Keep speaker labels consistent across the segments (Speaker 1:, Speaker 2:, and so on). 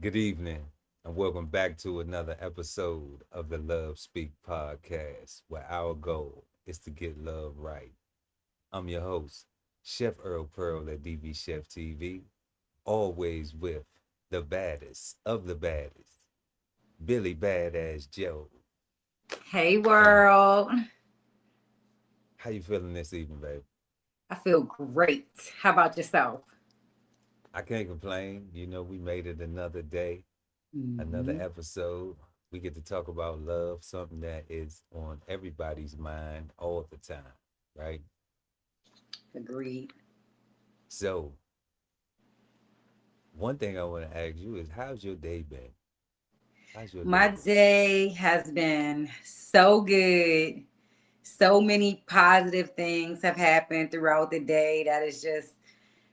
Speaker 1: Good evening, and welcome back to another episode of the Love Speak podcast, where our goal is to get love right. I'm your host, Chef Earl Pearl at DBCHEFTV, always with the baddest of the baddest, Billy Badass Joe.
Speaker 2: Hey
Speaker 1: And
Speaker 2: world.
Speaker 1: how you feeling this evening, babe?
Speaker 2: I feel great. How about yourself?
Speaker 1: I can't complain. We made it another day, another
Speaker 2: Hmm.
Speaker 1: episode. We get to talk about love, something that is on everybody's mind all the time, right?
Speaker 2: Agreed.
Speaker 1: So, one thing I want to ask you is, how's your day been? How's your day
Speaker 2: My
Speaker 1: been?
Speaker 2: day has been so good. So many positive things have happened throughout the day that is just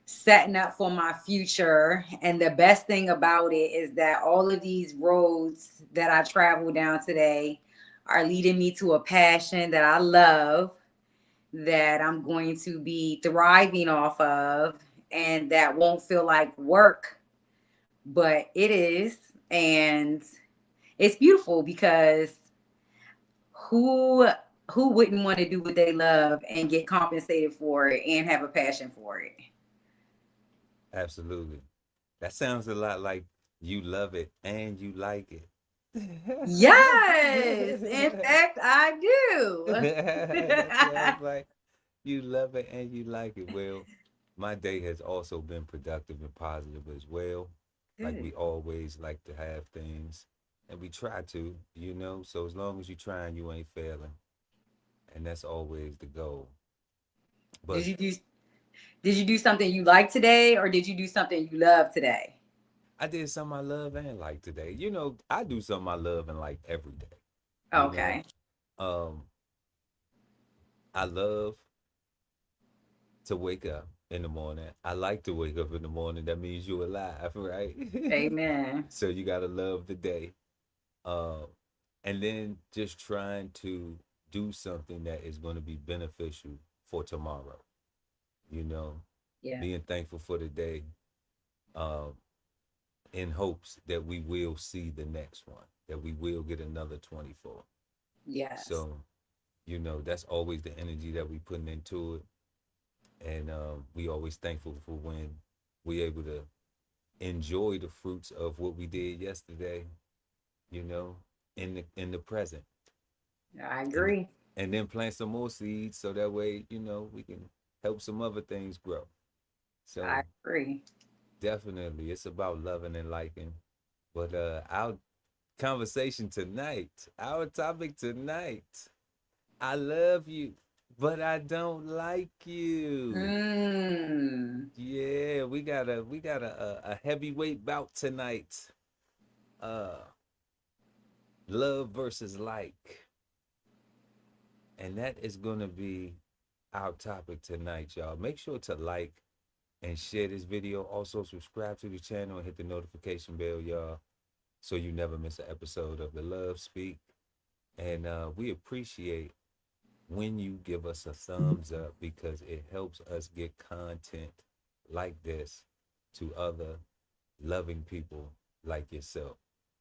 Speaker 2: setting up for my future. And the best thing about it is that all of these roads that I travel down today are leading me to a passion that I love, that I'm going to be thriving off of, and that won't feel like work, but it is. And it's beautiful because who who wouldn't want to do what they love and get compensated for it and have a passion for it?
Speaker 1: Absolutely. That sounds a lot like you love it and you like it.
Speaker 2: Yes, in fact, I do.
Speaker 1: That sounds like you love it and you like it. Well, my day has also been productive and positive as well. Like
Speaker 2: Good.
Speaker 1: we always like to have things, and we try to. So as long as you're trying, you ain't failing, and that's always the goal.
Speaker 2: Did
Speaker 1: But
Speaker 2: you do did you do something you like today, or did you do something you love today?
Speaker 1: I did something I love and like today. I do something I love and like every day. You know,
Speaker 2: Okay.
Speaker 1: um, I love to wake up in the morning. I like to wake up in the morning. That means you're alive, right?
Speaker 2: Amen.
Speaker 1: So you gotta love the day. Um, and then just trying to do something that is going to be beneficial for tomorrow. You know,
Speaker 2: Yeah.
Speaker 1: being thankful for the day, um, in hopes that we will see the next one, that we will get another 24.
Speaker 2: Yes.
Speaker 1: So, that's always the energy that we putting into it. And we always thankful for when we able to enjoy the fruits of what we did yesterday, you know, in the present.
Speaker 2: I
Speaker 1: And
Speaker 2: agree.
Speaker 1: and then plant some more seeds so that way, we can help some other things grow.
Speaker 2: I
Speaker 1: So
Speaker 2: agree.
Speaker 1: definitely it's about loving and liking. But our conversation tonight, our topic tonight, I love you, but I don't like you.
Speaker 2: Mm.
Speaker 1: Yeah, we got a heavyweight bout tonight. Uh Love versus like. And that is gonna be our topic tonight, y'all. Make sure to like and share this video. Also subscribe to the channel and hit the notification bell, y'all, so you never miss an episode of the Love Speak. And we appreciate when you give us a thumbs up because it helps us get content like this to other loving people like yourself.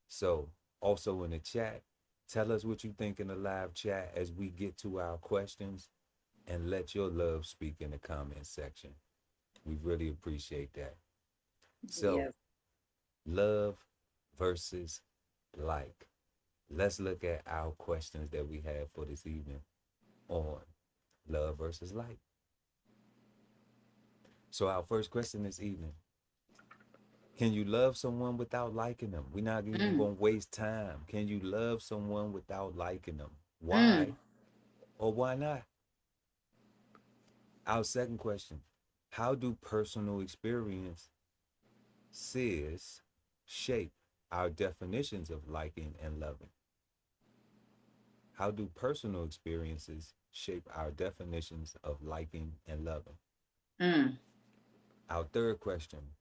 Speaker 1: So, also in the chat, tell us what you think in the live chat as we get to our questions and let your love speak in the comment section. We really appreciate that. So,
Speaker 2: Yes.
Speaker 1: love versus like. Let's look at our questions that we have for this evening on love versus like. So, our first question this evening: can you love someone without liking them? We're not even
Speaker 2: Mm.
Speaker 1: going to waste time. Can you love someone without liking them?
Speaker 2: Mm.
Speaker 1: Why or why not? Our second question: how do personal experiences shape our definitions of liking and loving? How do personal experiences shape our definitions of liking and loving?
Speaker 2: Mm.
Speaker 1: Our third question: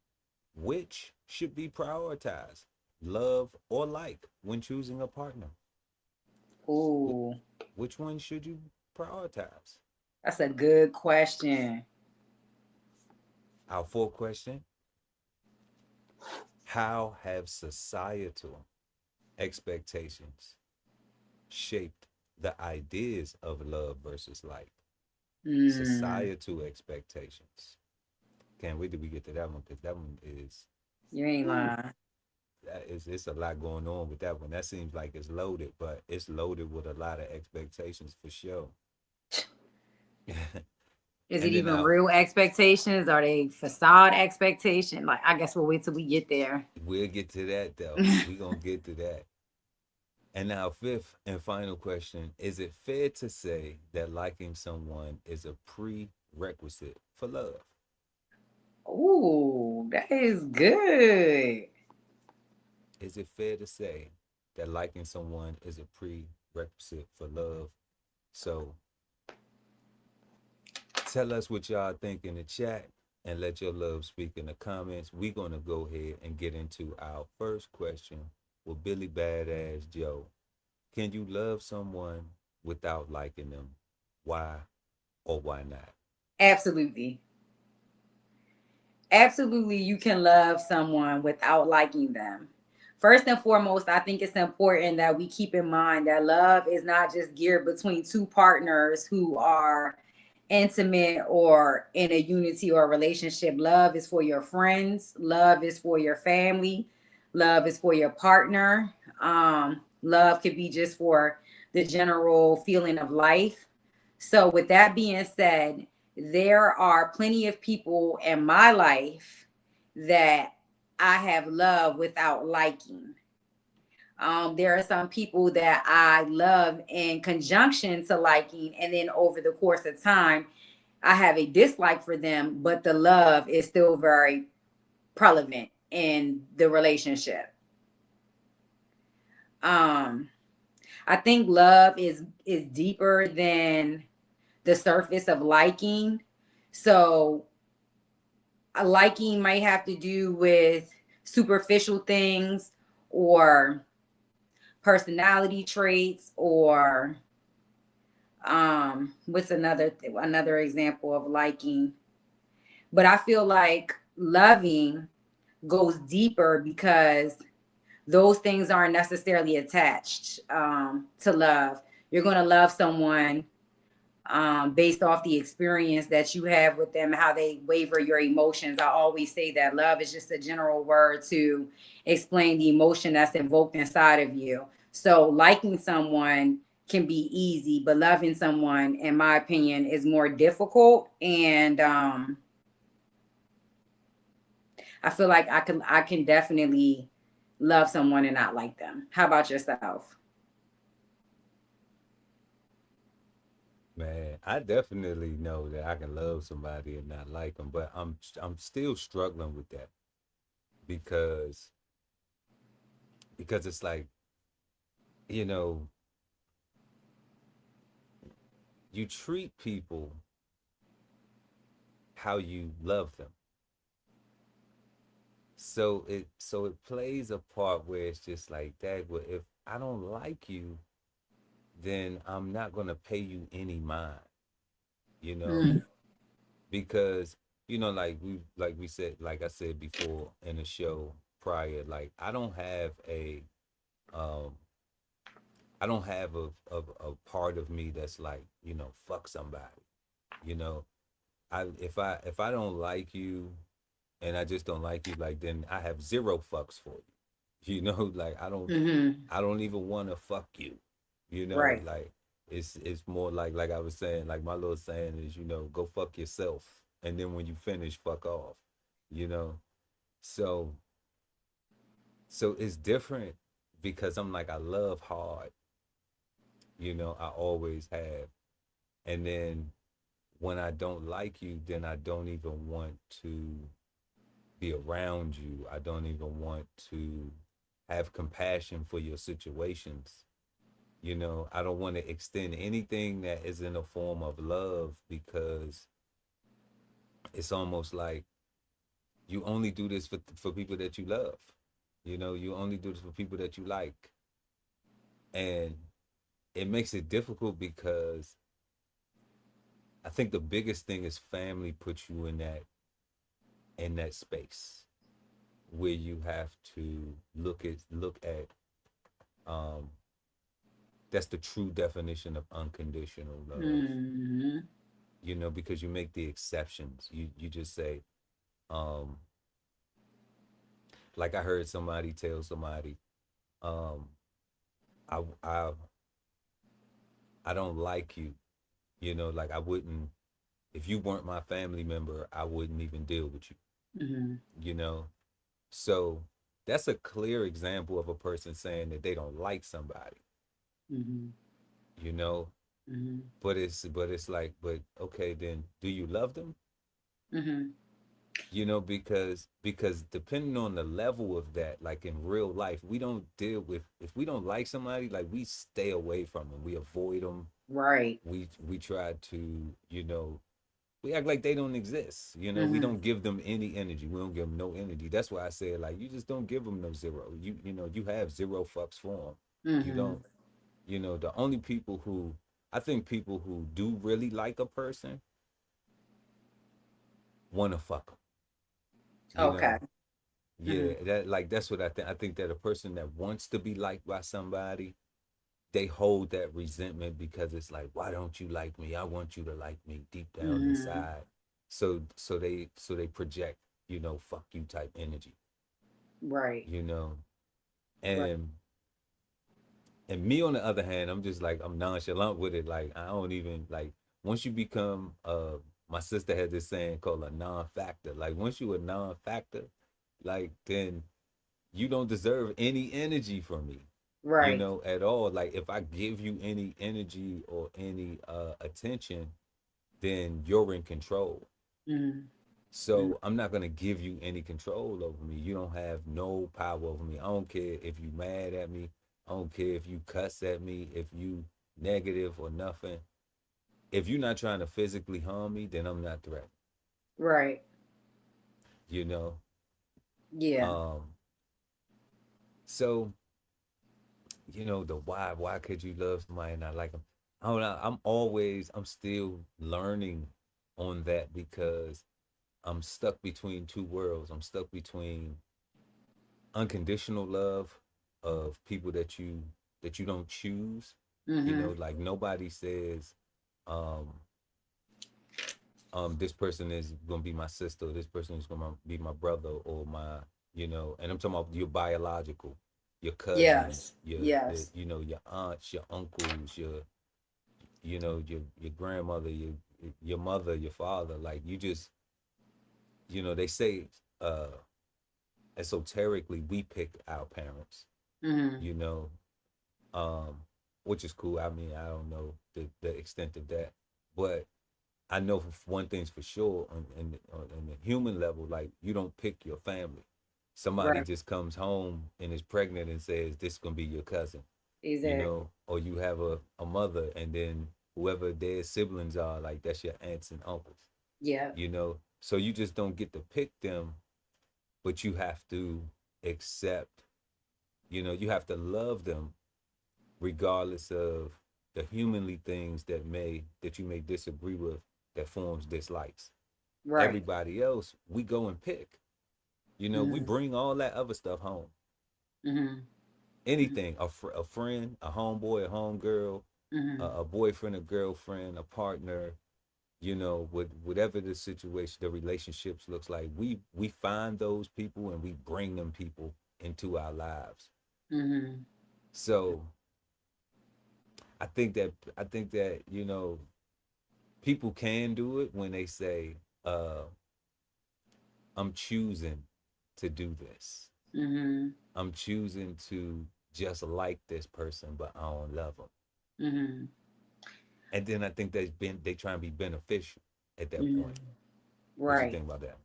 Speaker 1: which should be prioritized, love or like, when choosing a partner?
Speaker 2: Ooh,
Speaker 1: Which one should you prioritize?
Speaker 2: that's a good question.
Speaker 1: Our fourth question: How have societal expectations shaped the ideas of love versus like?
Speaker 2: Mm,
Speaker 1: Societal expectations. Can't wait till we get to that one because that one is,
Speaker 2: you ain't
Speaker 1: whew,
Speaker 2: lying.
Speaker 1: that is, it's a lot going on with that one. That seems like it's loaded, but it's loaded with a lot of expectations for sure.
Speaker 2: Is it
Speaker 1: And then
Speaker 2: even
Speaker 1: our
Speaker 2: real expectations? Are they facade expectation? Like, I guess we'll wait till we get there.
Speaker 1: we'll get to that though. We gonna get to that. And now, fifth and final question: is it fair to say that liking someone is a prerequisite for love?
Speaker 2: Ooh, that is good.
Speaker 1: Is it fair to say that liking someone is a prerequisite for love? So tell us what y'all think in the chat and let your love speak in the comments. We're going to go ahead and get into our first question with Billy Badass Joe. Can you love someone without liking them? Why or why not?
Speaker 2: Absolutely. Absolutely, you can love someone without liking them. First and foremost, I think it's important that we keep in mind that love is not just geared between two partners who are intimate or in a unity or a relationship. Love is for your friends, love is for your family, love is for your partner. Love could be just for the general feeling of life. So, with that being said, there are plenty of people in my life that I have loved without liking. There are some people that I love in conjunction to liking, and then over the course of time, I have a dislike for them, but the love is still very prevalent in the relationship. Um, I think love is deeper than the surface of liking. So a liking might have to do with superficial things or personality traits or what's another example of liking. But I feel like loving goes deeper because those things aren't necessarily attached to love. You're going to love someone based off the experience that you have with them, how they waver your emotions. I always say that love is just a general word to explain the emotion that's invoked inside of you. So liking someone can be easy, but loving someone, in my opinion, is more difficult. And I feel like I can definitely love someone and not like them. How about yourself?
Speaker 1: Man, I definitely know that I can love somebody and not like them, but I'm still struggling with that because it's like, you know, you treat people how you love them. So it plays a part where it's just like that. Well, if I don't like you, then I'm not gonna pay you any mind, you know,
Speaker 2: Mm.
Speaker 1: because like we said, like I said before in the show prior, like um I don't have a part of me that's like, fuck somebody, you know. If I don't like you and I just don't like you, like then I have zero fucks for you. Like
Speaker 2: Mm-hmm.
Speaker 1: I don't even want to fuck you.
Speaker 2: Right.
Speaker 1: Like it's more like I was saying, like my little saying is, go fuck yourself, and then when you finish, fuck off. You know, so it's different because I'm like I love hard. I always have, and then when I don't like you, then I don't even want to be around you. I don't even want to have compassion for your situations. I don't want to extend anything that is in a form of love because it's almost like you only do this for people that you love. You only do this for people that you like. And it makes it difficult because I think the biggest thing is family puts you in that space where you have to look at um that's the true definition of unconditional love.
Speaker 2: Mm-hmm.
Speaker 1: Because you make the exceptions. You just say, um like I heard somebody tell somebody, um I I I don't like you. Like I wouldn't, if you weren't my family member, I wouldn't even deal with you.
Speaker 2: Mm-hmm.
Speaker 1: You know. So that's a clear example of a person saying that they don't like somebody.
Speaker 2: Mm-hmm.
Speaker 1: You know,
Speaker 2: Mm-hmm.
Speaker 1: but it's like, but okay, then do you love them?
Speaker 2: Mm-hmm.
Speaker 1: Because depending on the level of that, like in real life, we don't deal with, if we don't like somebody, like we stay away from them, we avoid them,
Speaker 2: Right.
Speaker 1: we try to, we act like they don't exist. We
Speaker 2: Mm-hmm.
Speaker 1: don't give them any energy. We don't give them no energy. That's why I said, like, you just don't give them no zero. You have zero fucks for them. You
Speaker 2: Mm-hmm.
Speaker 1: don't. The only people who, I think people who do really like a person want to fuck them. You
Speaker 2: Okay.
Speaker 1: know.
Speaker 2: Mm-hmm.
Speaker 1: Yeah, that's what I think. I think that a person that wants to be liked by somebody, they hold that resentment because it's like, why don't you like me? I want you to like me deep down
Speaker 2: Mm-hmm.
Speaker 1: inside. So they project, fuck you type energy,
Speaker 2: Right.
Speaker 1: you know.
Speaker 2: Right.
Speaker 1: And me on the other hand, I'm just like, I'm nonchalant with it. Like I don't even like, once you become my sister had this saying called a non-factor. Like once you a non-factor, like then you don't deserve any energy from me,
Speaker 2: Right.
Speaker 1: at all. Like if I give you any energy or any attention, then you're in control.
Speaker 2: Mm-hmm.
Speaker 1: So I'm not gonna give you any control over me. You don't have no power over me. I don't care if you mad at me. I don't care if you cuss at me, if you negative or nothing. If you're not trying to physically harm me, then I'm not threatened.
Speaker 2: Right.
Speaker 1: You know?
Speaker 2: Yeah.
Speaker 1: Um, so the why could you love somebody and not like them? I don't know. I'm still learning on that because I'm stuck between two worlds. I'm stuck between unconditional love of people that you don't choose.
Speaker 2: Mm-hmm.
Speaker 1: Like nobody says, um, this person is gonna be my sister, this person is gonna be my brother or my, and I'm talking about your biological, your cousins,
Speaker 2: Yes.
Speaker 1: your
Speaker 2: Yes.
Speaker 1: your aunts, your uncles, your grandmother, your mother, your father. Like you just, they say, esoterically we pick our parents,
Speaker 2: Mm-hmm.
Speaker 1: you know, um, which is cool. I mean, I don't know the extent of that, but I know one thing's for sure on the human level, like you don't pick your family. Somebody
Speaker 2: Right.
Speaker 1: just comes home and is pregnant and says this is gonna be your cousin,
Speaker 2: Exactly.
Speaker 1: or you have a mother and then whoever their siblings are, like that's your aunts and uncles,
Speaker 2: Yeah.
Speaker 1: So you just don't get to pick them, but you have to accept, you have to love them regardless of the humanly things that you may disagree with that forms dislikes.
Speaker 2: Right.
Speaker 1: Everybody else, we go and pick. We
Speaker 2: Mm-hmm.
Speaker 1: bring all that other stuff home.
Speaker 2: Mm-hmm.
Speaker 1: Anything, a friend, a homeboy, a homegirl,
Speaker 2: Mm-hmm.
Speaker 1: a boyfriend, a girlfriend, a partner, with whatever the situation, the relationships looks like, we find those people and we bring them people into our lives.
Speaker 2: Mm-hmm.
Speaker 1: So I think that people can do it when they say, I'm choosing to do this.
Speaker 2: Mm-hmm.
Speaker 1: I'm choosing to just like this person, but I don't love them.
Speaker 2: Mm-hmm.
Speaker 1: And then I think they try and be beneficial at that
Speaker 2: Mm-hmm.
Speaker 1: point. What you
Speaker 2: Right.
Speaker 1: think about that?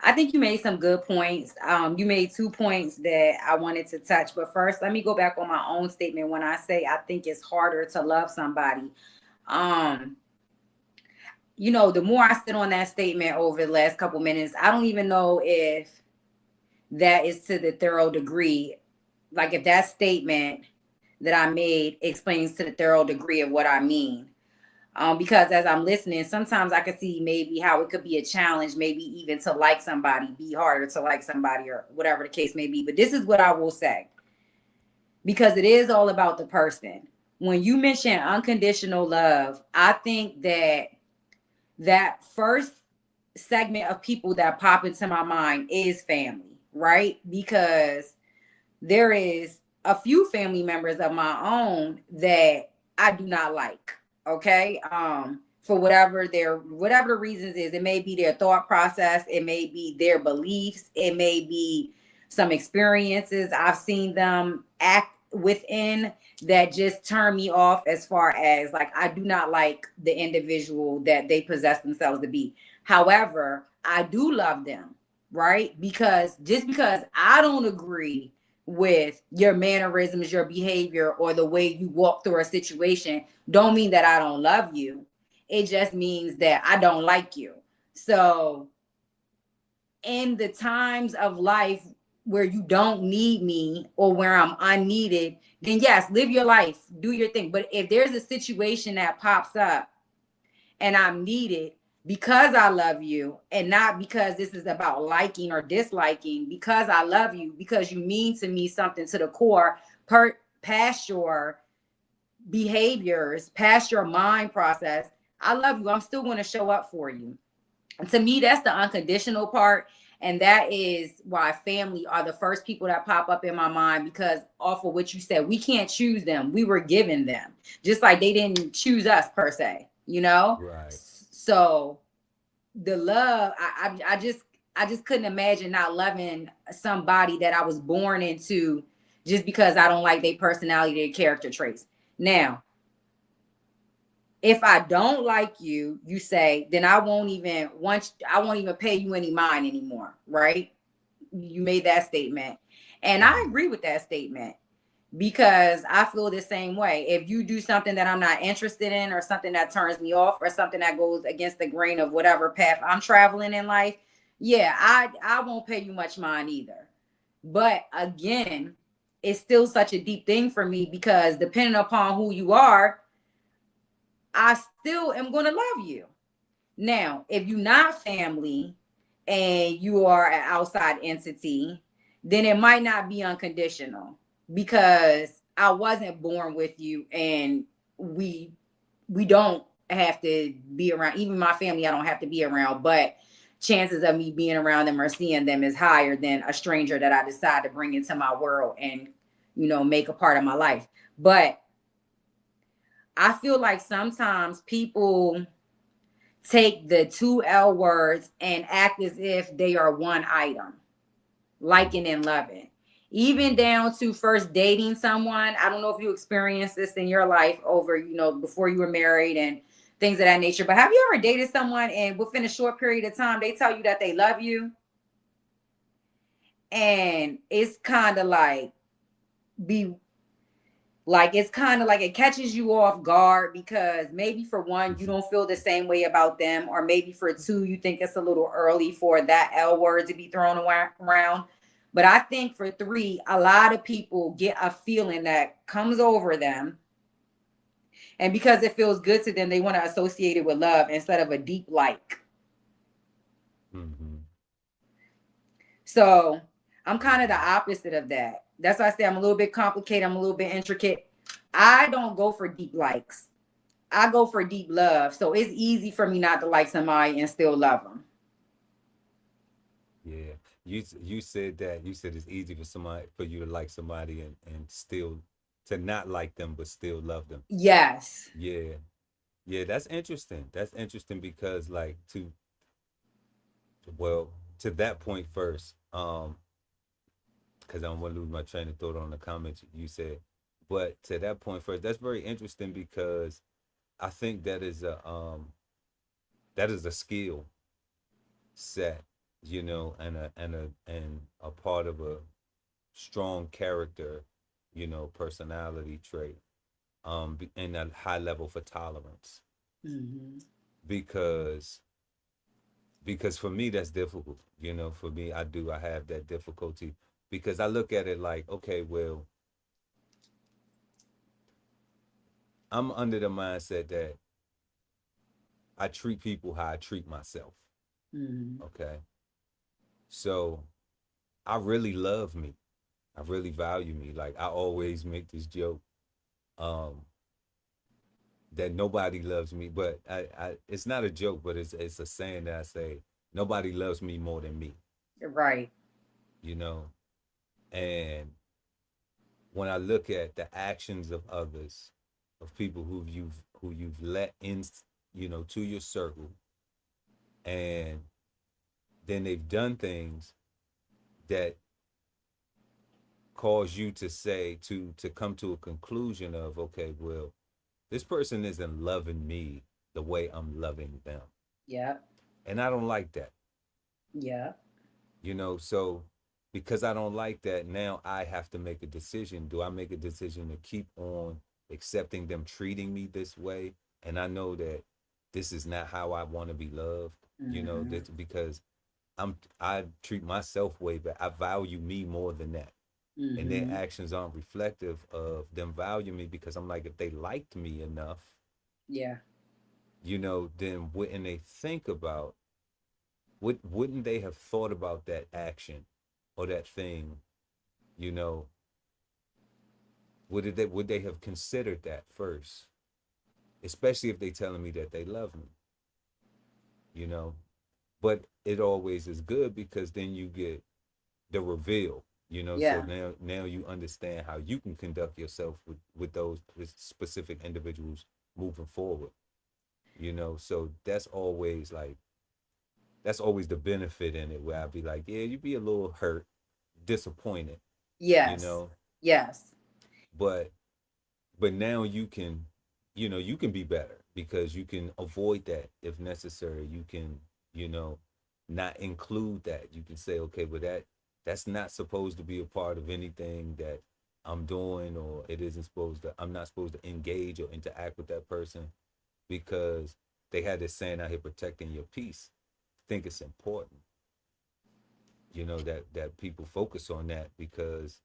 Speaker 2: I think you made some good points. You made 2 points that I wanted to touch, but first, let me go back on my own statement when I say I think it's harder to love somebody. Um, the more I sit on that statement over the last couple minutes, I don't even know if that is to the thorough degree. Like if that statement that I made explains to the thorough degree of what I mean. Because as I'm listening, sometimes I could see maybe how it could be a challenge, maybe even to like somebody, be harder to like somebody, or whatever the case may be. But this is what I will say, because it is all about the person. When you mention unconditional love, I think that that first segment of people that pop into my mind is family, right? Because there is a few family members of my own that I do not like. Okay. For whatever the reasons is, it may be their thought process, it may be their beliefs, it may be some experiences I've seen them act within that just turn me off, as far as like I do not like the individual that they possess themselves to be. However, I do love them, right? Because just because I don't agree with your mannerisms, your behavior, or the way you walk through a situation, don't mean that I don't love you. It just means that I don't like you. So, in the times of life where you don't need me or where I'm unneeded, then yes, live your life, do your thing. But if there's a situation that pops up and I'm needed, because I love you, and not because this is about liking or disliking, because I love you, because you mean to me something to the core, past your behaviors, past your mind process. I love you. I'm still going to show up for you. And to me, that's the unconditional part. And that is why family are the first people that pop up in my mind, because off of what you said, we can't choose them. We were given them, just like they didn't choose us per se, you know?
Speaker 1: Right.
Speaker 2: So the love, I just couldn't imagine not loving somebody that I was born into just because I don't like their personality, their character traits. Now, if I don't like you, you say, then I won't even pay you any mind anymore, right? You made that statement. And I
Speaker 1: Mm-hmm.
Speaker 2: agree with that statement, because I feel the same way. If you do something that I'm not interested in, or something that turns me off, or something that goes against the grain of whatever path I'm traveling in life, yeah, I won't pay you much mind either. But again, it's still such a deep thing for me, because depending upon who you are, I still am going to love you. Now, if you're not family and you are an outside entity, then it might not be unconditional, because I wasn't born with you, and we we don't have to be around. Even my family, I don't have to be around, but chances of me being around them or seeing them is higher than a stranger that I decide to bring into my world and make a part of my life. But I feel like sometimes people take the two L words and act as if they are one item, liking and loving. Even
Speaker 1: Mm-hmm.
Speaker 2: down to first dating someone. I don't know if you experienced this in your life over, before you were married and things of that nature. But have you ever dated someone and within a short period of time, they tell you that they love you? And it's kind of like, be it's kind of like it catches you off guard, because maybe for one, you don't feel the same way about them, or maybe for two, you think it's a little early for that L word to be thrown around. But I think for three, a lot of people get a feeling that comes over them, and because it feels good to them, they want to associate it with love instead of a deep like.
Speaker 1: Mm-hmm.
Speaker 2: So I'm kind of the
Speaker 1: Mm-hmm.
Speaker 2: opposite of that. That's why I say I'm a little bit complicated, I'm a little bit intricate. I don't go for deep likes, I go for deep love. So it's easy for me not to like somebody and still love them.
Speaker 1: Yeah. You said that. You said it's easy for you to like somebody and still to not like them but still love them.
Speaker 2: Yes.
Speaker 1: Yeah. Yeah, that's interesting. That's interesting because like well, to that point first, because I don't want to lose my train of thought on the comments you said. But to that point first, that's very interesting because I think that is a skill set, and a part of a strong character, personality trait, and a high level for tolerance.
Speaker 2: Hmm.
Speaker 1: Because for me that's difficult. For me, I have that difficulty because I look at it like, okay, well, I'm under the mindset that I treat people how I treat myself.
Speaker 2: Mm-hmm.
Speaker 1: Okay. So I really love me. I really value me. Like I always make this joke, um, that nobody loves me, but it's not a joke, but it's a saying that I say, nobody loves me more than me,
Speaker 2: Right.
Speaker 1: you know? And when I look at the actions of others, of people who you've let in, to your circle, and then they've done things that cause you to say to come to a conclusion of, okay, well, this person isn't loving me the way I'm loving them.
Speaker 2: Yep.
Speaker 1: And I don't like that.
Speaker 2: Yep.
Speaker 1: So because I don't like that, now I have to make a decision. Do I make a decision to keep on accepting them treating me this way? And I know that this is not how I want to be loved,
Speaker 2: Mm-hmm.
Speaker 1: that because I treat myself way back. I value me more than that. And their
Speaker 2: Mm-hmm.
Speaker 1: actions aren't reflective of them valuing me, because I'm like, if they liked me enough,
Speaker 2: Yeah.
Speaker 1: then wouldn't they think about, wouldn't they have thought about that action or that thing, you know, would they have considered that first? Especially if they telling me that they love me, you know. But it always is good, because then you get the reveal, so
Speaker 2: Yeah.
Speaker 1: now you understand how you can conduct yourself with those specific individuals moving forward, so that's always the benefit in it, where I'd be like, yeah, you'd be a little hurt, disappointed, you
Speaker 2: Yes.
Speaker 1: know
Speaker 2: Yes.
Speaker 1: but now you can be better, because you can avoid that if necessary. You can, you know not include that. You can say, okay, but that's not supposed to be a part of anything that I'm doing, or I'm not supposed to engage or interact with that person, because they had this saying out here, protecting your peace. I think it's important, that people focus on that, because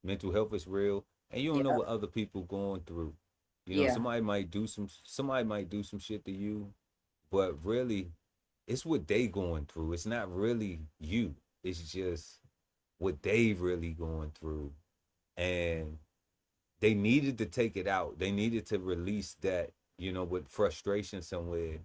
Speaker 1: mental health is real, and you don't know
Speaker 2: Yep.
Speaker 1: what other people going through.
Speaker 2: Yeah.
Speaker 1: Somebody might do some shit to you, but really, it's what they going through. It's not really you. It's just what they really going through, and they needed to take it out. They needed to release that, with frustration somewhere,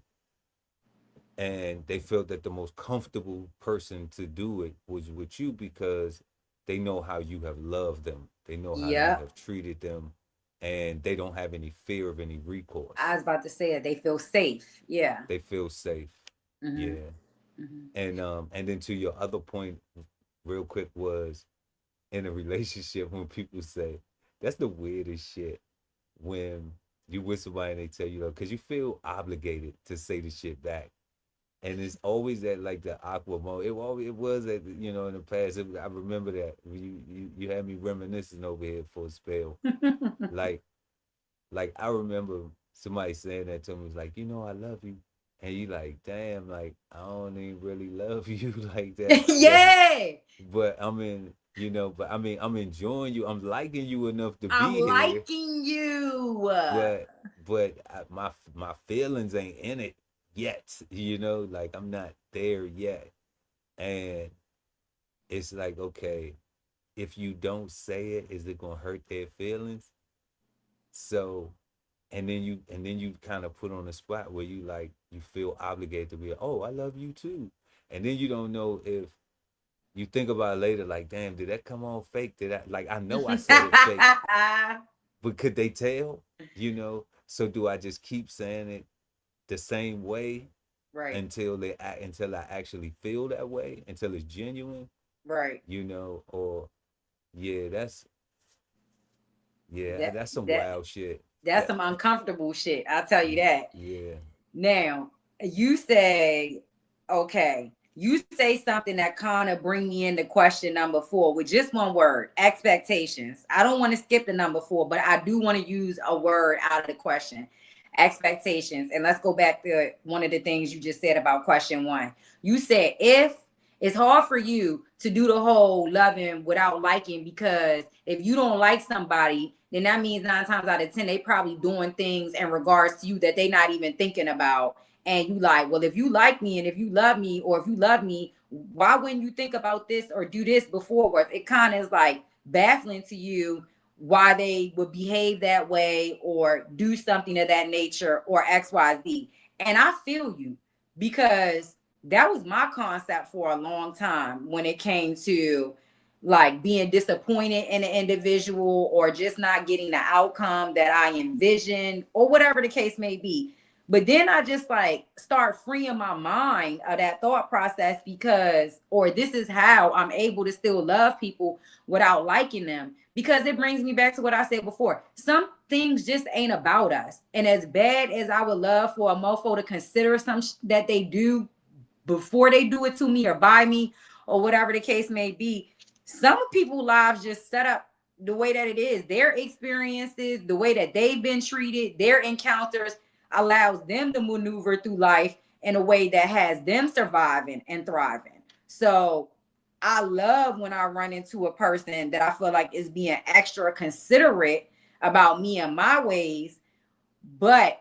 Speaker 1: and they felt that the most comfortable person to do it was with you, because they know how you have loved them, they know how you
Speaker 2: Yep.
Speaker 1: have treated them, and they don't have any fear of any
Speaker 2: I
Speaker 1: recourse.
Speaker 2: was about to say it. They feel safe. Yeah.
Speaker 1: They feel safe.
Speaker 2: Mm-hmm.
Speaker 1: Yeah.
Speaker 2: Mm-hmm.
Speaker 1: And then to your other point, real quick, was in a relationship, when people say, that's the weirdest shit, when you with somebody and they tell you, because you feel obligated to say the shit back, and it's always at like the awkward moment. It was at, in the past. I remember that you had me reminiscing over here for a spell. Like I remember somebody saying that to me, was like, I love you, and you like, damn, like I don't even really love you like that,
Speaker 2: Yeah.
Speaker 1: but I mean, but I mean, I'm enjoying you. I'm liking you enough to
Speaker 2: I'm
Speaker 1: be here,
Speaker 2: liking you.
Speaker 1: but my feelings ain't in it yet. Like I'm not there yet, and it's like, okay, if you don't say it, is it gonna hurt their feelings? So, and then you kind of put on a spot where you feel obligated to be like, oh, I love you too, and then you don't know if you think about it later, like, damn, did that come on fake? Did I, like, I know I said it fake, but could they tell? So do I just keep saying it the same way
Speaker 2: Right.
Speaker 1: until I actually feel that way, until it's genuine,
Speaker 2: Right.
Speaker 1: or yeah,
Speaker 2: That
Speaker 1: that's some
Speaker 2: that
Speaker 1: wild shit.
Speaker 2: that's
Speaker 1: That
Speaker 2: some uncomfortable shit. I'll tell you that.
Speaker 1: yeah.
Speaker 2: Now, you say, okay, you say something that kind of bring me into question number 4 with just one word, expectations. I don't want to skip the number 4, but I do want to use a word out of the question, expectations. And let's go back to one of the things you just said about question 1. You said, if it's hard for you to do the whole loving without liking, because if you don't like somebody, then that means 9 times out of 10 they probably doing things in regards to you that they not even thinking about, and you like, well, if you like me and if you love me, or if you love me, why wouldn't you think about this or do this before? It kind of is like baffling to you why they would behave that way or do something of that nature or XYZ. And I feel you, because that was my concept for a long time when it came to like being disappointed in an individual or just not getting the outcome that I envisioned or whatever the case may be. But then I just like start freeing my mind of that thought process, because, or this is how I'm able to still love people without liking them. Because it brings me back to what I said before. Some things just ain't about us. And as bad as I would love for a mofo to consider that they do before they do it to me or by me or whatever the case may be, some people's lives just set up the way that it is. Their experiences, the way that they've been treated, their encounters allows them to maneuver through life in a way that has them surviving and thriving. So I love when I run into a person that I feel like is being extra considerate about me and my ways, but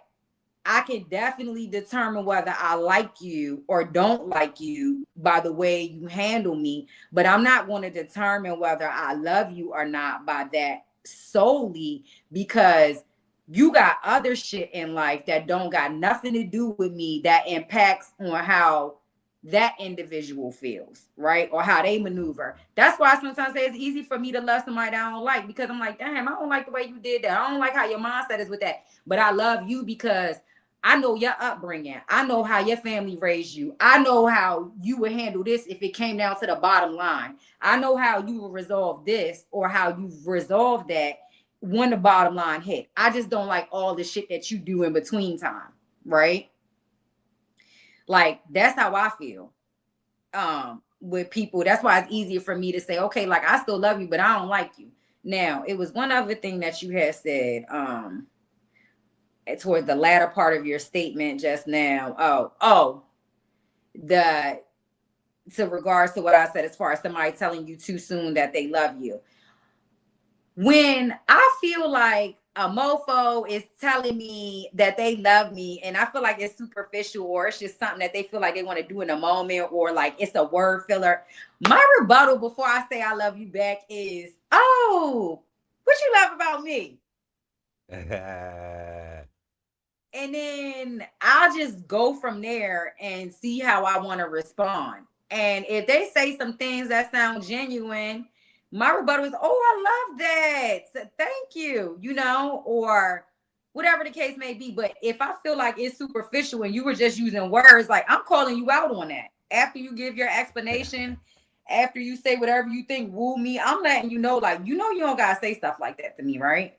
Speaker 2: I can definitely determine whether I like you or don't like you by the way you handle me. But I'm not going to determine whether I love you or not by that solely, because you got other shit in life that don't got nothing to do with me that impacts on how that individual feels, right? Or how they maneuver. That's why I sometimes say it's easy for me to love somebody that I don't like, because I'm like, damn, I don't like the way you did that. I don't like how your mindset is with that. But I love you because I know your upbringing. I know how your family raised you. I know how you would handle this if it came down to the bottom line. I know how you will resolve this or how you've resolved that when the bottom line hit. I just don't like all the shit that you do in between time, right? Like that's how I feel with people. That's why it's easier for me to say, okay, like I still love you, but I don't like you. Now, it was one other thing that you had said towards the latter part of your statement just now. The to regards to what I said as far as somebody telling you too soon that they love you. When I feel like a mofo is telling me that they love me and I feel like it's superficial or it's just something that they feel like they want to do in a moment or like it's a word filler, my rebuttal before I say I love you back is, oh, what you love about me? And then I'll just go from there and see how I want to respond. And if they say some things that sound genuine, my rebuttal is, oh, I love that. So thank you, or whatever the case may be. But if I feel like it's superficial and you were just using words, like I'm calling you out on that. After you give your explanation, after you say whatever you think woo me, I'm letting you know, like, you don't gotta say stuff like that to me, right?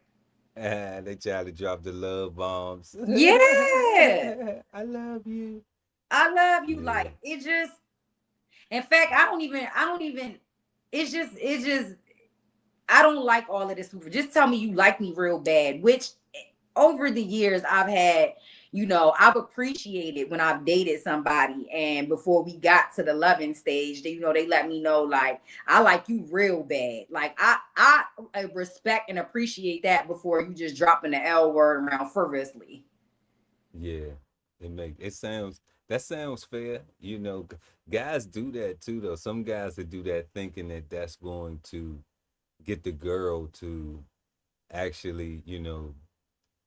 Speaker 1: They try to drop the love bombs.
Speaker 2: Yeah.
Speaker 1: I love you.
Speaker 2: I love you.
Speaker 1: Yeah.
Speaker 2: Like it just, in fact, I don't even, it's just, I don't like all of this. Just tell me you like me real bad, which over the years I've had, I've appreciated when I've dated somebody and before we got to the loving stage, they let me know like, I like you real bad. Like I respect and appreciate that before you just dropping the L word around frivolously.
Speaker 1: Yeah. That sounds fair. Guys do that too though. Some guys that do that thinking that that's going to get the girl to actually,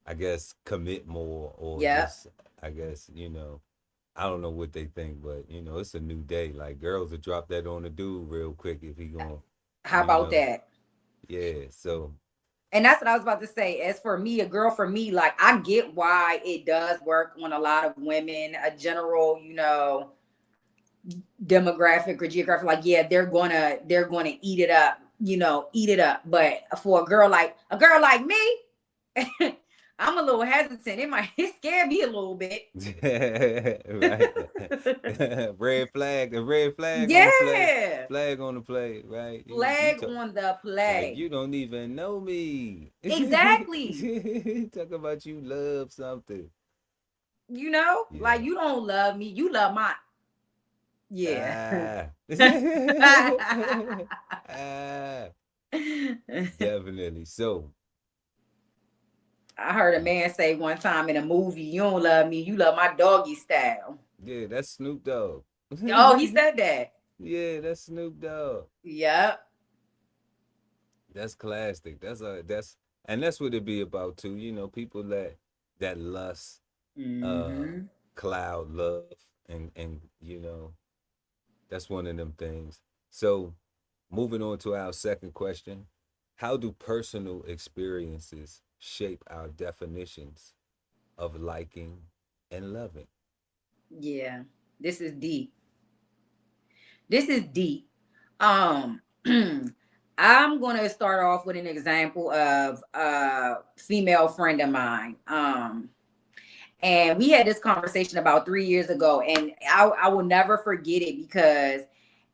Speaker 1: I guess commit more or
Speaker 2: Yep.
Speaker 1: just I guess, I don't know what they think, but it's a new day. Like girls will drop that on the dude real quick if he going,
Speaker 2: How
Speaker 1: you
Speaker 2: about
Speaker 1: know.
Speaker 2: that?
Speaker 1: Yeah. So
Speaker 2: And that's what I was about to say. As for me, a girl for me, like I get why it does work on a lot of women, a general, demographic or geographic, like, yeah, they're gonna eat it up, eat it up. But for a girl like me, I'm a little hesitant. It scared me a little bit.
Speaker 1: right. Red flag, the red flag on the play.
Speaker 2: Yeah.
Speaker 1: Flag on the play, right? You
Speaker 2: Flag
Speaker 1: talk
Speaker 2: on the
Speaker 1: like
Speaker 2: play.
Speaker 1: you don't even know me.
Speaker 2: Exactly.
Speaker 1: Talk about you love something.
Speaker 2: Like
Speaker 1: Yeah.
Speaker 2: you don't love me. You love my, yeah.
Speaker 1: Ah. Ah. Definitely. So
Speaker 2: I heard a man say one time in a movie, "You don't love me, you love my doggy style."
Speaker 1: Yeah, that's Snoop Dogg.
Speaker 2: Oh, he said that.
Speaker 1: Yeah, that's Snoop Dogg.
Speaker 2: Yep.
Speaker 1: That's classic. That's what it be about too. You know, people that lust, uh,
Speaker 2: Mm-hmm.
Speaker 1: cloud love, and you know, that's one of them things. So, moving on to our second question, how do personal experiences shape our definitions of liking and loving?
Speaker 2: Yeah. This is deep. This is deep. Um, I'm gonna start off with an example of a female friend of mine. And we had this conversation about 3 years ago, and I will never forget it because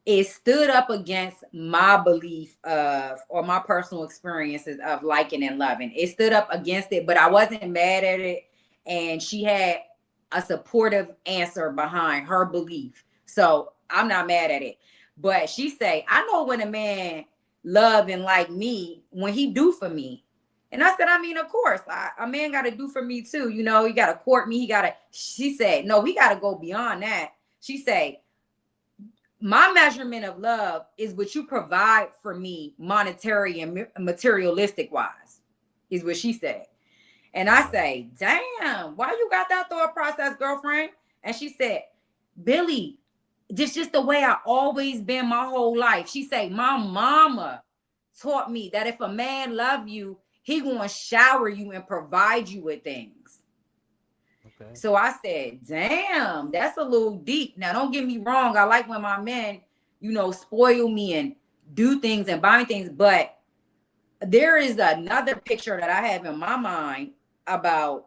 Speaker 2: it stood up against my belief of or my personal experiences of liking and loving. It stood up against it, but I wasn't mad at it. And she had a supportive answer behind her belief. So I'm not mad at it. But she say, I know when a man love and like me, when he do for me. And I said, I mean, of course, a man got to do for me too. You know, he got to court me. He got to, she said, no, we got to go beyond that. She said, my measurement of love is what you provide for me monetary and materialistic wise, is what she said. And I
Speaker 1: Right.
Speaker 2: say, damn, why you got that thought process, girlfriend? And she said, Billy, this just the way I always been my whole life. She said, my mama taught me that if a man love you, he gonna shower you and provide you with things.
Speaker 1: Okay.
Speaker 2: So I said, damn, that's a little deep. Now, don't get me wrong. I like when my men, spoil me and do things and buy things. But there is another picture that I have in my mind about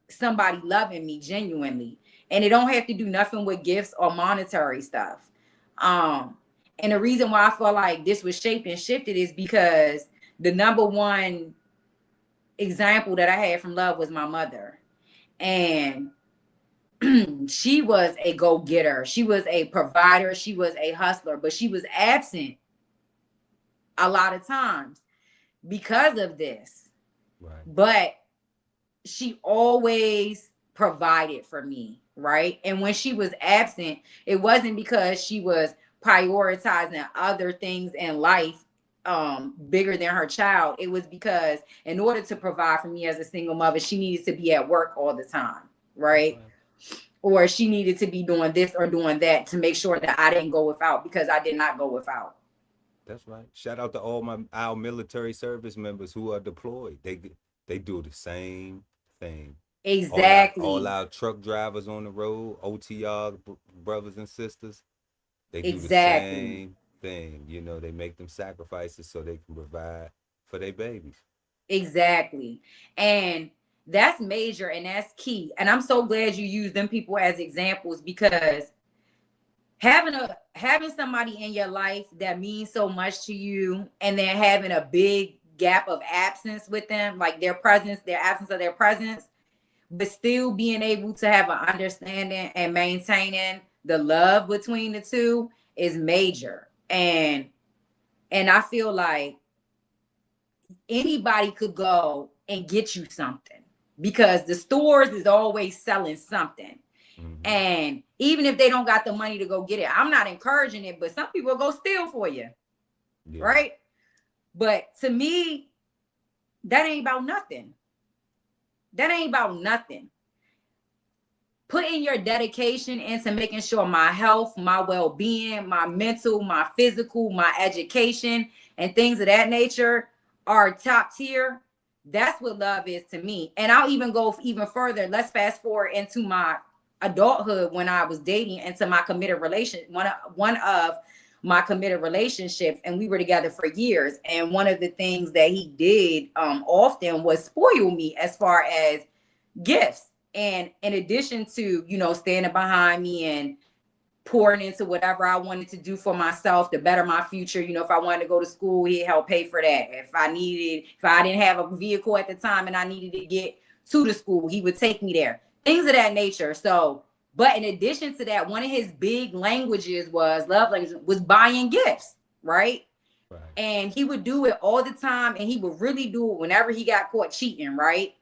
Speaker 2: somebody loving me genuinely. And it don't have to do nothing with gifts or monetary stuff. Um, and the reason why I feel like this was shaped and shifted is because the number one example that I had from love was my mother. And she was a go-getter. She was a provider. She was a hustler, but she was absent a lot of times because of this.
Speaker 1: Right.
Speaker 2: But she always provided for me, right? And when she was absent, it wasn't because she was prioritizing other things in life bigger than her child. It was because in order to provide for me as a single mother, she needed to be at work all the time,
Speaker 1: That's
Speaker 2: right?
Speaker 1: right.
Speaker 2: Or she needed to be doing this or doing that to make sure that I didn't go without, because I did not go without.
Speaker 1: That's right. Shout out to all our military service members who are deployed. They do the same thing. All
Speaker 2: Exactly.
Speaker 1: our truck drivers on the road, OTR brothers and sisters, they do the
Speaker 2: Exactly.
Speaker 1: same thing. You know, they make them sacrifices so they can provide for their babies.
Speaker 2: Exactly. And that's major and that's key. And I'm so glad you use them people as examples, because having somebody in your life that means so much to you, and then having a big gap of absence with them, like their presence, their absence of their presence, but still being able to have an understanding and maintaining the love between the two is major. And I feel like anybody could go and get you something, because the stores is always selling something.
Speaker 1: Hmm.
Speaker 2: And even if they don't got the money to go get it, I'm not encouraging it, but some people go steal for you,
Speaker 1: Yeah,
Speaker 2: right? But to me, that ain't about nothing. That ain't about nothing. Putting your dedication into making sure my health, my well-being, my mental, my physical, my education, and things of that nature are top tier. That's what love is to me. And I'll even go even further. Let's fast forward into my adulthood, when I was dating, into my committed relation. One of my committed relationships, and we were together for years. And one of the things that he did often was spoil me as far as gifts. And in addition to, standing behind me and pouring into whatever I wanted to do for myself to better my future. If I wanted to go to school, he'd help pay for that. If I didn't have a vehicle at the time and I needed to get to the school, he would take me there. Things of that nature. So, but in addition to that, one of his big languages was love language was buying gifts, right?
Speaker 1: Right.
Speaker 2: And he would do it all the time, and he would really do it whenever he got caught cheating, right?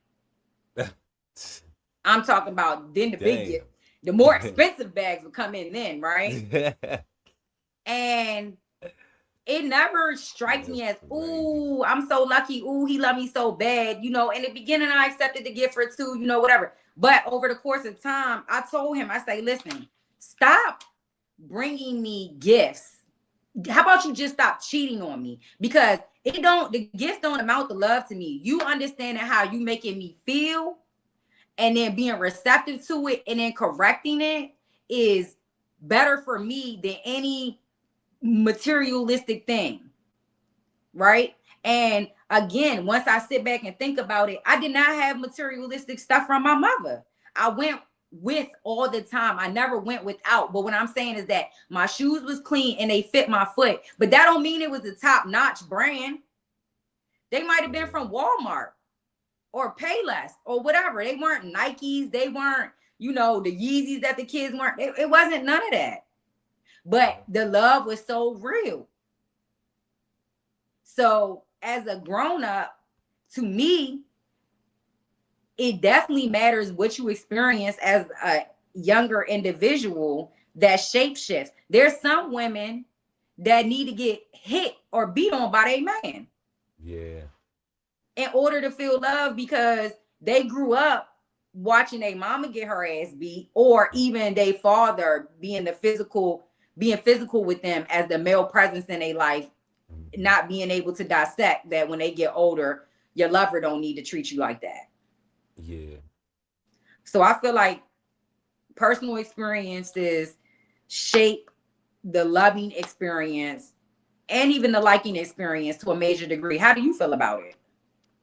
Speaker 2: I'm talking about then the big
Speaker 1: Damn.
Speaker 2: gift, the more expensive bags would come in then, right?
Speaker 1: That's
Speaker 2: And it never strikes me as,
Speaker 1: crazy.
Speaker 2: ooh, I'm so lucky. Ooh, he loved me so bad. You know, in the beginning, I accepted the gift or two, you know, whatever. But over the course of time, I told him, I say, listen, stop bringing me gifts. How about you just stop cheating on me? Because the gifts don't amount to love to me. You understanding how you making me feel and then being receptive to it and then correcting it is better for me than any materialistic thing, right? And again, once I sit back and think about it, I did not have materialistic stuff from my mother. I went with all the time. I never went without. But what I'm saying is that my shoes was clean and they fit my foot. But that don't mean it was a top-notch brand. They might have been
Speaker 1: Yeah.
Speaker 2: from Walmart or Payless or whatever. They weren't Nikes. They weren't, you know, the Yeezys that the kids weren't. It wasn't none of that. But
Speaker 1: Yeah.
Speaker 2: the love was so real. So as a grown up, to me, it definitely matters what you experience as a younger individual that shape shifts. There's some women that need to get hit or beat on by their man
Speaker 1: Yeah.
Speaker 2: in order to feel love because they grew up watching their mama get her ass beat, or even their father being physical with them as the male presence in their life,
Speaker 1: Mhm.
Speaker 2: not being able to dissect that when they get older, your lover don't need to treat you like that.
Speaker 1: Yeah.
Speaker 2: So I feel like personal experiences shape the loving experience and even the liking experience to a major degree. How do you feel about it?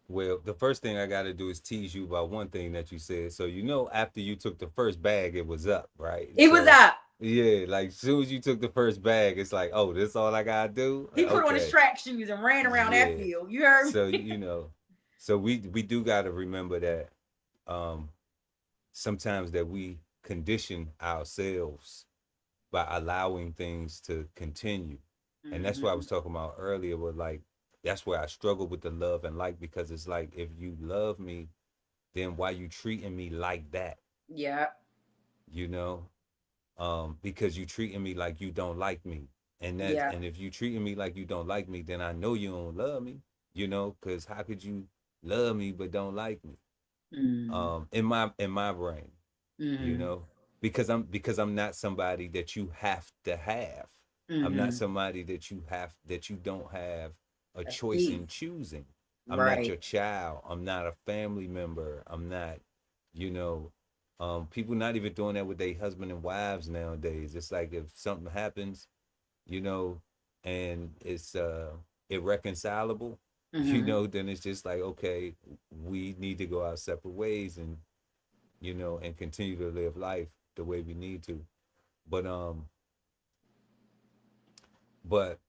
Speaker 1: Well, the first thing I got to do is tease you about one thing that you said. So, you know, after you took the first bag, it was up, right?
Speaker 2: It was
Speaker 1: So,
Speaker 2: up.
Speaker 1: yeah, like as soon as you took the first bag, it's like, oh, this all I got to do?
Speaker 2: He put on his
Speaker 1: Okay.
Speaker 2: track shoes and ran around that
Speaker 1: Yeah.
Speaker 2: field. You heard
Speaker 1: So,
Speaker 2: me?
Speaker 1: you know, so we do got to remember that um sometimes that we condition ourselves by allowing things to continue. And that's what I
Speaker 2: Mm-hmm.
Speaker 1: was talking about earlier with like that's where I struggle with the love and like because it's like if you love me, then why you treating me like that?
Speaker 2: Yeah.
Speaker 1: You know? Because you treating me like you don't like me.
Speaker 2: Yeah.
Speaker 1: And if you treating me like you don't like me, then I know you don't love me, you know, because how could you love me but don't like me?
Speaker 2: Mm-hmm.
Speaker 1: In my brain, you
Speaker 2: Mm-hmm.
Speaker 1: know, because I'm not somebody that you have to have. I'm not
Speaker 2: Mm-hmm.
Speaker 1: somebody that you don't have a
Speaker 2: That's
Speaker 1: choice
Speaker 2: deep.
Speaker 1: in choosing. I'm not
Speaker 2: Right.
Speaker 1: your child. I'm not a family member. I'm not, you know, people not even doing that with their husband and wives nowadays. It's like if something happens, you know, and it's irreconcilable, you
Speaker 2: Mm-hmm.
Speaker 1: know, then it's just like, okay, we need to go our separate ways and you know, and continue to live life the way we need to. But but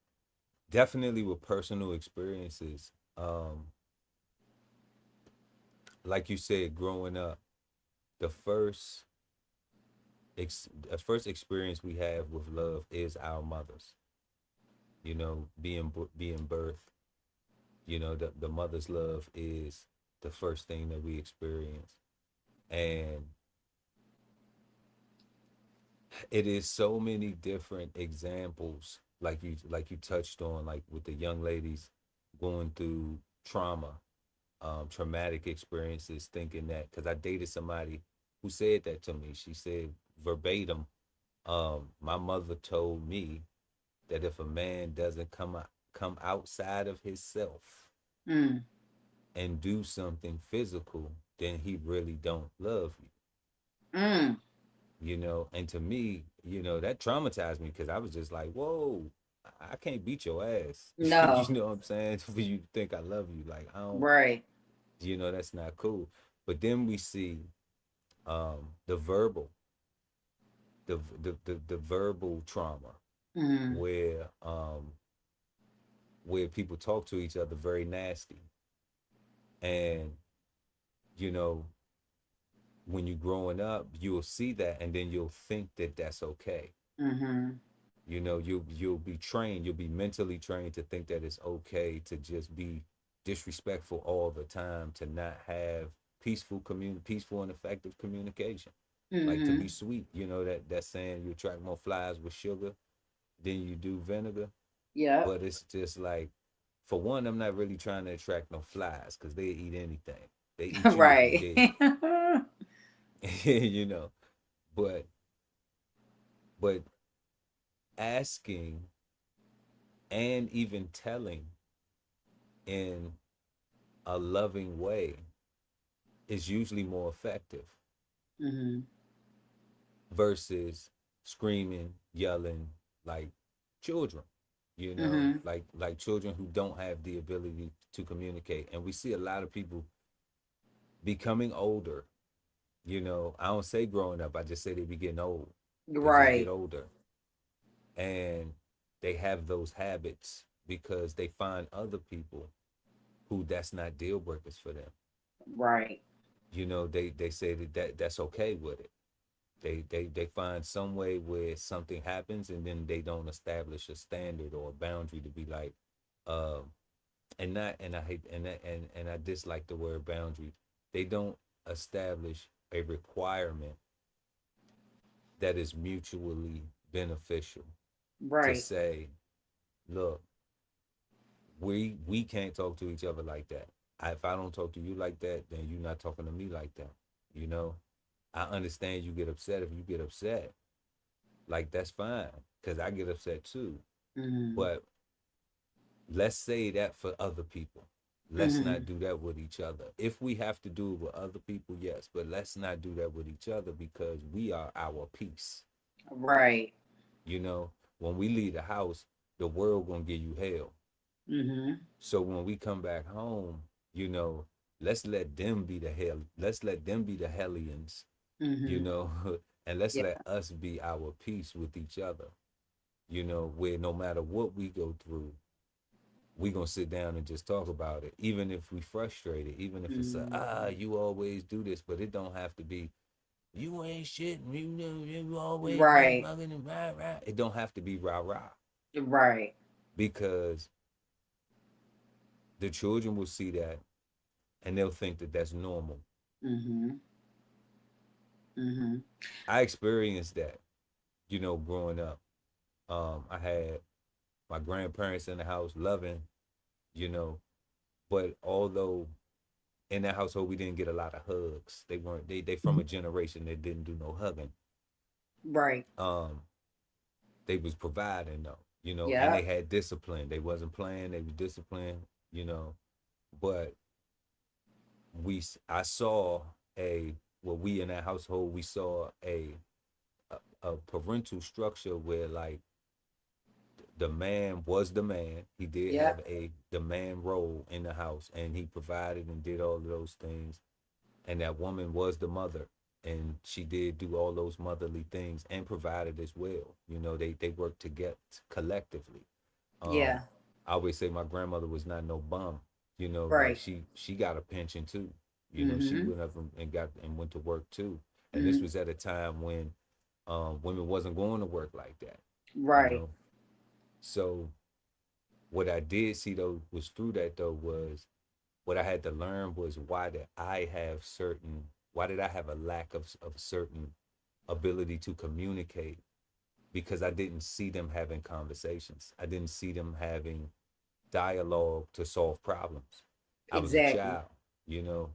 Speaker 1: definitely with personal experiences, like you said, growing up, the the first experience we have with love is our mothers. You know, being birthed. You know, the mother's love is the first thing that we experience, and it is so many different examples like you touched on like with the young ladies going through trauma, traumatic experiences, thinking that because I dated somebody who said that to me. She said verbatim, my mother told me that if a man doesn't come outside of himself
Speaker 2: Mm.
Speaker 1: and do something physical, then he really don't love you.
Speaker 2: Mm.
Speaker 1: You know, and to me, you know, that traumatized me because I was just like, whoa, I can't beat your ass.
Speaker 2: No.
Speaker 1: You know what I'm saying? For you to think I love you. Like, I don't,
Speaker 2: Right.
Speaker 1: you know, that's not cool. But then we see the verbal, the verbal trauma
Speaker 2: Mm.
Speaker 1: where where people talk to each other very nasty. And, you know, when you're growing up, you'll see that and then you'll think that that's okay.
Speaker 2: Mm-hmm.
Speaker 1: You'll be trained, you'll be mentally trained to think that it's okay to just be disrespectful all the time, to not have peaceful and effective communication. Like to be
Speaker 2: Mm-hmm.
Speaker 1: sweet, that saying, you attract more flies with sugar than you do vinegar.
Speaker 2: Yep.
Speaker 1: But it's just like, for one, I'm not really trying to attract no flies because they eat anything. They eat you if you
Speaker 2: Right.
Speaker 1: dead. you know. But but asking and even telling in a loving way is usually more effective
Speaker 2: Mm-hmm.
Speaker 1: versus screaming, yelling like children,
Speaker 2: Mm-hmm.
Speaker 1: like children who don't have the ability to communicate. And we see a lot of people becoming older. I don't say growing up, I just say they be getting old. They just get
Speaker 2: Right.
Speaker 1: older, and they have those habits because they find other people who that's not deal breakers for them.
Speaker 2: Right.
Speaker 1: They say that's okay with it. They find some way where something happens, and then they don't establish a standard or a boundary to be like, um and not and I hate and I dislike the word boundary. They don't establish a requirement that is mutually beneficial, to
Speaker 2: Right.
Speaker 1: say, look, we can't talk to each other like that. If I don't talk to you like that, then you're not talking to me like that. You know, I understand you get upset if you get upset. Like, that's fine, because I get upset too.
Speaker 2: Mm-hmm.
Speaker 1: But let's say that for other people. Let's
Speaker 2: Mm-hmm.
Speaker 1: not do that with each other. If we have to do it with other people, yes, but let's not do that with each other, because we are our peace.
Speaker 2: Right.
Speaker 1: You know, when we leave the house, the world gonna give you hell.
Speaker 2: Mm-hmm.
Speaker 1: So when we come back home, you know, let's let them be the hell. Let's let them be the hellions, you
Speaker 2: Mm-hmm.
Speaker 1: know, and let's
Speaker 2: Yeah.
Speaker 1: let us be our peace with each other. Where no matter what we go through, we gonna sit down and just talk about it, even if we frustrated, even if it's
Speaker 2: Mm-hmm.
Speaker 1: you always do this, but it don't have to be, you ain't shit, you always
Speaker 2: Right.
Speaker 1: fucking and rah rah. It don't have to be rah rah,
Speaker 2: Right.
Speaker 1: because the children will see that, and they'll think that that's normal.
Speaker 2: Mm-hmm. Mm-hmm.
Speaker 1: I experienced that, growing up. I had my grandparents in the house, loving, you know, but although in that household we didn't get a lot of hugs, they from a generation that didn't do no hugging.
Speaker 2: Right.
Speaker 1: Um, they was providing though, and they
Speaker 2: Yep.
Speaker 1: had discipline. They wasn't playing, they was disciplined, but I saw a well, we in that household, we saw a parental structure where, like, the man was the man. He did have
Speaker 2: Yep.
Speaker 1: the man role in the house, and he provided and did all of those things. And that woman was the mother, and she did do all those motherly things and provided as well. They worked together collectively. Um,
Speaker 2: Yeah.
Speaker 1: I always say my grandmother was not no bum. Like,
Speaker 2: Right.
Speaker 1: she got a pension too. She
Speaker 2: Mm-hmm.
Speaker 1: went up and went to work too. And this
Speaker 2: Mm-hmm.
Speaker 1: was at a time when women wasn't going to work like that. You
Speaker 2: Right.
Speaker 1: know, so what I did see though was through that though was what I had to learn was why did I have a lack of certain ability to communicate, because I didn't see them having conversations. I didn't see them having dialogue to solve problems. I was a
Speaker 2: Exactly.
Speaker 1: child, you know.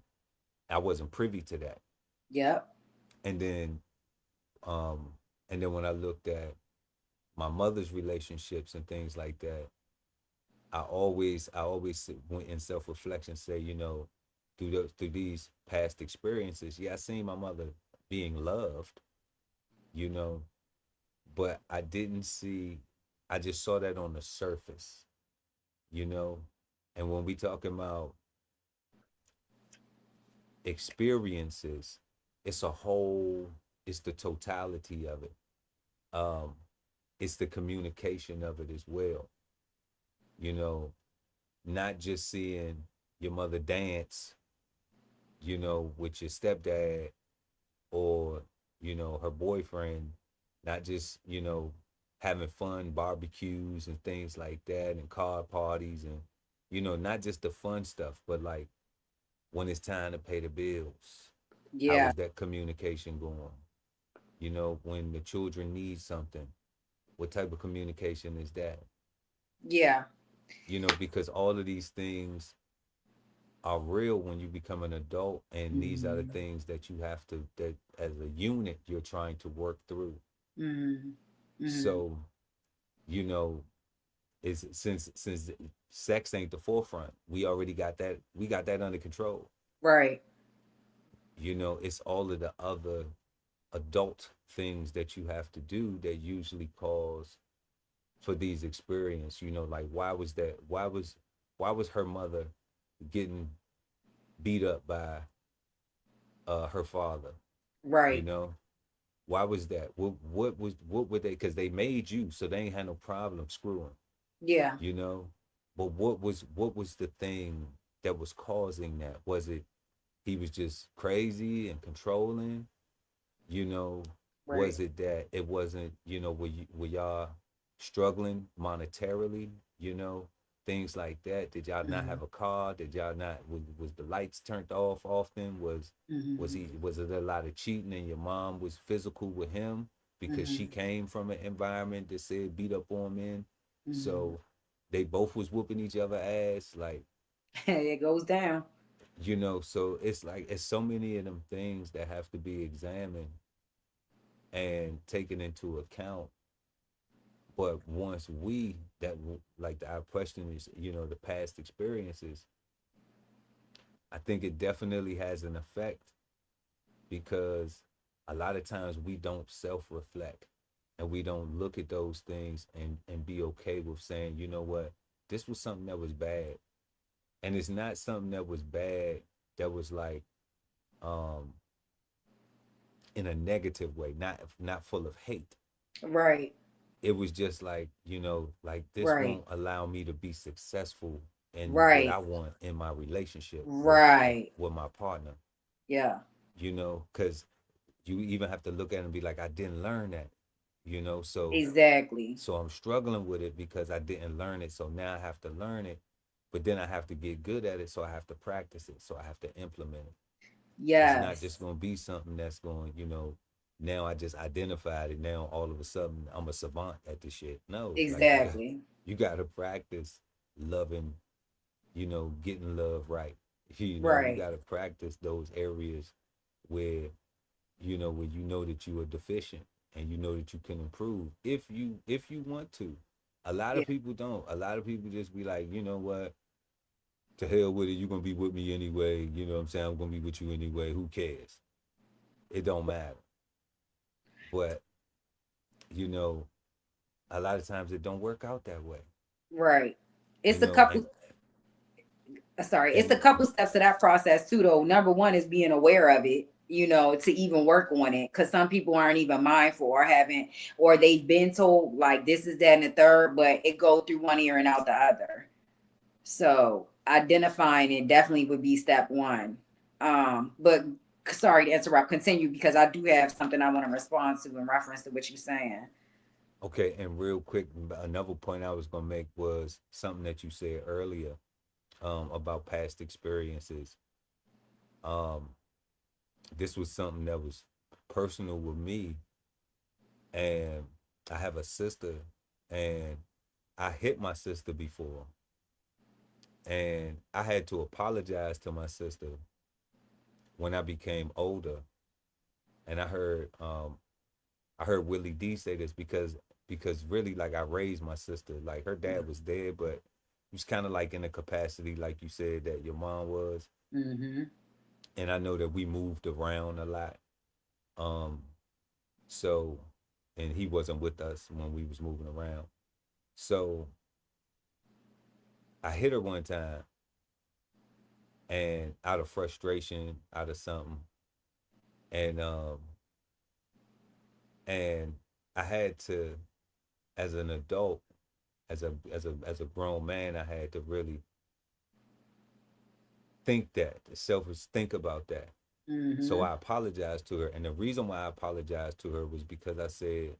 Speaker 1: I wasn't privy to that.
Speaker 2: Yep.
Speaker 1: And then um when I looked at my mother's relationships and things like that, I always went in self-reflection, say, through these past experiences, yeah, I seen my mother being loved, you know, but I just saw that on the surface, you know. And when we talking about experiences, it's a whole, it's the totality of it. Um, it's the communication of it as well, you know, not just seeing your mother dance, with your stepdad, or, her boyfriend, not just, having fun barbecues and things like that, and card parties, and not just the fun stuff, but like when it's time to pay the bills, how
Speaker 2: Yeah.
Speaker 1: is that communication going? When the children need something, what type of communication is that?
Speaker 2: Yeah.
Speaker 1: Because all of these things are real when you become an adult, and these are the
Speaker 2: Mm-hmm.
Speaker 1: things that you have to, that as a unit you're trying to work through.
Speaker 2: Mm-hmm. Mm-hmm.
Speaker 1: So, you know, is since sex ain't the forefront, we got that under control.
Speaker 2: Right.
Speaker 1: It's all of the other adult things that you have to do that usually cause for these experience. Like why was her mother getting beat up by her father? you
Speaker 2: Right.
Speaker 1: know why was that? What were they? Because they made you, so they ain't had no problem screwing.
Speaker 2: Yeah.
Speaker 1: you know but what was the thing that was causing that? Was it he was just crazy and controlling? you know
Speaker 2: Right.
Speaker 1: was it that it wasn't, were y'all struggling monetarily? Things like that. Did y'all not
Speaker 2: Mm-hmm.
Speaker 1: have a car? Did y'all not, was the lights turned off often?
Speaker 2: Mm-hmm.
Speaker 1: Was it a lot of cheating, and your mom was physical with him because she
Speaker 2: Mm-hmm.
Speaker 1: came from an environment that said beat up on men?
Speaker 2: Mm-hmm.
Speaker 1: So they both was whooping each other ass, like,
Speaker 2: It goes down.
Speaker 1: so it's like it's so many of them things that have to be examined and taken into account. But once like our question is, the past experiences, I think it definitely has an effect, because a lot of times we don't self-reflect, and we don't look at those things and be okay with saying, you know what, this was something that was bad. And it's not something that was bad that was like, um in a negative way, not full of hate.
Speaker 2: Right.
Speaker 1: It was just like, like, this
Speaker 2: Right.
Speaker 1: won't allow me to be successful in what I
Speaker 2: Right.
Speaker 1: want in my relationship
Speaker 2: Right.
Speaker 1: with my partner.
Speaker 2: Yeah.
Speaker 1: Because you even have to look at it and be like, I didn't learn that. So
Speaker 2: Exactly.
Speaker 1: I'm struggling with it because I didn't learn it, so now I have to learn it. But then I have to get good at it, so I have to practice it, so I have to implement it. It's not just
Speaker 2: Yes.
Speaker 1: going to be something that's going, now I just identified it. Now all of a sudden I'm a savant at this shit. No, like,
Speaker 2: Exactly.
Speaker 1: you got to practice loving, getting love right. You
Speaker 2: Right.
Speaker 1: got to practice those areas where, where that you are deficient, and that you can improve if you want to. A lot
Speaker 2: Yeah.
Speaker 1: of people don't. A lot of people just be like, you know what? To hell with it. You're going to be with me anyway. You know what I'm saying? I'm going to be with you anyway. Who cares? It don't matter. But, you know, a lot of times it don't work out that way.
Speaker 2: Right.
Speaker 1: You
Speaker 2: It's a
Speaker 1: know,
Speaker 2: couple
Speaker 1: and
Speaker 2: sorry, it's a
Speaker 1: and
Speaker 2: couple steps to that process too though. Number one is being aware of it, to even work on it. Cause some people aren't even mindful or haven't, or they've been told like this is that and the third, but it go through one ear and out the other. So identifying it definitely would be step one. But sorry to interrupt, continue because I do have something I want to respond to in reference to what you're saying.
Speaker 1: okay, and real quick, another point I was gonna make was something that you said earlier, about past experiences. Um, this was something that was personal with me, and I have a sister, and I hit my sister before, and I had to apologize to my sister when I became older. And I heard Willie D say this, because really, like, I raised my sister. Like, her dad was dead, but he was kind of like in a capacity like you said that your mom was.
Speaker 2: Mm-hmm.
Speaker 1: And I know that we moved around a lot. Um, so, and he wasn't with us when we was moving around. So I hit her one time, and out of frustration, out of something, and and I had to, as an adult, as a grown man, I had to really think about that. So
Speaker 2: Mm-hmm.
Speaker 1: I apologized to her, and the reason why I apologized to her was because I said,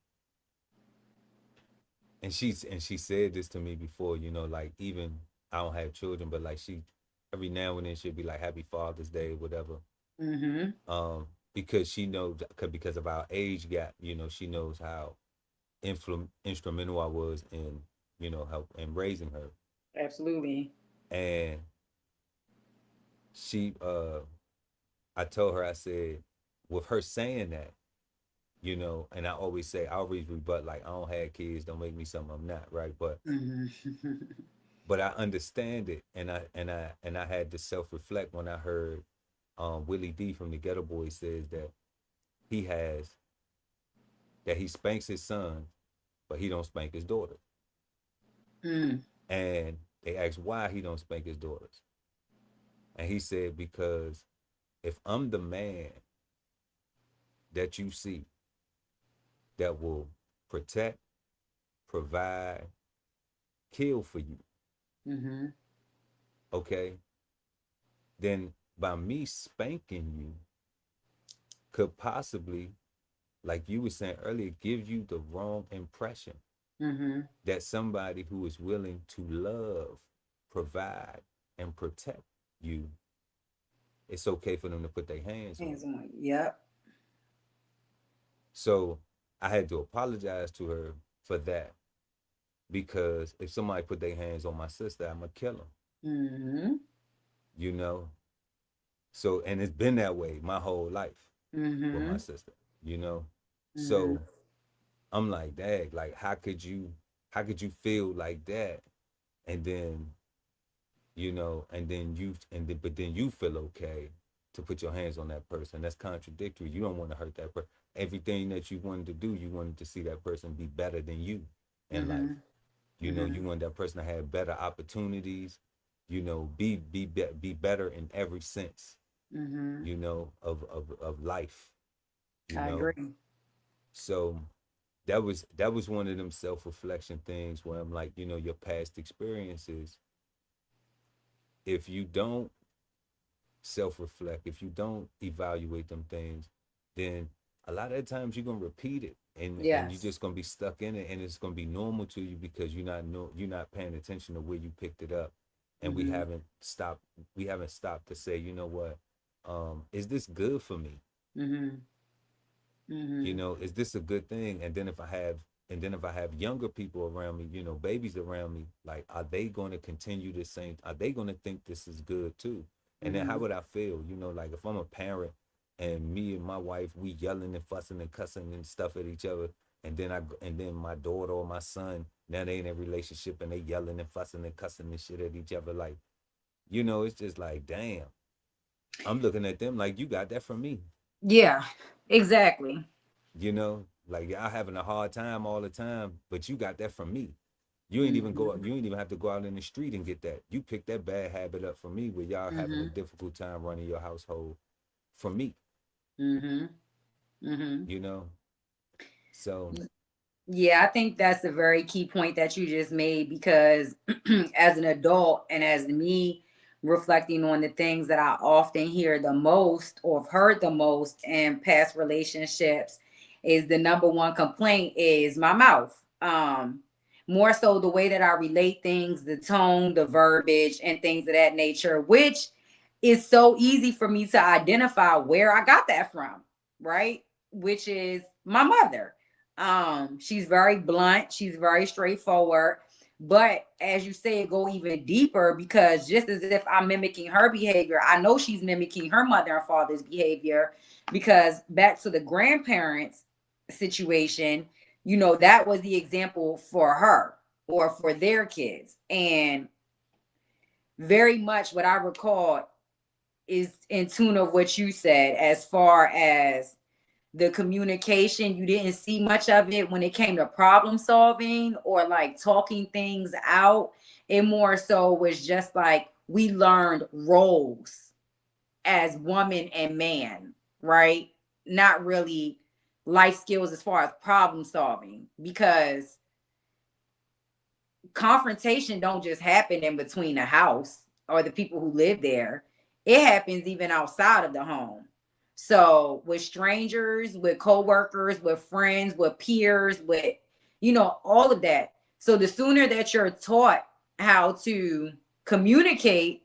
Speaker 1: and she said this to me before, like, even I don't have children, but like, she every now and then she'll be like, Happy Father's Day, whatever.
Speaker 2: Mm-hmm.
Speaker 1: Because she knows, because of our age gap, she knows how instrumental I was in, help in raising her.
Speaker 2: Absolutely.
Speaker 1: And she I told her, I said, with her saying that, and I always rebut, like, I don't have kids, don't make me something I'm not, right? But
Speaker 2: Mm-hmm.
Speaker 1: I understand it, and I had to self reflect when I heard Willie D from the Ghetto Boys says that he has he spanks his son, but he don't spank his daughter.
Speaker 2: Mm.
Speaker 1: And they asked why he don't spank his daughters, and he said, because if I'm the man that you see that will protect, provide, kill for you,
Speaker 2: Mm-hmm.
Speaker 1: okay, then by me spanking you could possibly, like you were saying earlier, give you the wrong impression
Speaker 2: Mm-hmm.
Speaker 1: that somebody who is willing to love, provide, and protect you, it's okay for them to put their hands on
Speaker 2: Hands
Speaker 1: you.
Speaker 2: on. Yep.
Speaker 1: So I had to apologize to her for that, because if somebody put their hands on my sister, I'm gonna kill them.
Speaker 2: Mm-hmm.
Speaker 1: You know. So, and it's been that way my whole life with my
Speaker 2: Mm-hmm.
Speaker 1: sister. You know.
Speaker 2: Mm-hmm.
Speaker 1: So I'm like, Dad, like, how could you feel like that, and then, but then you feel okay to put your hands on that person. That's contradictory. You don't want to hurt that person. Everything that you wanted to do, you wanted to see that person be better than you in life.
Speaker 2: Mm-hmm. Mm-hmm.
Speaker 1: You want that person to have better opportunities, be better in every sense,
Speaker 2: Mm-hmm.
Speaker 1: of life, you
Speaker 2: I
Speaker 1: know.
Speaker 2: agree.
Speaker 1: So that was one of them self-reflection things where I'm like, your past experiences, if you don't self-reflect, if you don't evaluate them things, then a lot of the times you're gonna repeat it, and you're
Speaker 2: Yes.
Speaker 1: just gonna be stuck in it, and it's gonna be normal to you because you're not paying attention to where you picked it up. And
Speaker 2: Mm-hmm.
Speaker 1: we haven't stopped to say, what, is this good for me?
Speaker 2: Mm-hmm. Mm-hmm.
Speaker 1: Is this a good thing? And then if I have younger people around me, babies around me, like, are they going to continue the same? Are they going to think this is good too? And then how
Speaker 2: Mm-hmm.
Speaker 1: would I feel? Like, if I'm a parent and me and my wife, we yelling and fussing and cussing and stuff at each other, and then my daughter or my son, now they in a relationship and they yelling and fussing and cussing and shit at each other, like, it's just like, damn. I'm looking at them like, you got that from me.
Speaker 2: Yeah. Exactly.
Speaker 1: Like, y'all having a hard time all the time, but you got that from me.
Speaker 2: Mm-hmm.
Speaker 1: You ain't even have to go out in the street and get that. You picked that bad habit up from me, where y'all having a
Speaker 2: Mm-hmm.
Speaker 1: difficult time running your household from me,
Speaker 2: Mm-hmm. Mm-hmm.
Speaker 1: you know? So,
Speaker 2: Yeah, I think that's a very key point that you just made because as an adult and as me reflecting on the things that I often hear the most or have heard the most in past relationships is the number one complaint is my mouth. More so the way that I relate things, the tone, the verbiage, and things of that nature, which is so easy for me to identify where I got that from, right? Which is my mother. She's very blunt, she's very straightforward. But as you say, go even deeper because just as if I'm mimicking her behavior, I know she's mimicking her mother and father's behavior. Because back to the grandparents situation, that was the example for her or for their kids. And very much what I recall is in tune of what you said as far as the communication. You didn't see much of it when it came to problem solving or like talking things out. It more so was just like we learned roles as woman and man, right? Not really life skills as far as problem solving because confrontation don't just happen in between the house or the people who live there. It happens even outside of the home. So with strangers, with coworkers, with friends, with peers, with all of that. So the sooner that you're taught how to communicate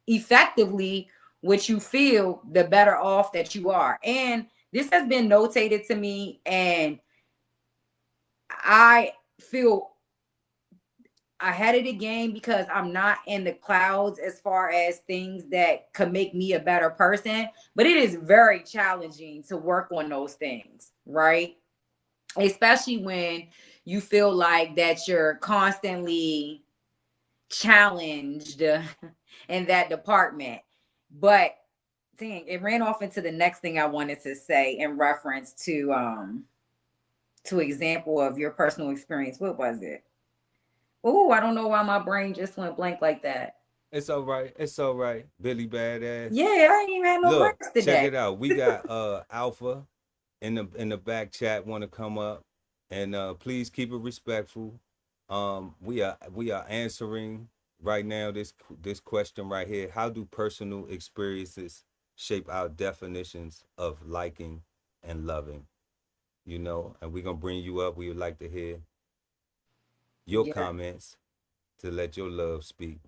Speaker 2: effectively what you feel, the better off that you are. And this has been notated to me, and I feel ahead of the game because I'm not in the clouds as far as things that could make me a better person. But it is very challenging to work on those things, right? Especially when you feel like that you're constantly challenged in that department. But dang, it ran off into the next thing I wanted to say in reference to example of your personal experience. What was it? Oh, I don't know why my brain just went blank like that.
Speaker 1: It's all right. It's all right. Billy Badass.
Speaker 2: Yeah, I ain't even had no
Speaker 1: Look,
Speaker 2: breaks
Speaker 1: check
Speaker 2: today.
Speaker 1: it out. We got Alpha in the back chat want to come up, and please keep it respectful. We are answering right now this question right here. How do personal experiences shape our definitions of liking and loving? You know, and we're gonna bring you up. We would like to hear your
Speaker 2: Yeah.
Speaker 1: comments to let your love speak.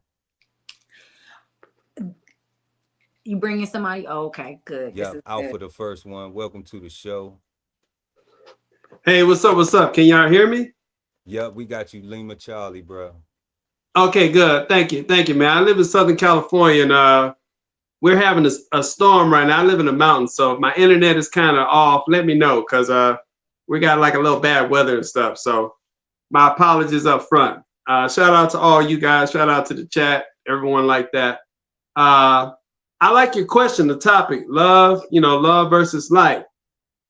Speaker 2: You bringing somebody? Oh, okay, good. This
Speaker 1: Yep,
Speaker 2: is good.
Speaker 1: Alpha the first one. Welcome to the show.
Speaker 3: Hey, what's up? What's up? Can y'all hear me?
Speaker 1: Yep, we got you, Lima Charlie, bro.
Speaker 3: Okay, good. Thank you, man. I live in Southern California, and we're having a storm right now. I live in the mountains, so if my internet is kind of off, let me know, because we got like a little bad weather and stuff. So my apologies up front. Shout out to all you guys. Shout out to the chat, everyone like that. Uh, I like your question, the topic, love. Love versus life.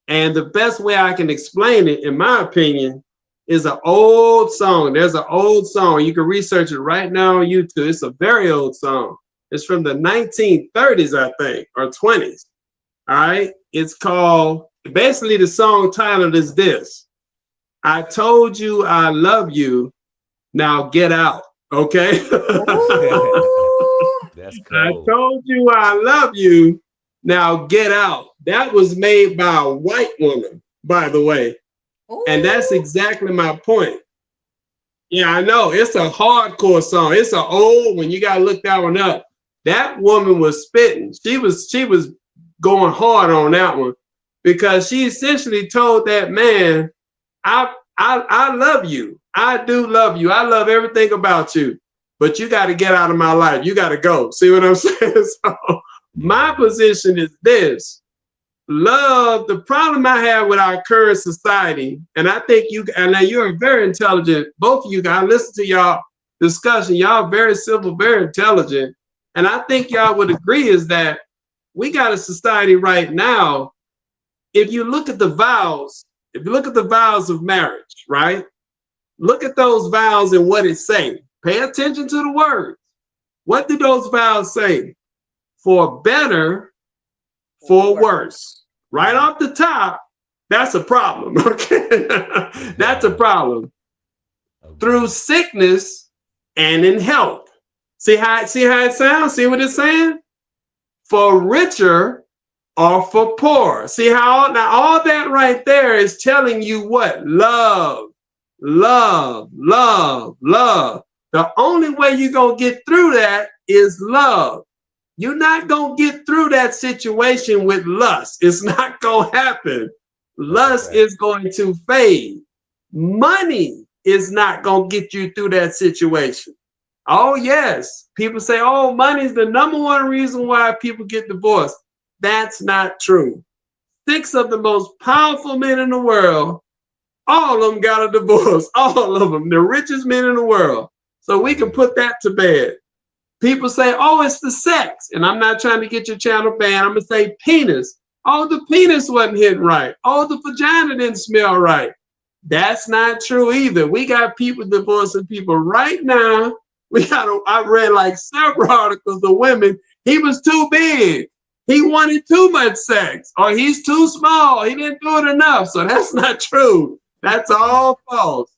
Speaker 3: And the best way I can explain it, in my opinion, is an old song. There's an old song. You can research it right now on YouTube. It's a very old song. It's from the 1930s, I think, or 20s. All right. It's called, basically, the song title is this: I told you I love you. Now get out. Okay.
Speaker 2: Ooh.
Speaker 1: That's
Speaker 3: I
Speaker 1: cold.
Speaker 3: told you I love you. Now get out. That was made by a white woman, by the way. And that's
Speaker 2: Ooh.
Speaker 3: exactly my point. Yeah, I know. It's a hardcore song. It's an old one. You gotta look that one up. That woman was spitting. She was going hard on that one because she essentially told that man, I love you. I do love you. I love everything about you. But you got to get out of my life. You got to go. See what I'm saying? So my
Speaker 1: Yeah.
Speaker 3: position is this: love, the problem I have with our current society, and I think you're very intelligent, both of you guys. Listen to y'all discussion. Y'all very simple, very intelligent. And I think y'all would agree is that we got a society right now. If you look at the vows, if you look at the vows of marriage, right? Look at those vows and what it say. Pay attention to the words. What do those vows say? For better, for worse. Right off the top, that's a problem. Okay, that's a problem.
Speaker 1: Okay.
Speaker 3: Through sickness and in health. See how it sounds? See what it's saying? For richer or for poor. See how now all that right there is telling you what? Love, love, love, love. The only way you're going to get through that is love. You're not going to get through that situation with lust. It's not going to happen. Lust is going to fade. Money is not going to get you through that situation. Oh, yes. People say, oh, money is the number one reason why people get divorced. That's not true. 6 of the most powerful men in the world, all of them got a divorce. All of them, the richest men in the world. So we can put that to bed. People say, oh, it's the sex. And I'm not trying to get your channel banned. I'm going to say penis. Oh, the penis wasn't hitting right. Oh, the vagina didn't smell right. That's not true either. We got people divorcing people right now. I read like several articles of women. He was too big. He wanted too much sex, or he's too small. He didn't do it enough. So that's not true. That's all false.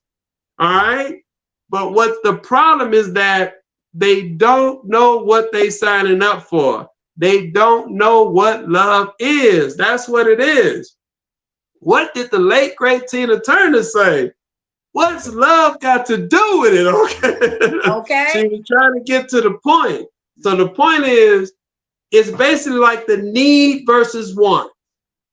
Speaker 3: All right. But what the problem is that they don't know what they signing up for. They don't know what love is. That's what it is. What did the late great Tina Turner say? What's love got to do with it? Okay.
Speaker 2: Okay.
Speaker 3: She was trying to get to the point. So the point is, it's basically like the need versus want.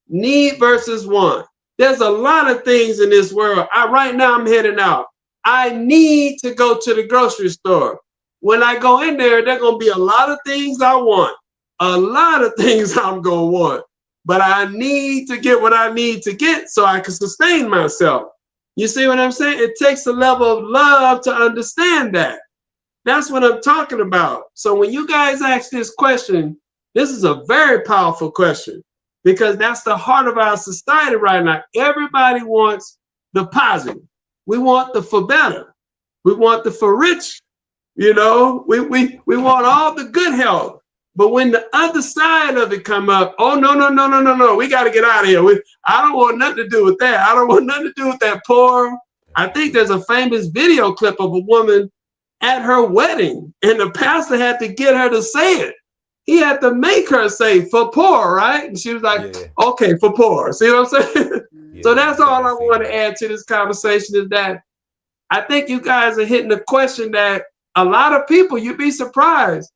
Speaker 3: Need versus want. There's a lot of things in this world. Right now I'm heading out. I need to go to the grocery store. When I go in there, there's going to be a lot of things I want. A lot of things I'm going to want. But I need to get what I need to get so I can sustain myself. You see what I'm saying? It takes a level of love to understand that. That's what I'm talking about. So when you guys ask this question, this is a very powerful question, because that's the heart of our society right now. Everybody wants the positive. We want the for better. We want the for rich. You know, we want all the good health. But when the other side of it come up, oh, no. We got to get out of here. I don't want nothing to do with that. I don't want nothing to do with that poor. I think there's a famous video clip of a woman at her wedding, and the pastor had to get her to say it. He had to make her say for poor, right? And she was like, okay, for poor. See what I'm saying? So that's all I want to add to this conversation, is that I think you guys are hitting the question that a lot of people, you'd be surprised.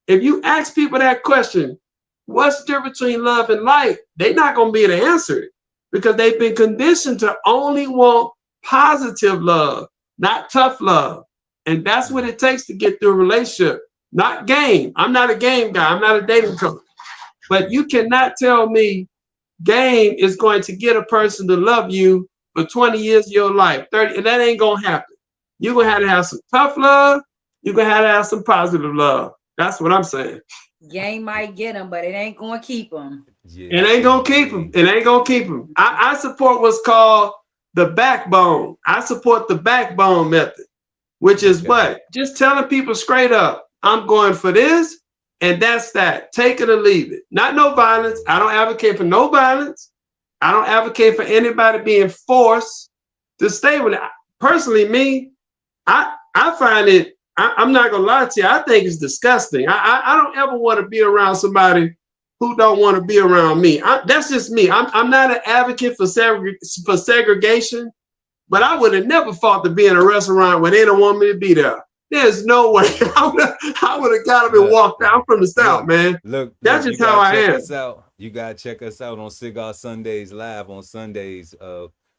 Speaker 3: If you ask people that question, what's the difference between love and light? They're not going to be able to answer it, because they've been conditioned to only want positive love, not tough love. And that's what it takes to get through a relationship, not game. I'm not a game guy. I'm not a dating coach. But you cannot tell me game is going to get a person to love you for 20 years of your life, 30, and that ain't going to happen. You're going to have some tough love. You're going to have some positive love. That's what I'm saying.
Speaker 2: Game might get them, but it ain't going to keep them.
Speaker 3: It ain't going to keep them. It ain't going to keep them. I support what's called the backbone. I support the backbone method, which is what? Just telling people straight up, I'm going for this, and that's that. Take it or leave it. Not no violence. I don't advocate for no violence. I don't advocate for anybody being forced to stay with it. Personally, me, I find it, I'm not going to lie to you, I think it's disgusting. I don't ever want to be around somebody who don't want to be around me. That's just me. I'm not an advocate for segregation, but I would have never fought to be in a restaurant where they don't want me to be there. There's no way. I would have got up and walked out. I'm from the South, man.
Speaker 1: Look,
Speaker 3: that's just how I am.
Speaker 1: You gotta check us out on Cigar Sundays live on Sundays.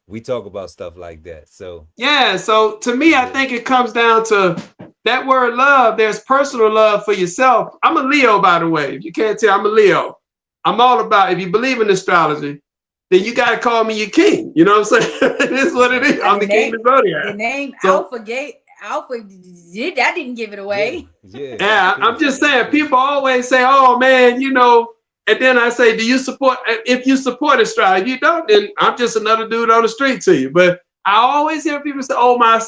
Speaker 1: We talk about stuff like that. So
Speaker 3: yeah. So to me, I think it comes down to that word love. There's personal love for yourself. I'm a Leo, by the way. If you can't tell, I'm a Leo. I'm all about, if you believe in astrology, then you got to call me your king. You know what I'm saying? It is what it is. I'm the king of the zodiac.
Speaker 2: The name Alpha, that didn't give it away.
Speaker 3: Yeah, I'm just saying, people always say, oh man, you know, and then I say, do you support, if you support astrology, if you don't, then I'm just another dude on the street to you. But I always hear people say, oh, my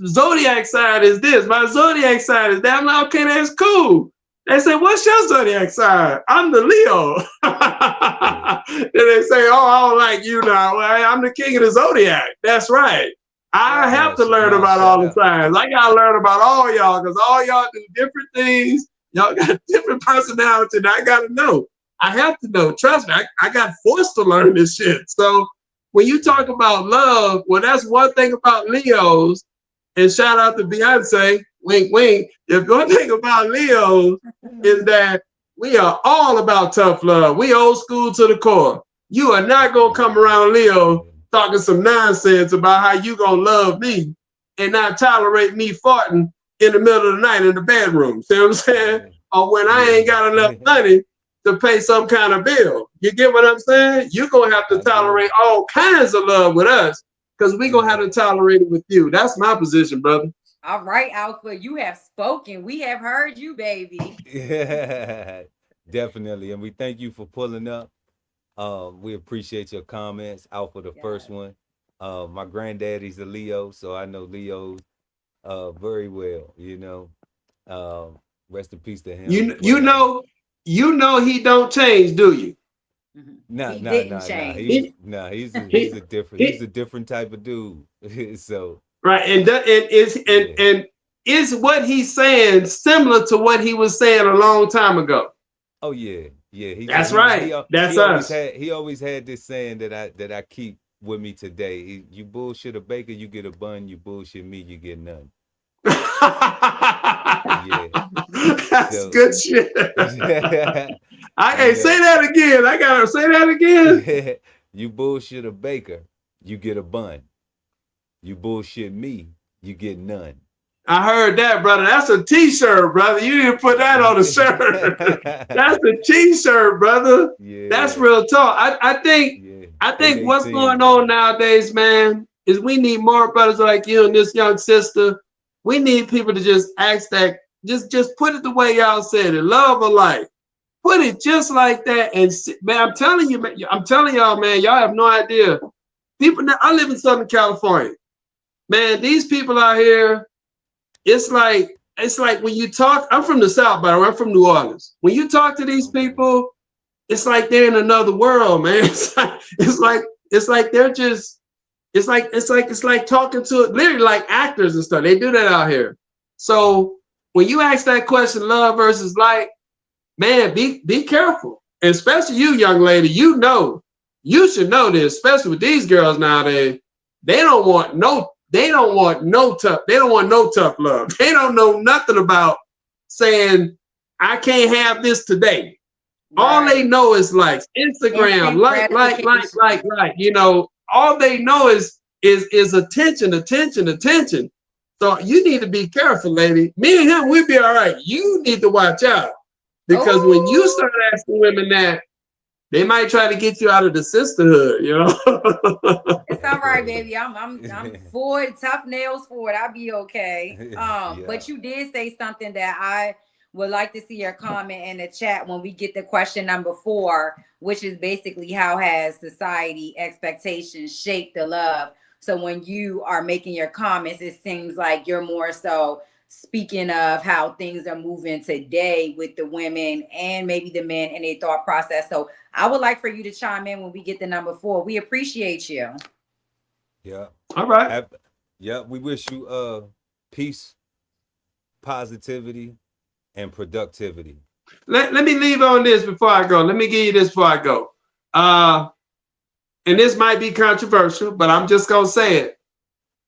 Speaker 3: zodiac sign is this, my zodiac sign is that. I'm like, okay, that's cool. They say, what's your zodiac sign? I'm the Leo. Then they say, oh, I don't like you now. Well, I'm the king of the zodiac. That's right. I have to learn about all the signs. I got to learn about all y'all, because all y'all do different things. Y'all got different personality, and I got to know. I have to know. Trust me, I got forced to learn this shit. So when you talk about love, well, that's one thing about Leos, and shout out to Beyonce, wink, wink. If one thing about Leos is that we are all about tough love. We old school to the core. You are not going to come around Leo talking some nonsense about how you going to love me and not tolerate me farting in the middle of the night in the bedroom. See what I'm saying? Or when I ain't got enough money to pay some kind of bill. You get what I'm saying? You're going to have to tolerate all kinds of love with us, because we're going to have to tolerate it with you. That's my position, brother.
Speaker 2: All right, Alpha, you have spoken. We have heard you, baby.
Speaker 1: Yeah, definitely. And we thank you for pulling up. We appreciate your comments. Alpha, the first one. My granddaddy's a Leo, so I know Leos very well, you know. Rest in peace to him.
Speaker 3: You know he don't change, do you?
Speaker 1: Nah. He's a different type of dude. So
Speaker 3: right, and is what he's saying similar to what he was saying a long time ago?
Speaker 1: Oh yeah.
Speaker 3: That's right. That's us.
Speaker 1: He always had this saying that I keep with me today. You bullshit a baker, you get a bun. You bullshit me, you get none. Yeah.
Speaker 3: That's
Speaker 1: So,
Speaker 3: good shit. I
Speaker 1: you
Speaker 3: hey, say
Speaker 1: know,
Speaker 3: that again. I gotta say that again.
Speaker 1: you bullshit a baker, you get a bun. You bullshit me, you get none.
Speaker 3: I heard that, brother. That's a t-shirt, brother. You didn't put that on a shirt. That's a t-shirt, brother. That's
Speaker 1: Yeah,
Speaker 3: real talk.
Speaker 1: yeah.
Speaker 3: I think what's
Speaker 1: 818,
Speaker 3: going on
Speaker 1: man.
Speaker 3: nowadays, man, is we need more brothers like you and this young sister. We need people to just ask that, just put it the way y'all said it, love or life. Put it just like that. And man, I'm telling you, man, I'm telling y'all, man, y'all have no idea. People now, I live in Southern California. Man, these people out here, it's like when you talk, I'm from the South, by the way, I'm from New Orleans. When you talk to these
Speaker 1: Okay.
Speaker 3: people, it's like they're in another world, man. It's like they're just it's like talking to literally like actors and stuff. They do that out here. So when you ask that question, love versus like, man, be careful. And especially you, young lady, you should know this, especially with these girls nowadays. They don't want no tough love. They don't know nothing about saying, I can't have this today. All they
Speaker 2: Right.
Speaker 3: know is like Instagram,
Speaker 2: Instant gratification.
Speaker 3: all they know is attention, attention, attention. So you need to be careful, lady. Me and him, we'll be all right. You need to watch out. Because when you
Speaker 2: Oh,
Speaker 3: start asking women that, they might try to get you out of the sisterhood, you know?
Speaker 2: it's all right, baby. I'm for it. Tough nails for it. I'll be okay.
Speaker 1: Yeah.
Speaker 2: But you did say something that I would like to see your comment in the chat when we get to question number 4, which is basically how has society expectations shaped the love. So when you are making your comments, it seems like you're more so speaking of how things are moving today with the women and maybe the men and their thought process. So I would like for you to chime in when we get to number 4. We appreciate you.
Speaker 1: Yeah.
Speaker 3: All right.
Speaker 1: Have, yeah, we wish you peace, positivity, and productivity.
Speaker 3: Let me leave on this before I go. Let me give you this before I go. Uh, and this might be controversial, but I'm just gonna say it.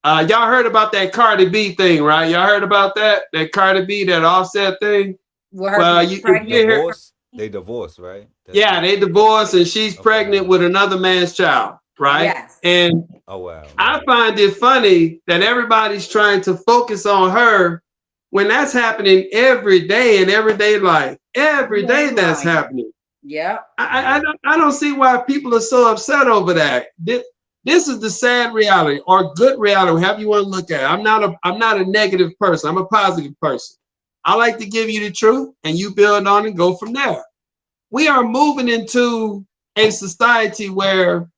Speaker 3: Y'all heard about that Cardi B thing, right? Y'all heard about that? That Cardi B, that Offset thing?
Speaker 2: With her
Speaker 3: Well,
Speaker 2: being
Speaker 3: if you
Speaker 2: pregnant.
Speaker 3: hear,
Speaker 1: Divorce? They divorced, right? That's
Speaker 3: yeah,
Speaker 1: what.
Speaker 3: they divorced and she's
Speaker 1: Okay.
Speaker 3: pregnant with another man's child, right?
Speaker 2: Yes.
Speaker 3: And
Speaker 1: Oh wow.
Speaker 3: I find it funny that everybody's trying to focus on her when that's happening every day in everyday life. Every
Speaker 2: You
Speaker 3: day
Speaker 2: ain't
Speaker 3: that's
Speaker 2: lying.
Speaker 3: happening.
Speaker 2: Yep.
Speaker 1: Yeah.
Speaker 3: I don't see why people are so upset over that. This is the sad reality or good reality, however you want to look at it. I'm not a negative person. I'm a positive person. I like to give you the truth and you build on and go from there. We are moving into a society where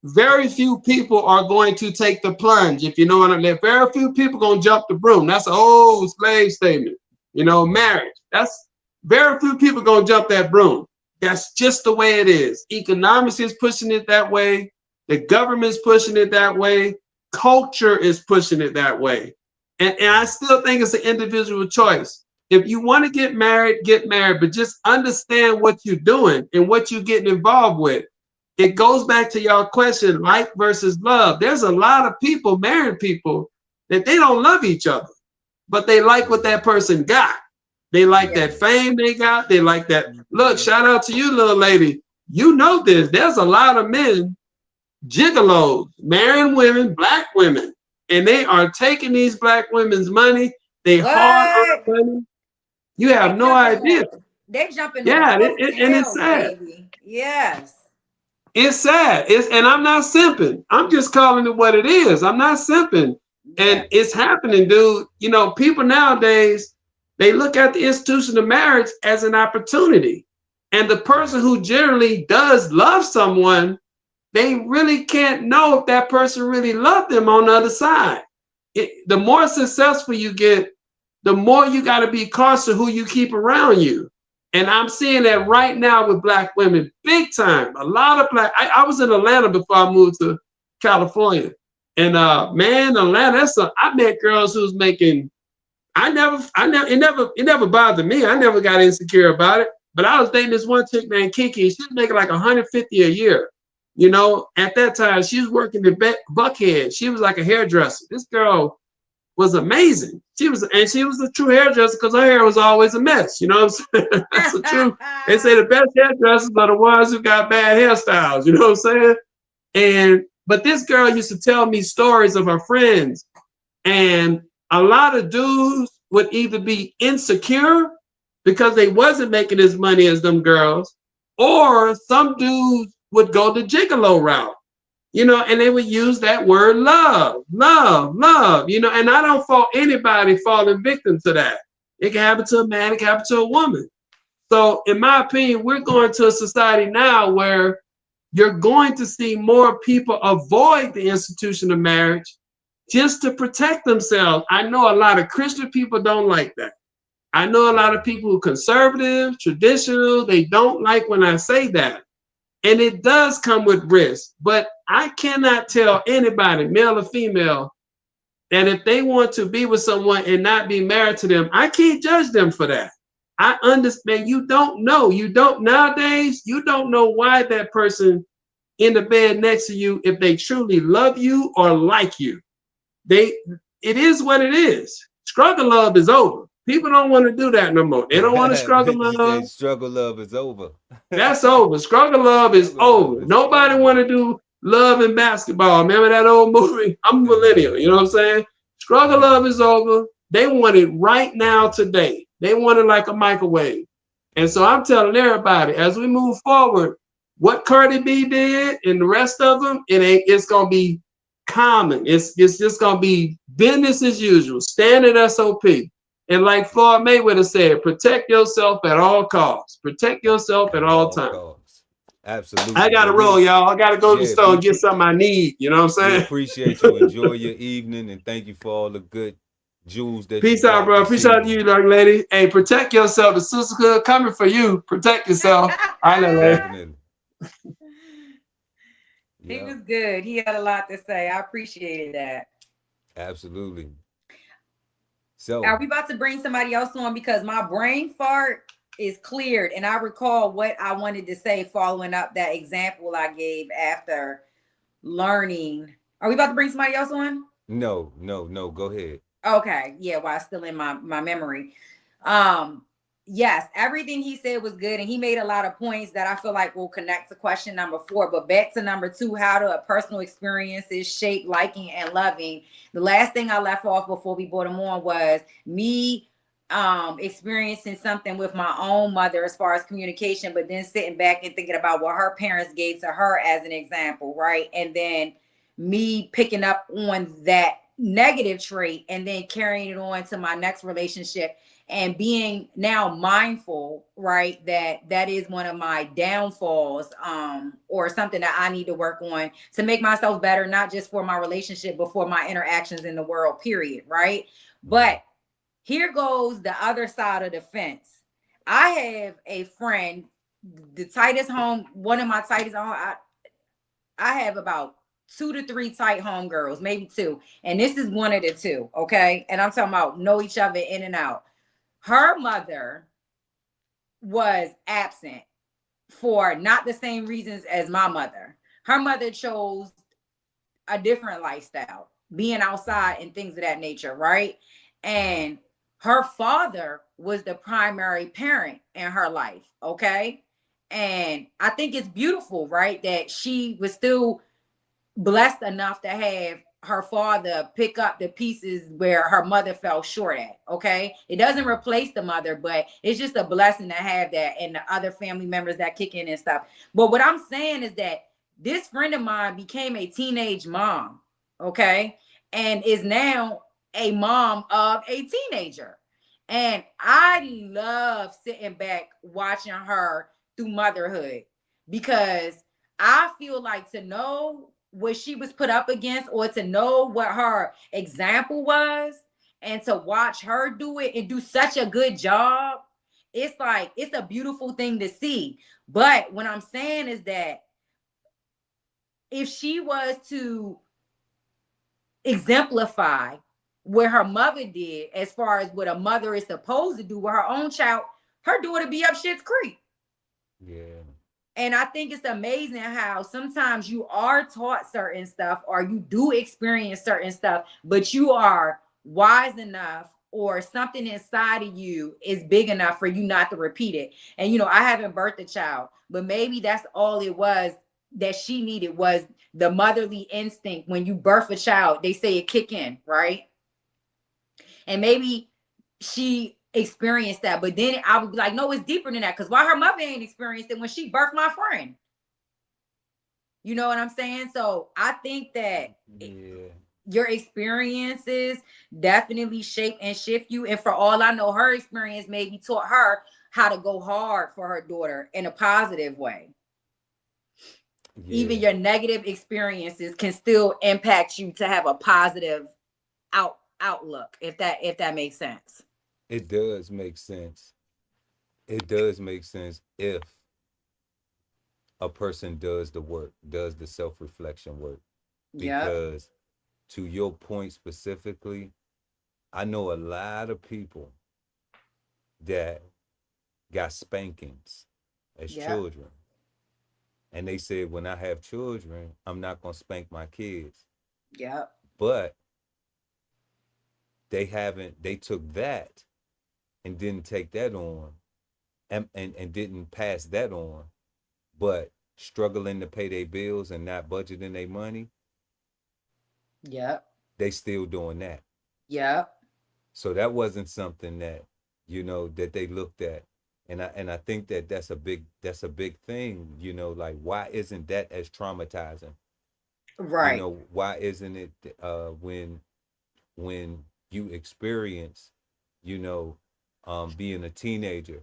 Speaker 3: very few people are going to take the plunge. If you know what I mean, very few people going to jump the broom. That's an old slave statement. Marriage. That's very few people going to jump that broom. That's just the way it is. Economics is pushing it that way. The government's pushing it that way. Culture is pushing it that way. And I still think it's an individual choice. If you want to get married, but just understand what you're doing and what you're getting involved with. It goes back to your question, like versus love. There's a lot of people, married people, that they don't love each other, but they like what that person got. They like
Speaker 2: Yeah.
Speaker 3: that fame they got. They like that. Look,
Speaker 2: Mhm.
Speaker 3: shout out to you, little lady. You know this. There's a lot of men, gigolos, marrying women, black women, and they are taking these black women's money. They hard earned
Speaker 2: What?
Speaker 3: money. You
Speaker 2: They
Speaker 3: have no
Speaker 2: jumping
Speaker 3: idea.
Speaker 2: on they jumping on
Speaker 3: Yeah, and it's
Speaker 2: coattails,
Speaker 3: sad.
Speaker 2: baby. Yes.
Speaker 3: It's sad. And I'm not simping. I'm just calling it what it is. I'm not simping. And
Speaker 2: Yeah.
Speaker 3: it's happening, dude. People nowadays, they look at the institution of marriage as an opportunity. And the
Speaker 1: Right.
Speaker 3: person who generally does love someone, they really can't know if that person really loved them on the other side. The more successful you get, the more you got to be cautious who you keep around you. And I'm seeing that
Speaker 1: Right.
Speaker 3: right now with black women, big time. A lot of I was in Atlanta before I moved to California. And man, Atlanta, I met girls who's making, it never bothered me. I never got insecure about it. But I was dating this one chick named Kiki. She was making like 150 a year. You know, at that time, she was working at Buckhead. She was like a hairdresser. This girl was amazing. She was a true hairdresser because her hair was always a mess. You know what I'm saying? That's the truth. They say the best hairdressers are the ones who got bad hairstyles. You know what I'm saying? But this girl used to tell me stories of her friends, and a lot of dudes would either be insecure because they wasn't making as money as them girls, or some dudes would go the gigolo route, you know, and they would use that word love, love, love, you know, and I don't fault anybody falling victim to that. It can happen to a man, it can happen to a woman. So in my opinion, we're going to a society now where you're going to see more people avoid the institution of marriage just to protect themselves. I know a lot of Christian people don't like that. I know a lot of people who are conservative, traditional, they don't like when I say that. And it does come with risk. But I cannot tell anybody, male or female, that if they want to be with someone and not be married to them, I can't judge them for that. I understand. You don't know. You don't nowadays, you don't know why that person in the bed next to you, if they truly love you or like you. It is what it is. Struggle love is over. People don't want to do that no more. They don't want to struggle
Speaker 1: You
Speaker 3: love.
Speaker 1: said struggle love is over.
Speaker 3: That's over. Struggle love is
Speaker 1: Struggle love
Speaker 3: over.
Speaker 1: is
Speaker 3: Nobody want to do love and basketball. Remember that old movie? I'm a millennial. You know what I'm saying? Struggle love is over. They want it right now, today. They want it like a microwave. And so I'm telling everybody, as we move forward, what Cardi B did and the rest of them, it's gonna be common. It's just gonna be business as usual, standard SOP. And like Floyd Mayweather said, protect yourself at all costs. Protect yourself at
Speaker 1: At
Speaker 3: all
Speaker 1: all
Speaker 3: times.
Speaker 1: costs. Absolutely.
Speaker 3: I gotta
Speaker 1: Well,
Speaker 3: roll, y'all. I gotta go to the
Speaker 1: yeah,
Speaker 3: store and get something I need. You know what I'm
Speaker 1: we
Speaker 3: saying?
Speaker 1: appreciate you. Enjoy your evening, and thank you for all the good jewels that you
Speaker 3: Peace out,
Speaker 1: dropped
Speaker 3: bro.
Speaker 1: this
Speaker 3: Peace out to
Speaker 1: evening.
Speaker 3: you, young lady. Hey, protect yourself. The sisterhood coming for you. Protect yourself. All right, lady.
Speaker 1: Definitely.
Speaker 2: He
Speaker 1: Yeah,
Speaker 2: was good. He had a lot to say. I appreciated that.
Speaker 1: absolutely.
Speaker 2: Are
Speaker 1: So,
Speaker 2: we about to bring somebody else on? Because my brain fart is cleared and I recall what I wanted to say following up that example I gave after learning. Are we about to bring somebody else on?
Speaker 1: no, no, no. Go ahead.
Speaker 2: Okay. Yeah, while it's still in my memory. Um, yes, everything he said was good, and he made a lot of points that I feel like will connect to question number 4. But back to number 2, how do a personal experiences shape liking and loving? The last thing I left off before we brought him on was me experiencing something with my own mother as far as communication, but then sitting back and thinking about what her parents gave to her as an example, right? And then me picking up on that negative trait and then carrying it on to my next relationship and being now mindful, right, that is one of my downfalls, or something that I need to work on to make myself better, not just for my relationship but for my interactions in the world, period, right? But here goes the other side of the fence. I have a friend, the tightest home, one of my tightest home, I have about 2 to 3 tight homegirls, maybe 2. And this is one of the 2, okay? And I'm talking about know each other in and out. Her mother was absent for not the same reasons as my mother. Her mother chose a different lifestyle, being outside and things of that nature, right? And her father was the primary parent in her life, okay? And I think it's beautiful, right, that she was still blessed enough to have her father pick up the pieces where her mother fell short at. Okay. It doesn't replace the mother, but it's just a blessing to have that and the other family members that kick in and stuff. But what I'm saying is that this friend of mine became a teenage mom. Okay. And is now a mom of a teenager. And I love sitting back watching her through motherhood, because I feel like to know what she was put up against, or to know what her example was, and to watch her do it and do such a good job, it's like it's a beautiful thing to see. But what I'm saying is that if she was to exemplify what her mother did as far as what a mother is supposed to do with her own child, her daughter be up shit's creek.
Speaker 1: Yeah.
Speaker 2: And I think it's amazing how sometimes you are taught certain stuff or you do experience certain stuff, but you are wise enough or something inside of you is big enough for you not to repeat it. And I haven't birthed a child, but maybe that's all it was that she needed was the motherly instinct. When you birth a child, they say it kick in, right? And maybe she experienced that, but then I would be like, no, it's deeper than that. Because why her mother ain't experienced it when she birthed my friend? You know what I'm saying? So I think that your experiences definitely shape and shift you. And for all I know, her experience maybe taught her how to go hard for her daughter in a positive way. Even your negative experiences can still impact you to have a positive outlook, if that makes sense.
Speaker 1: It does make sense. It does make sense if a person does the work, does the self-reflection work. Because to your point specifically, I know a lot of people that got spankings as children. And they said, when I have children, I'm not going to spank my kids. But they took that and didn't take that on and didn't pass that on, but struggling to pay their bills and not budgeting their money. They still doing that. So that wasn't something that, that they looked at. And I think that that's a big thing, like, why isn't that as traumatizing?
Speaker 2: Right.
Speaker 1: Why isn't it when you experience, being a teenager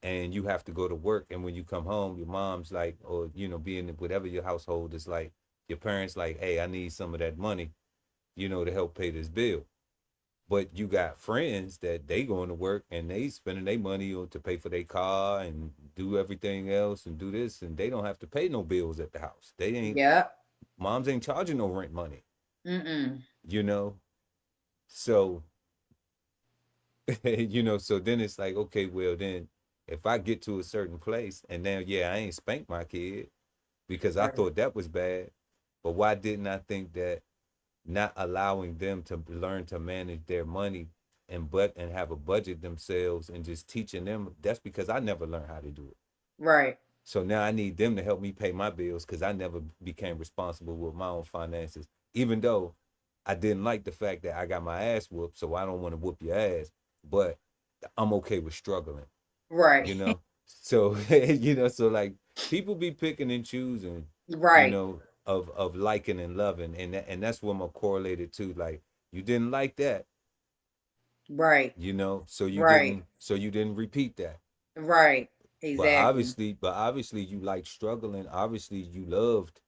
Speaker 1: and you have to go to work, and when you come home, your mom's like, or, being whatever your household is like, your parents like, hey, I need some of that money, to help pay this bill. But you got friends that they going to work and they spending their money to pay for their car and do everything else and do this, and they don't have to pay no bills at the house. They ain't. Moms ain't charging no rent money. So, so then it's like, okay, well then, if I get to a certain place and now, I ain't spanked my kid because I thought that was bad, but why didn't I think that not allowing them to learn to manage their money and have a budget themselves and just teaching them, that's because I never learned how to do it.
Speaker 2: Right.
Speaker 1: So now I need them to help me pay my bills because I never became responsible with my own finances, even though I didn't like the fact that I got my ass whooped, so I don't want to whoop your ass, but I'm okay with struggling.
Speaker 2: Right.
Speaker 1: So, so like people be picking and choosing,
Speaker 2: right.
Speaker 1: Of liking and loving. And that's what I'm correlated to. Like, you didn't like that.
Speaker 2: Right.
Speaker 1: So you didn't repeat that.
Speaker 2: Right. Exactly.
Speaker 1: But obviously you like struggling. Obviously you loved,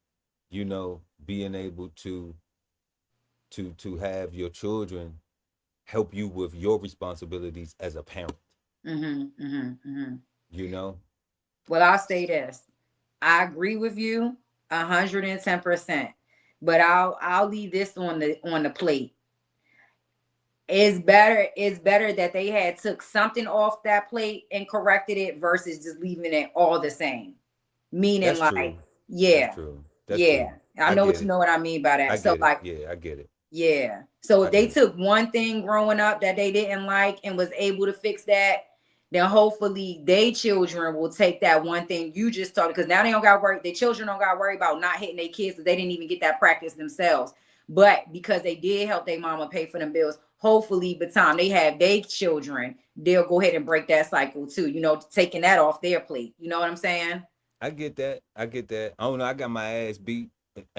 Speaker 1: being able to have your children help you with your responsibilities as a parent.
Speaker 2: Well, I'll say this. I agree with you 110%, but I'll leave this on the plate. It's better that they had took something off that plate and corrected it versus just leaving it all the same. Meaning,
Speaker 1: that's
Speaker 2: like,
Speaker 1: true.
Speaker 2: yeah,
Speaker 1: that's true. That's
Speaker 2: yeah.
Speaker 1: true.
Speaker 2: I know what you know what I mean by that. So like,
Speaker 1: I get it.
Speaker 2: Yeah. So if they took one thing growing up that they didn't like and was able to fix that, then hopefully their children will take that one thing you just taught, because now they don't got to worry. Their children don't got to worry about not hitting their kids because they didn't even get that practice themselves. But because they did help their mama pay for them bills, hopefully by the time they have their children, they'll go ahead and break that cycle too, taking that off their plate. You know what I'm saying?
Speaker 1: I get that. I don't know. I got my ass beat,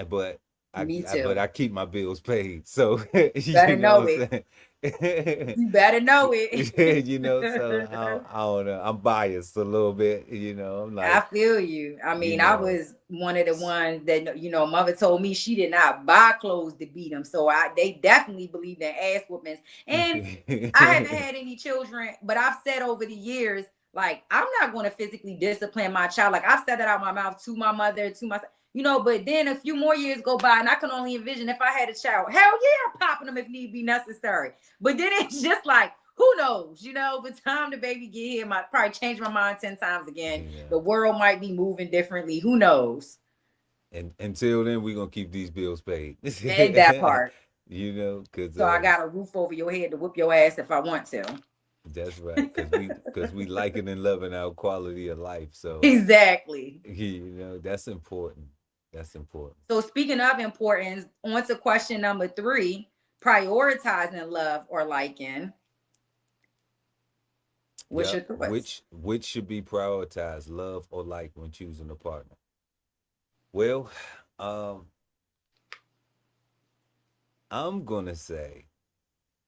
Speaker 1: but
Speaker 2: Me too.
Speaker 1: But I keep my bills paid. So
Speaker 2: you better know it. You better know it.
Speaker 1: So I don't know. I'm biased a little bit, I'm like,
Speaker 2: I feel you. I mean, I was one of the ones that, mother told me she did not buy clothes to beat them. So they definitely believed in ass whoopings. And I haven't had any children, but I've said over the years, like, I'm not going to physically discipline my child. Like, I've said that out my mouth to my mother, to myself. But then a few more years go by and I can only envision if I had a child, hell yeah, I'm popping them if need be necessary. But then it's just like, Who knows? But time the baby get here, might probably change my mind 10 times again.
Speaker 1: Yeah.
Speaker 2: The world might be moving differently. Who knows?
Speaker 1: And until then, we're gonna keep these bills paid.
Speaker 2: And that part.
Speaker 1: Because
Speaker 2: So I got a roof over your head to whoop your ass if I want to.
Speaker 1: that's right. Because we liking and loving our quality of life. So
Speaker 2: Exactly.
Speaker 1: that's important. That's important.
Speaker 2: So speaking of importance, on to question number 3, prioritizing love or liking. What's your
Speaker 1: Yep.
Speaker 2: thoughts?
Speaker 1: Which should be prioritized, love or like, when choosing a partner? Well, um, I'm gonna say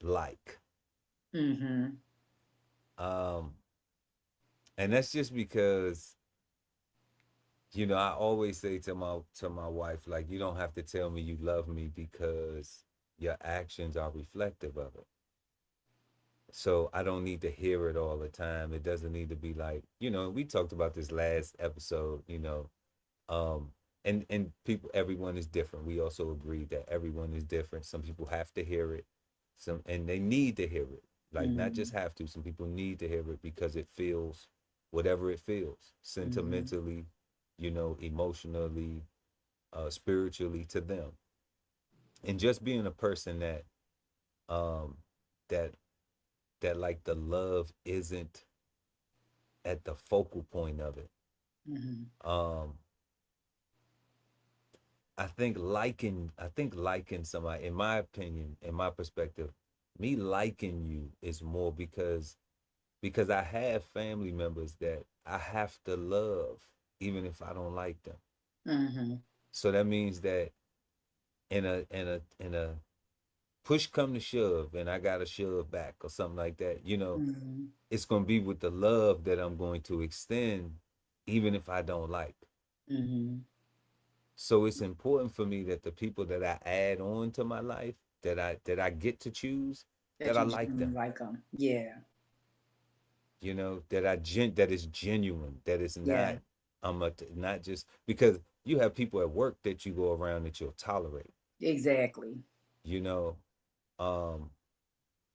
Speaker 1: like.
Speaker 2: Mm-hmm.
Speaker 1: Um, and that's just because I always say to my wife, like, you don't have to tell me you love me because your actions are reflective of it. So I don't need to hear it all the time. It doesn't need to be like, we talked about this last episode, um and people, everyone is different. We also agreed that everyone is different. Some people have to hear it, and they need to hear it. Like, not
Speaker 2: Mm-hmm.
Speaker 1: just have to, some people need to hear it because it feels whatever it feels,
Speaker 2: Mm-hmm.
Speaker 1: sentimentally, emotionally, spiritually, to them. And just being a person um that like, the love isn't at the focal point of it.
Speaker 2: Mm-hmm.
Speaker 1: um I think liking somebody, in my opinion, in my perspective, me liking you is more because I have family members that I have to love even if I don't like them.
Speaker 2: Mm-hmm.
Speaker 1: So that means that in a push come to shove and I gotta shove back or something like that,
Speaker 2: Mm-hmm.
Speaker 1: it's gonna be with the love that I'm going to extend even if I don't like.
Speaker 2: Mm-hmm.
Speaker 1: So it's important for me that the people that I add on to my life, that I get to choose,
Speaker 2: That
Speaker 1: that I
Speaker 2: you
Speaker 1: like
Speaker 2: genuinely
Speaker 1: them.
Speaker 2: like them. Yeah.
Speaker 1: That is genuine. That is
Speaker 2: Yeah.
Speaker 1: not not just because you have people at work that you go around that you'll tolerate.
Speaker 2: Exactly.
Speaker 1: You know, um,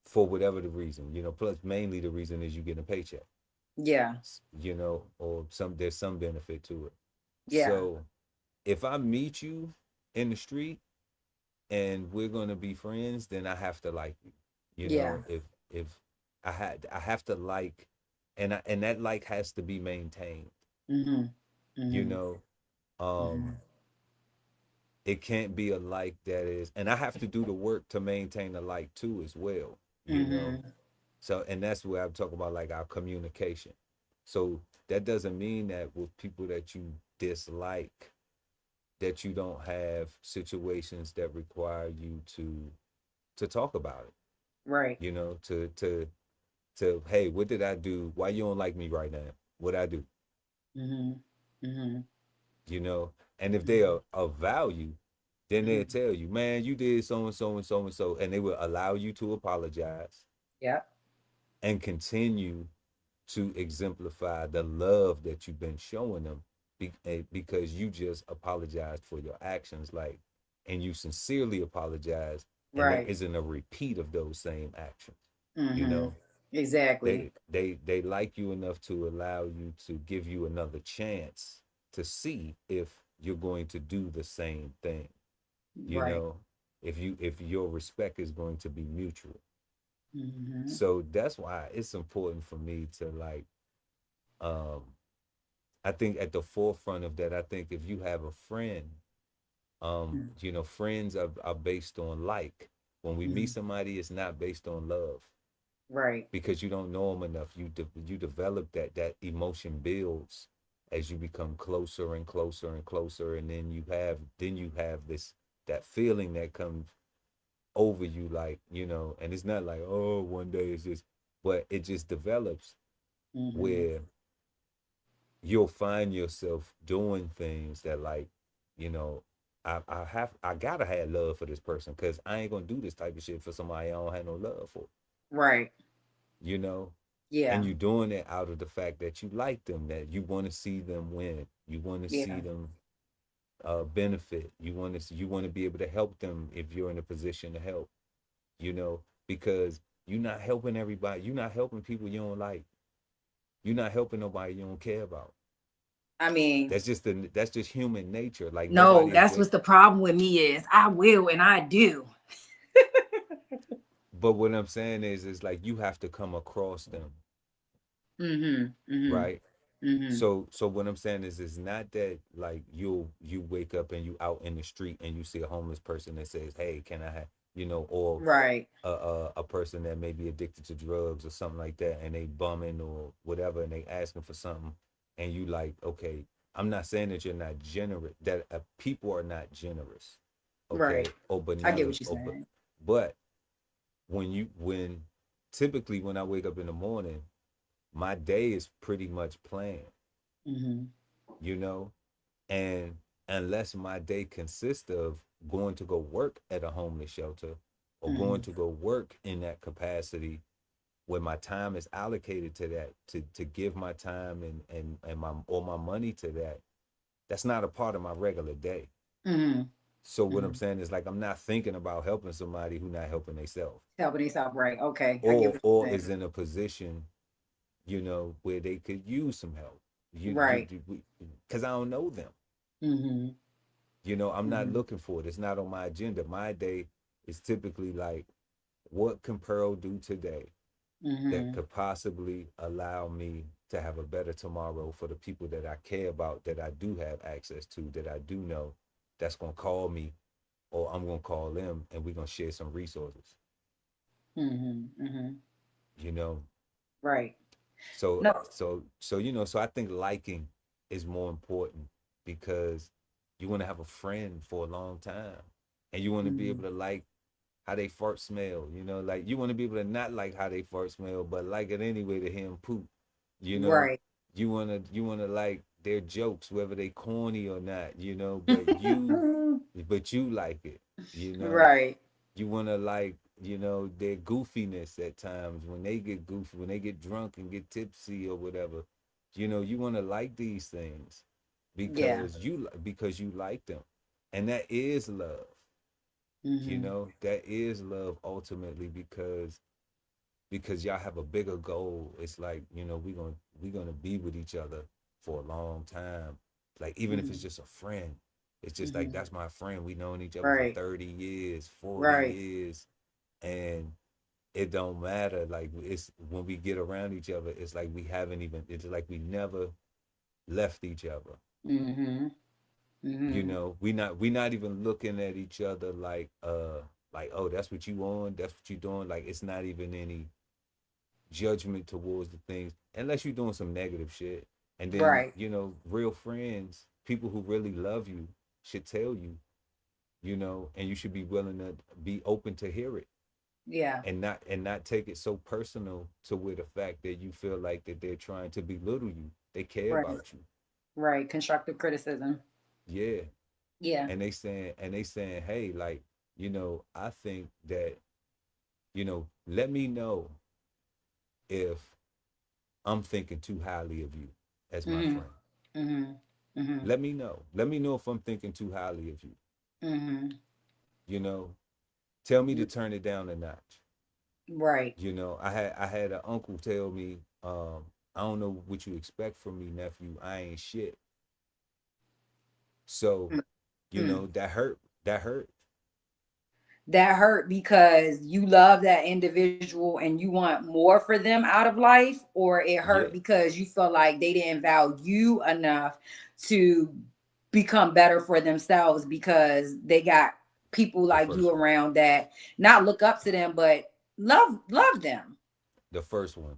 Speaker 1: for whatever the reason. Plus mainly the reason is you get a paycheck.
Speaker 2: Yeah.
Speaker 1: Or there's some benefit to it.
Speaker 2: Yeah.
Speaker 1: So if I meet you in the street and we're gonna be friends, then I have to like you.
Speaker 2: Yeah.
Speaker 1: If I have to like, and that like has to be maintained.
Speaker 2: Mm-hmm.
Speaker 1: You
Speaker 2: Mm-hmm.
Speaker 1: know, um,
Speaker 2: Mm-hmm.
Speaker 1: it can't be a like that is, and I have to do the work to maintain the like too as well. You know,
Speaker 2: Mm-hmm.
Speaker 1: so and that's where I'm talking about, like, our communication. So that doesn't mean that with people that you dislike, that you don't have situations that require you to talk about it.
Speaker 2: Right.
Speaker 1: To hey, what did I do? Why you don't like me right now? What I do?
Speaker 2: Mm-hmm. Mm-hmm.
Speaker 1: You know, and if they are of value, then they'll
Speaker 2: Mm-hmm.
Speaker 1: tell you, man, you did so and so and so and so, and they will allow you to apologize
Speaker 2: Yep.
Speaker 1: and continue to exemplify the love that you've been showing them, because you just apologized for your actions, like, and you sincerely apologize, and there
Speaker 2: Right.
Speaker 1: isn't a repeat of those same actions. you
Speaker 2: Mm-hmm.
Speaker 1: know
Speaker 2: Exactly.
Speaker 1: they like you enough to allow you to give you another chance to see if you're going to do the same thing. you
Speaker 2: Right.
Speaker 1: know if your respect is going to be mutual.
Speaker 2: Mm-hmm.
Speaker 1: So that's why it's important for me to, like, um I think at the forefront of that, I think if you have a friend, friends are based on like. When we meet
Speaker 2: Mm-hmm.
Speaker 1: somebody, it's not based on love,
Speaker 2: Right.
Speaker 1: because you don't know them enough. You develop that emotion builds as you become closer and closer and closer, and then you have this that feeling that comes over you, like, and it's not like, oh, one day it's just, but it just develops
Speaker 2: Mm-hmm.
Speaker 1: where you'll find yourself doing things that, like, you know I gotta have love for this person, because I ain't gonna do this type of shit for somebody I don't have no love for.
Speaker 2: Right.
Speaker 1: you know and
Speaker 2: Yeah.
Speaker 1: you're doing it out of the fact that you like them, that you want to see them win, you want to see
Speaker 2: Yeah.
Speaker 1: them benefit, you want to be able to help them if you're in a position to help, because You're not helping everybody. You're not helping people you don't like. You're not helping nobody you don't care about.
Speaker 2: I mean,
Speaker 1: That's just human nature. Like
Speaker 2: no,
Speaker 1: nobody is
Speaker 2: that's
Speaker 1: there.
Speaker 2: what's the problem with me is I will and I do.
Speaker 1: But what I'm saying is like you have to come across them,
Speaker 2: Mm-hmm. Mm-hmm.
Speaker 1: right?
Speaker 2: Mm-hmm.
Speaker 1: So what I'm saying is it's not that like you wake up and you out in the street and you see a homeless person that says, "Hey, can I have," or
Speaker 2: Right.
Speaker 1: a person that may be addicted to drugs or something like that, and they bumming or whatever, and they asking for something, and you like, okay, I'm not saying that you're not generous, that people are not generous,
Speaker 2: Right.
Speaker 1: okay, or
Speaker 2: I get
Speaker 1: benevolent,
Speaker 2: what you're saying.
Speaker 1: but when typically when I wake up in the morning, my day is pretty much planned,
Speaker 2: Mm-hmm.
Speaker 1: you know, and unless my day consists of going to go work at a homeless shelter or going
Speaker 2: Mm-hmm.
Speaker 1: to go work in that capacity where my time is allocated to that, to give my time and my or my money to that, that's not a part of my regular day.
Speaker 2: Mm-hmm.
Speaker 1: So what I'm
Speaker 2: Mm-hmm.
Speaker 1: saying is like I'm not thinking about helping somebody who not helping themselves,
Speaker 2: Helping yourself, right? Okay, I get
Speaker 1: or
Speaker 2: what
Speaker 1: or
Speaker 2: you're
Speaker 1: is
Speaker 2: saying.
Speaker 1: in a position, where they could use some help.
Speaker 2: Right.
Speaker 1: Because I don't know them.
Speaker 2: Mm-hmm.
Speaker 1: I'm not
Speaker 2: Mm-hmm.
Speaker 1: looking for it. It's not on my agenda. My day is typically like, what can Pearl do today that
Speaker 2: Mm-hmm.
Speaker 1: could possibly allow me to have a better tomorrow for the people that I care about, that I do have access to, that I do know, that's gonna call me, or I'm gonna call them, and we're gonna share some resources.
Speaker 2: Mm-hmm. Mm-hmm.
Speaker 1: You know,
Speaker 2: Right.
Speaker 1: so
Speaker 2: No.
Speaker 1: so I think liking is more important because you want to have a friend for a long time, and you want to be
Speaker 2: Mm-hmm.
Speaker 1: able to like how they fart smell. Like you want to be able to not like how they fart smell, but like it anyway to hear them poop. You know,
Speaker 2: Right.
Speaker 1: you wanna like their jokes, whether they corny or not. But you like it. You know,
Speaker 2: Right.
Speaker 1: you wanna like their goofiness at times when they get goofy, when they get drunk and get tipsy or whatever. You wanna like these things
Speaker 2: Yeah.
Speaker 1: because you like them, and that is love.
Speaker 2: Mm-hmm.
Speaker 1: That is love ultimately because y'all have a bigger goal. It's like, we gonna be with each other for a long time. Like even if
Speaker 2: Mm-hmm.
Speaker 1: it's just a friend, it's just like
Speaker 2: Mm-hmm.
Speaker 1: that's my friend. We known each other for
Speaker 2: Right.
Speaker 1: 30 years, 40
Speaker 2: Right.
Speaker 1: years, and it don't matter. Like it's when we get around each other, it's like we haven't even. It's like we never left each other.
Speaker 2: Mm-hmm. Mm-hmm.
Speaker 1: We not even looking at each other like, oh, that's what you on, that's what you doing. Like it's not even any judgment towards the things unless you're doing some negative shit. And then,
Speaker 2: Right.
Speaker 1: real friends, people who really love you should tell you, and you should be willing to be open to hear it,
Speaker 2: Yeah.
Speaker 1: and not take it so personal to where the fact that you feel like that they're trying to belittle you. They care
Speaker 2: Right.
Speaker 1: about you.
Speaker 2: Right. Constructive criticism.
Speaker 1: Yeah.
Speaker 2: Yeah.
Speaker 1: And they saying, hey, like, I think that, let me know if I'm thinking too highly of you as my
Speaker 2: Mm-hmm.
Speaker 1: friend.
Speaker 2: Mm-hmm. Mm-hmm.
Speaker 1: Let me know. Let me know if I'm thinking too highly of you.
Speaker 2: Mm-hmm.
Speaker 1: You know, tell me to turn it down a notch.
Speaker 2: Right.
Speaker 1: I had an uncle tell me, I don't know what you expect from me, nephew. I ain't shit. So,
Speaker 2: Mm-hmm.
Speaker 1: that hurt. That hurt.
Speaker 2: That hurt because you love that individual and you want more for them out of life, or it hurt
Speaker 1: Yeah,
Speaker 2: because you feel like they didn't value you enough to become better for themselves because they got people
Speaker 1: the
Speaker 2: like you
Speaker 1: first one.
Speaker 2: around that not look up to them but love them.
Speaker 1: The first one.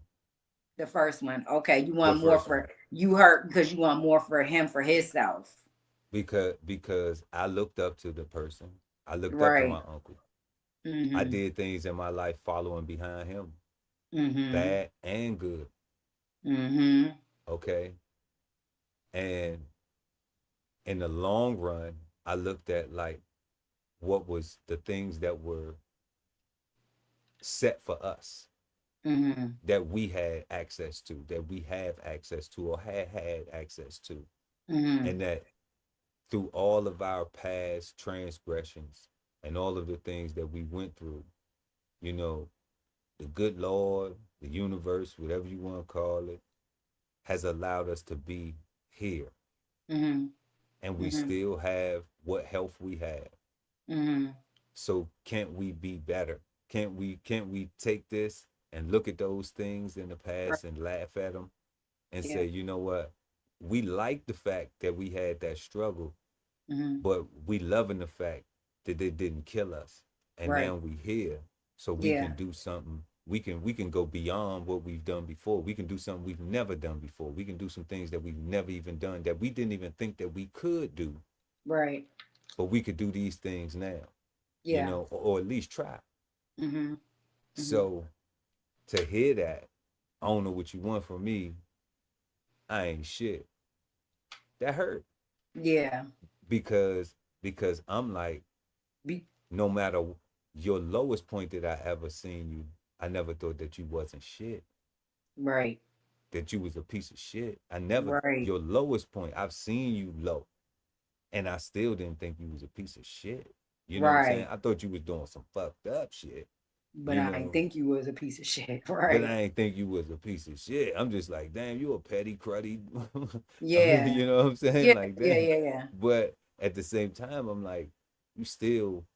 Speaker 2: The first one, okay, you
Speaker 1: The
Speaker 2: want more
Speaker 1: first
Speaker 2: for
Speaker 1: one.
Speaker 2: you hurt because you want more for him for himself.
Speaker 1: Because I looked up to the person. I looked up to
Speaker 2: Right.
Speaker 1: my uncle. I
Speaker 2: Mm-hmm.
Speaker 1: did things in my life following behind him,
Speaker 2: Mm-hmm.
Speaker 1: bad and good.
Speaker 2: Mm-hmm.
Speaker 1: Okay. And in the long run, I looked at like what was the things that were set for us,
Speaker 2: Mm-hmm.
Speaker 1: that we had access to, that we have access to, or had access to.
Speaker 2: Mm-hmm.
Speaker 1: And that through all of our past transgressions and all of the things that we went through, you know, the good Lord, the universe, whatever you want to call it, has allowed us to be here,
Speaker 2: Mm-hmm.
Speaker 1: and we
Speaker 2: Mm-hmm.
Speaker 1: still have what health we have.
Speaker 2: Mm-hmm.
Speaker 1: So can't we be better? Can't we take this and look at those things in the
Speaker 2: Right.
Speaker 1: past and laugh at them and
Speaker 2: Yeah.
Speaker 1: say, you know what? We like the fact that we had that struggle,
Speaker 2: Mm-hmm.
Speaker 1: but we loving the fact that it didn't kill us. And
Speaker 2: Right.
Speaker 1: now we here, so we
Speaker 2: Yeah.
Speaker 1: can do something. We can go beyond what we've done before. We can do something we've never done before. We can do some things that we've never even done, that we didn't even think that we could do,
Speaker 2: Right.
Speaker 1: but we could do these things now,
Speaker 2: Yeah.
Speaker 1: or at least try.
Speaker 2: Mm-hmm. Mm-hmm.
Speaker 1: So to hear that, I don't know what you want from me. I ain't shit. That hurt
Speaker 2: Yeah.
Speaker 1: because I'm like,
Speaker 2: Be
Speaker 1: no matter your lowest point that I ever seen you, I never thought that you wasn't shit,
Speaker 2: right.
Speaker 1: that you was a piece of shit. I never,
Speaker 2: Right.
Speaker 1: your lowest point, I've seen you low, and I still didn't think you was a piece of shit. You know what I'm saying?
Speaker 2: Right.
Speaker 1: I thought you was doing some fucked up shit,
Speaker 2: But
Speaker 1: you
Speaker 2: I didn't
Speaker 1: know,
Speaker 2: think you was a piece of shit.
Speaker 1: but
Speaker 2: Right.
Speaker 1: I ain't think you was a piece of shit. I'm just like, damn, you a petty cruddy.
Speaker 2: Yeah.
Speaker 1: You know what I'm saying?
Speaker 2: Yeah.
Speaker 1: Like
Speaker 2: Yeah.
Speaker 1: that.
Speaker 2: Yeah. Yeah.
Speaker 1: But at the same time, I'm like, you still,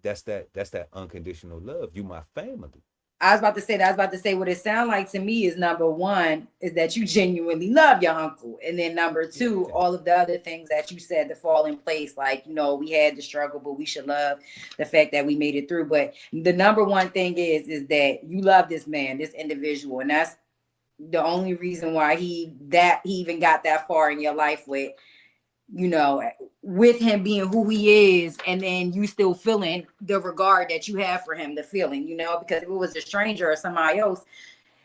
Speaker 1: that's that unconditional love. You my family.
Speaker 2: I was about to say that. I was about to say what it sounds like to me is number one is that you genuinely love your uncle, and then number two,
Speaker 1: Yeah.
Speaker 2: all of the other things that you said to fall in place. Like we had the struggle, but we should love the fact that we made it through. But the number one thing is that you love this man, this individual, and that's the only reason why he even got that far in your life you know, with him being who he is, and then you still feeling the regard that you have for him, the feeling, because if it was a stranger or somebody else,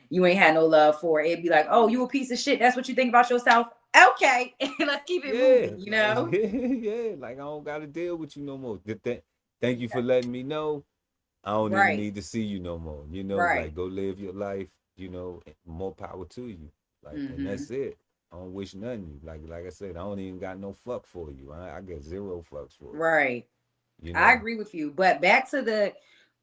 Speaker 2: you ain't had no love for it. It'd be like, oh, you a piece of shit. That's what you think about yourself. Okay, let's keep it
Speaker 1: Yeah.
Speaker 2: moving,
Speaker 1: Like, yeah. Like, I don't got to deal with you no more. Thank you for letting me know. I don't even
Speaker 2: Right,
Speaker 1: need to see you no more.
Speaker 2: right.
Speaker 1: Like, go live your life. More power to you. Like, and
Speaker 2: Mm-hmm.
Speaker 1: that's it. I don't wish nothing you. Like I said, I don't even got no fuck for you. I get zero fucks for you.
Speaker 2: Right.
Speaker 1: You
Speaker 2: I
Speaker 1: know.
Speaker 2: agree with you. But back to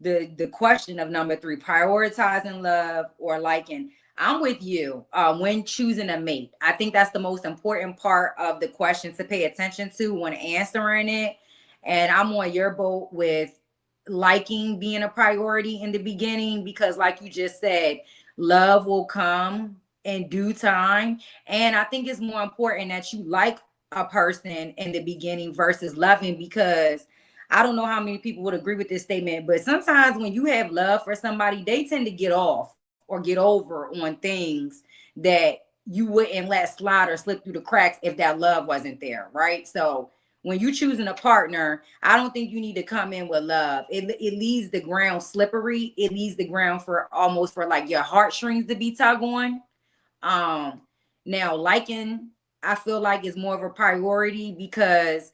Speaker 2: the question of number three, prioritizing love or liking. I'm with you when choosing a mate. I think that's the most important part of the question to pay attention to when answering it. And I'm on your boat with liking being a priority in the beginning because, like you just said, love will come in due time. And I think it's more important that you like a person in the beginning versus loving, because I don't know how many people would agree with this statement, but sometimes when you have love for somebody, they tend to get off or get over on things that you wouldn't let slide or slip through the cracks if that love wasn't there, right? So when you choosing a partner, I don't think you need to come in with love. It leaves the ground slippery. It leaves the ground for almost for like your heartstrings to be tug on. Um, Now liking, I feel like is more of a priority because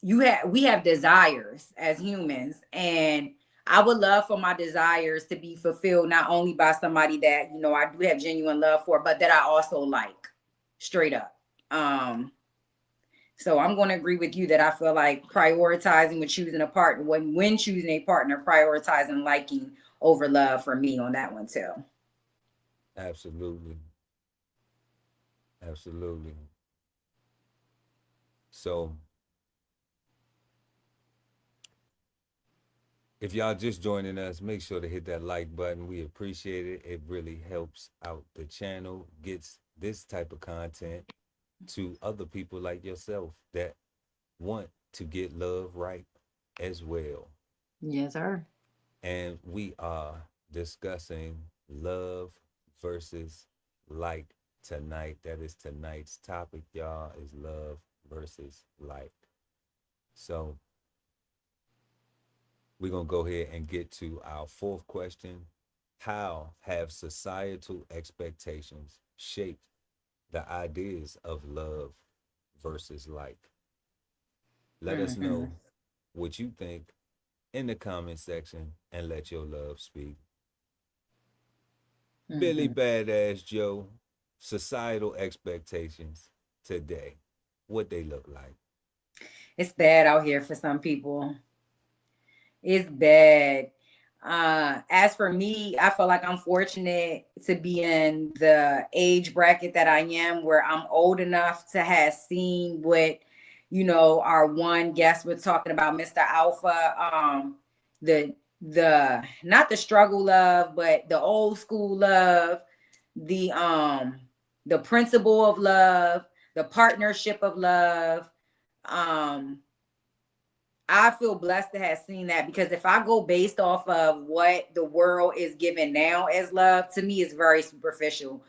Speaker 2: we have desires as humans, and I would love for my desires to be fulfilled not only by somebody that I do have genuine love for, but that I also like, straight up. So I'm going to agree with you that I feel like prioritizing when choosing a partner, when choosing a partner, prioritizing liking over love for me on that one too.
Speaker 1: Absolutely. Absolutely. So if y'all just joining us, make sure to hit that like button. We appreciate it. It really helps out the channel, gets this type of content to other people like yourself that want to get love right as well.
Speaker 2: Yes, sir.
Speaker 1: And we are discussing love versus like tonight. That is tonight's topic, y'all, is love versus like. So we're going to go ahead and get to our fourth question. How have societal expectations shaped the ideas of love versus like? Let us
Speaker 2: Mm-hmm.
Speaker 1: know what you think in the comment section and let your love speak. Billy
Speaker 2: Mm-hmm.
Speaker 1: Badass Joe, societal expectations today, what they look like.
Speaker 2: It's bad out here for some people. It's bad. As for me, I feel like I'm fortunate to be in the age bracket that I am, where I'm old enough to have seen what, our one guest was talking about, Mr. Alpha. The not the struggle love, but the old school love, the principle of love, the partnership of love. Um, I feel blessed to have seen that, because if I go based off of what the world is giving now as love, to me, it's very superficial.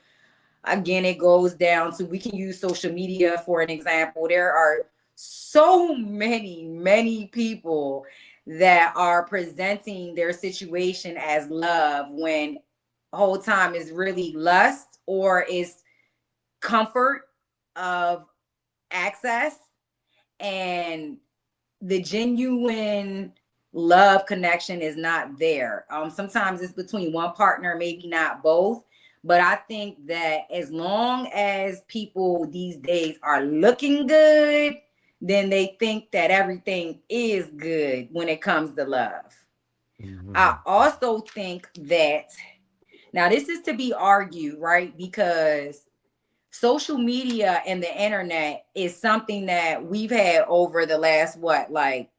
Speaker 2: Again, it goes down to, we can use social media for an example. There are so many people that are presenting their situation as love when the whole time is really lust, or is comfort of access, and the genuine love connection is not there. Sometimes it's between one partner, maybe not both. But I think that as long as people these days are looking good, then they think that everything is good when it comes to love. I also think that, now this is to be argued, right? Because social media and the internet is something that we've had over the last, like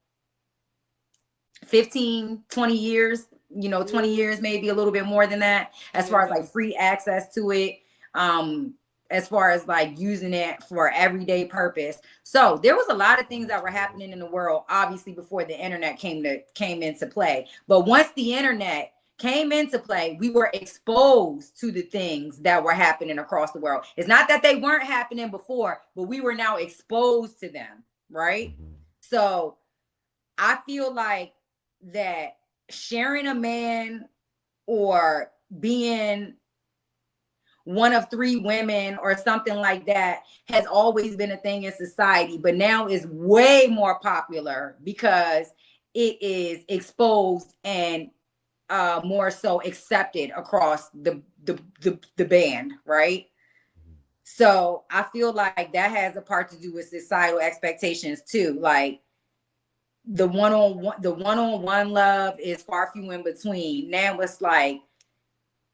Speaker 2: 15, 20 years, 20 years, maybe a little bit more than that, as far as like free access to it, as far as like using it for everyday purpose. So there was a lot of things that were happening in the world, obviously, before the internet came into play. But once the internet came into play, we were exposed to the things that were happening across the world. It's not that they weren't happening before, but we were now exposed to them, right? So I feel like that sharing a man, or being one of three women or something like that, has always been a thing in society, but now is way more popular because it is exposed and more so accepted across the band, right? So I feel like that has a part to do with societal expectations too. Like, the one-on-one love is far few in between. Now it's like,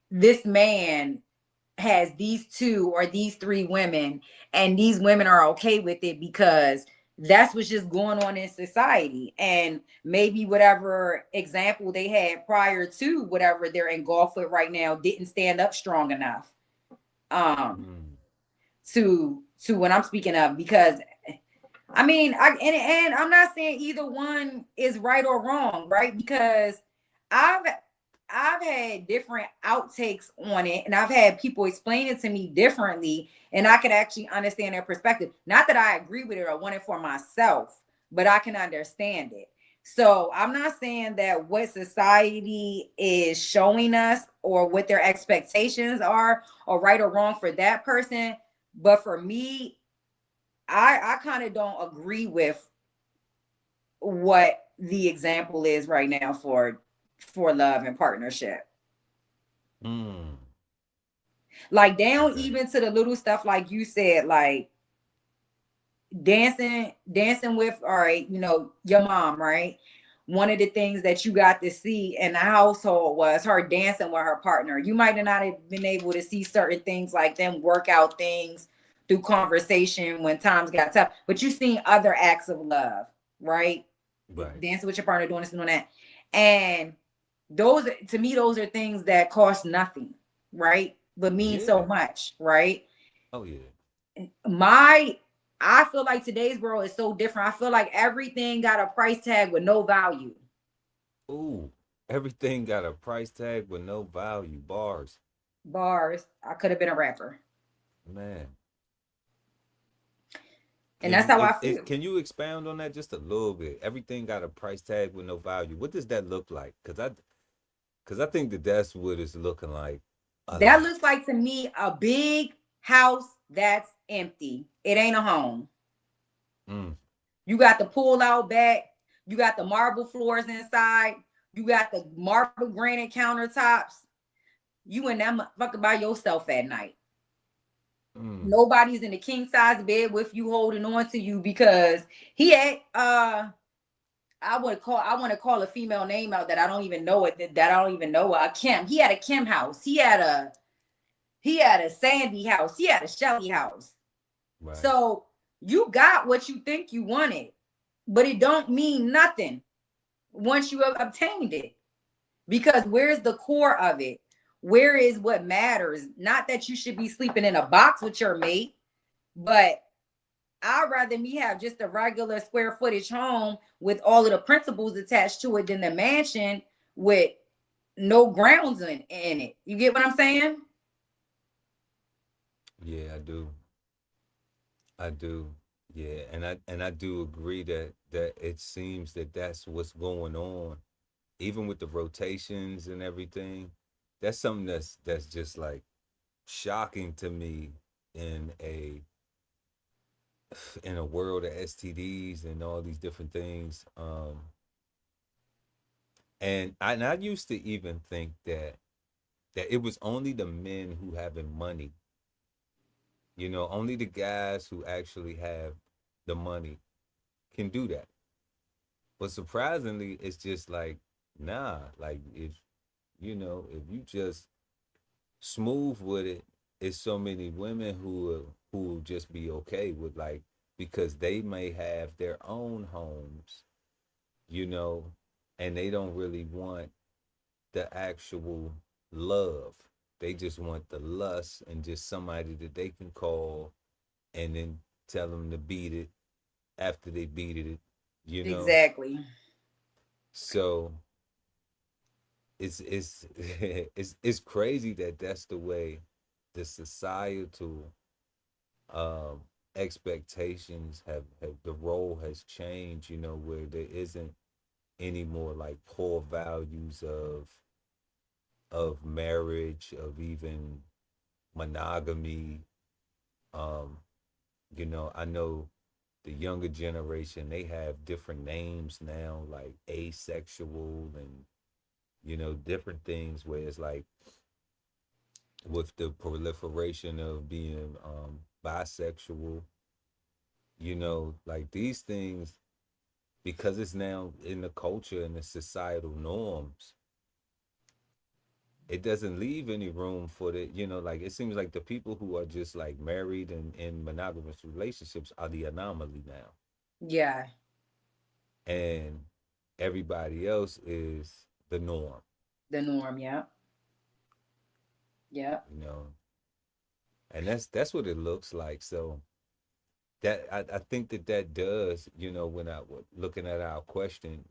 Speaker 2: this man has these two or these three women, and these women are okay with it because that's what's just going on in society. And maybe whatever example they had prior to whatever they're engulfed with right now didn't stand up strong enough to what I'm speaking of. Because I mean, and I'm not saying either one is right or wrong, right? Because I've had different outtakes on it, and I've had people explain it to me differently, and I could actually understand their perspective. Not that I agree with it or want it for myself, but I can understand it. So I'm not saying that what society is showing us or what their expectations are right or wrong for that person. But for me, I kind of don't agree with what the example is right now for love and partnership. Like, down even to the little stuff, like you said, like dancing with, all right, your mom, right? One of the things that you got to see in the household was her dancing with her partner. You might not have been able to see certain things like them work out things through conversation when times got tough, but you seen other acts of love, right? Dancing with your partner, doing this and doing that. And those, to me, those are things that cost nothing, right? But mean so much, right?
Speaker 1: Oh yeah.
Speaker 2: I feel like today's world is so different. I feel like everything got a price tag with no value.
Speaker 1: Ooh, everything got a price tag with no value. Bars.
Speaker 2: I could have been a rapper.
Speaker 1: Man.
Speaker 2: And that's how I feel.
Speaker 1: Can you expound on that just a little bit? Everything got a price tag with no value. What does that look like? Because I think that's what it's looking like.
Speaker 2: That looks like, to me, a big house that's empty. It ain't a home. You got the pull out back. You got the marble floors inside. You got the marble granite countertops. You in that motherfucker by yourself at night. Nobody's in the king size bed with you holding on to you because he had I want to call a female name out that I don't even know it, that I don't even know a Kim. He had a Kim house. He had a Sandy house. He had a Shelly house.
Speaker 1: Right.
Speaker 2: So you got what you think you wanted, but it don't mean nothing once you have obtained it. Because where's the core of it? Where is what matters? Not that you should be sleeping in a box with your mate, but I'd rather me have just a regular square footage home with all of the principles attached to it than the mansion with no grounds in it. You get what I'm saying?
Speaker 1: Yeah, I do. I do. Yeah, and I do agree that it seems that that's what's going on, even with the rotations and everything. That's something that's just like shocking to me in a in a world of STDs and all these different things. And I used to even think that it was only the men who having money, only the guys who actually have the money can do that. But surprisingly, it's just like, nah, like if you just smooth with it, it's so many women who will just be okay with, like, because they may have their own homes, you know, and they don't really want the actual love. They just want the lust and just somebody that they can call and then tell them to beat it after they beat it.
Speaker 2: Exactly.
Speaker 1: So it's it's crazy that that's the way the societal um expectations have the role has changed, where there isn't any more like core values of marriage, of even monogamy. um I know the younger generation, they have different names now, like asexual, and different things, where it's like with the proliferation of being bisexual, like these things, because it's now in the culture and the societal norms, it doesn't leave any room for like it seems like the people who are just like married and in monogamous relationships are the anomaly now.
Speaker 2: Yeah.
Speaker 1: And everybody else is the norm,
Speaker 2: The norm. Yeah. Yeah.
Speaker 1: you know. And that's what it looks like. So that I think that does, when looking at our question,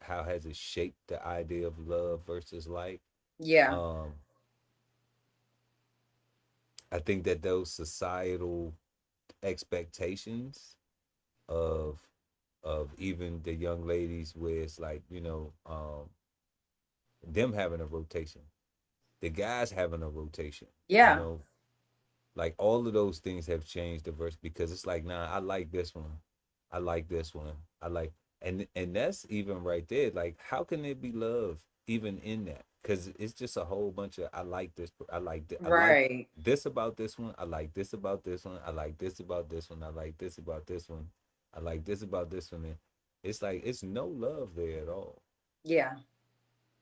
Speaker 1: how has it shaped the idea of love versus like?
Speaker 2: Yeah.
Speaker 1: um I think that those societal expectations of even the young ladies, where it's like, them having a rotation, the guys having a rotation, you
Speaker 2: Yeah.
Speaker 1: know, like all of those things have changed the verse, because it's like, nah, I like this one, I like this one, I like, and that's even right there. Like, how can there be love even in that? Because it's just a whole bunch of, I like this, I like
Speaker 2: Right.
Speaker 1: this about this one, I like this about this one, I like this about this one, I like this about this one, I like this about this one. And it's like it's no love there at all,
Speaker 2: Yeah.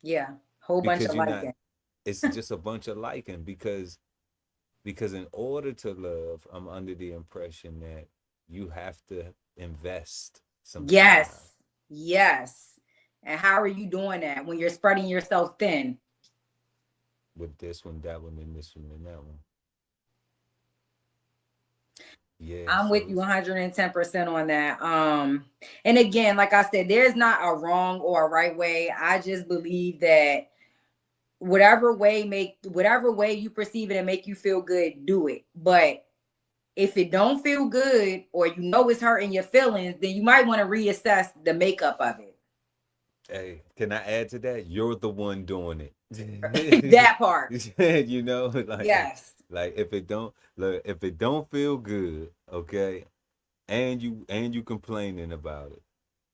Speaker 2: Yeah. Whole bunch
Speaker 1: because
Speaker 2: of
Speaker 1: you're not.
Speaker 2: liking.
Speaker 1: It's just a bunch of liking, because in order to love, I'm under the impression that you have to invest some time
Speaker 2: Yes. Yes. And how are you doing that when you're spreading yourself thin?
Speaker 1: with this one, that one, and this one, and that one. Yeah,
Speaker 2: I'm with
Speaker 1: so
Speaker 2: you
Speaker 1: it's
Speaker 2: 110% on that. And again, like I said, there's not a wrong or a right way. I just believe that whatever way you perceive it and make you feel good, do it. But if it don't feel good or you know it's hurting your feelings, then you might want to reassess the makeup of
Speaker 1: hey, can I add to that? You're the one doing
Speaker 2: it.
Speaker 1: it.
Speaker 2: That part.
Speaker 1: Like
Speaker 2: Yes.
Speaker 1: if it don't feel good, okay, and you complaining about it,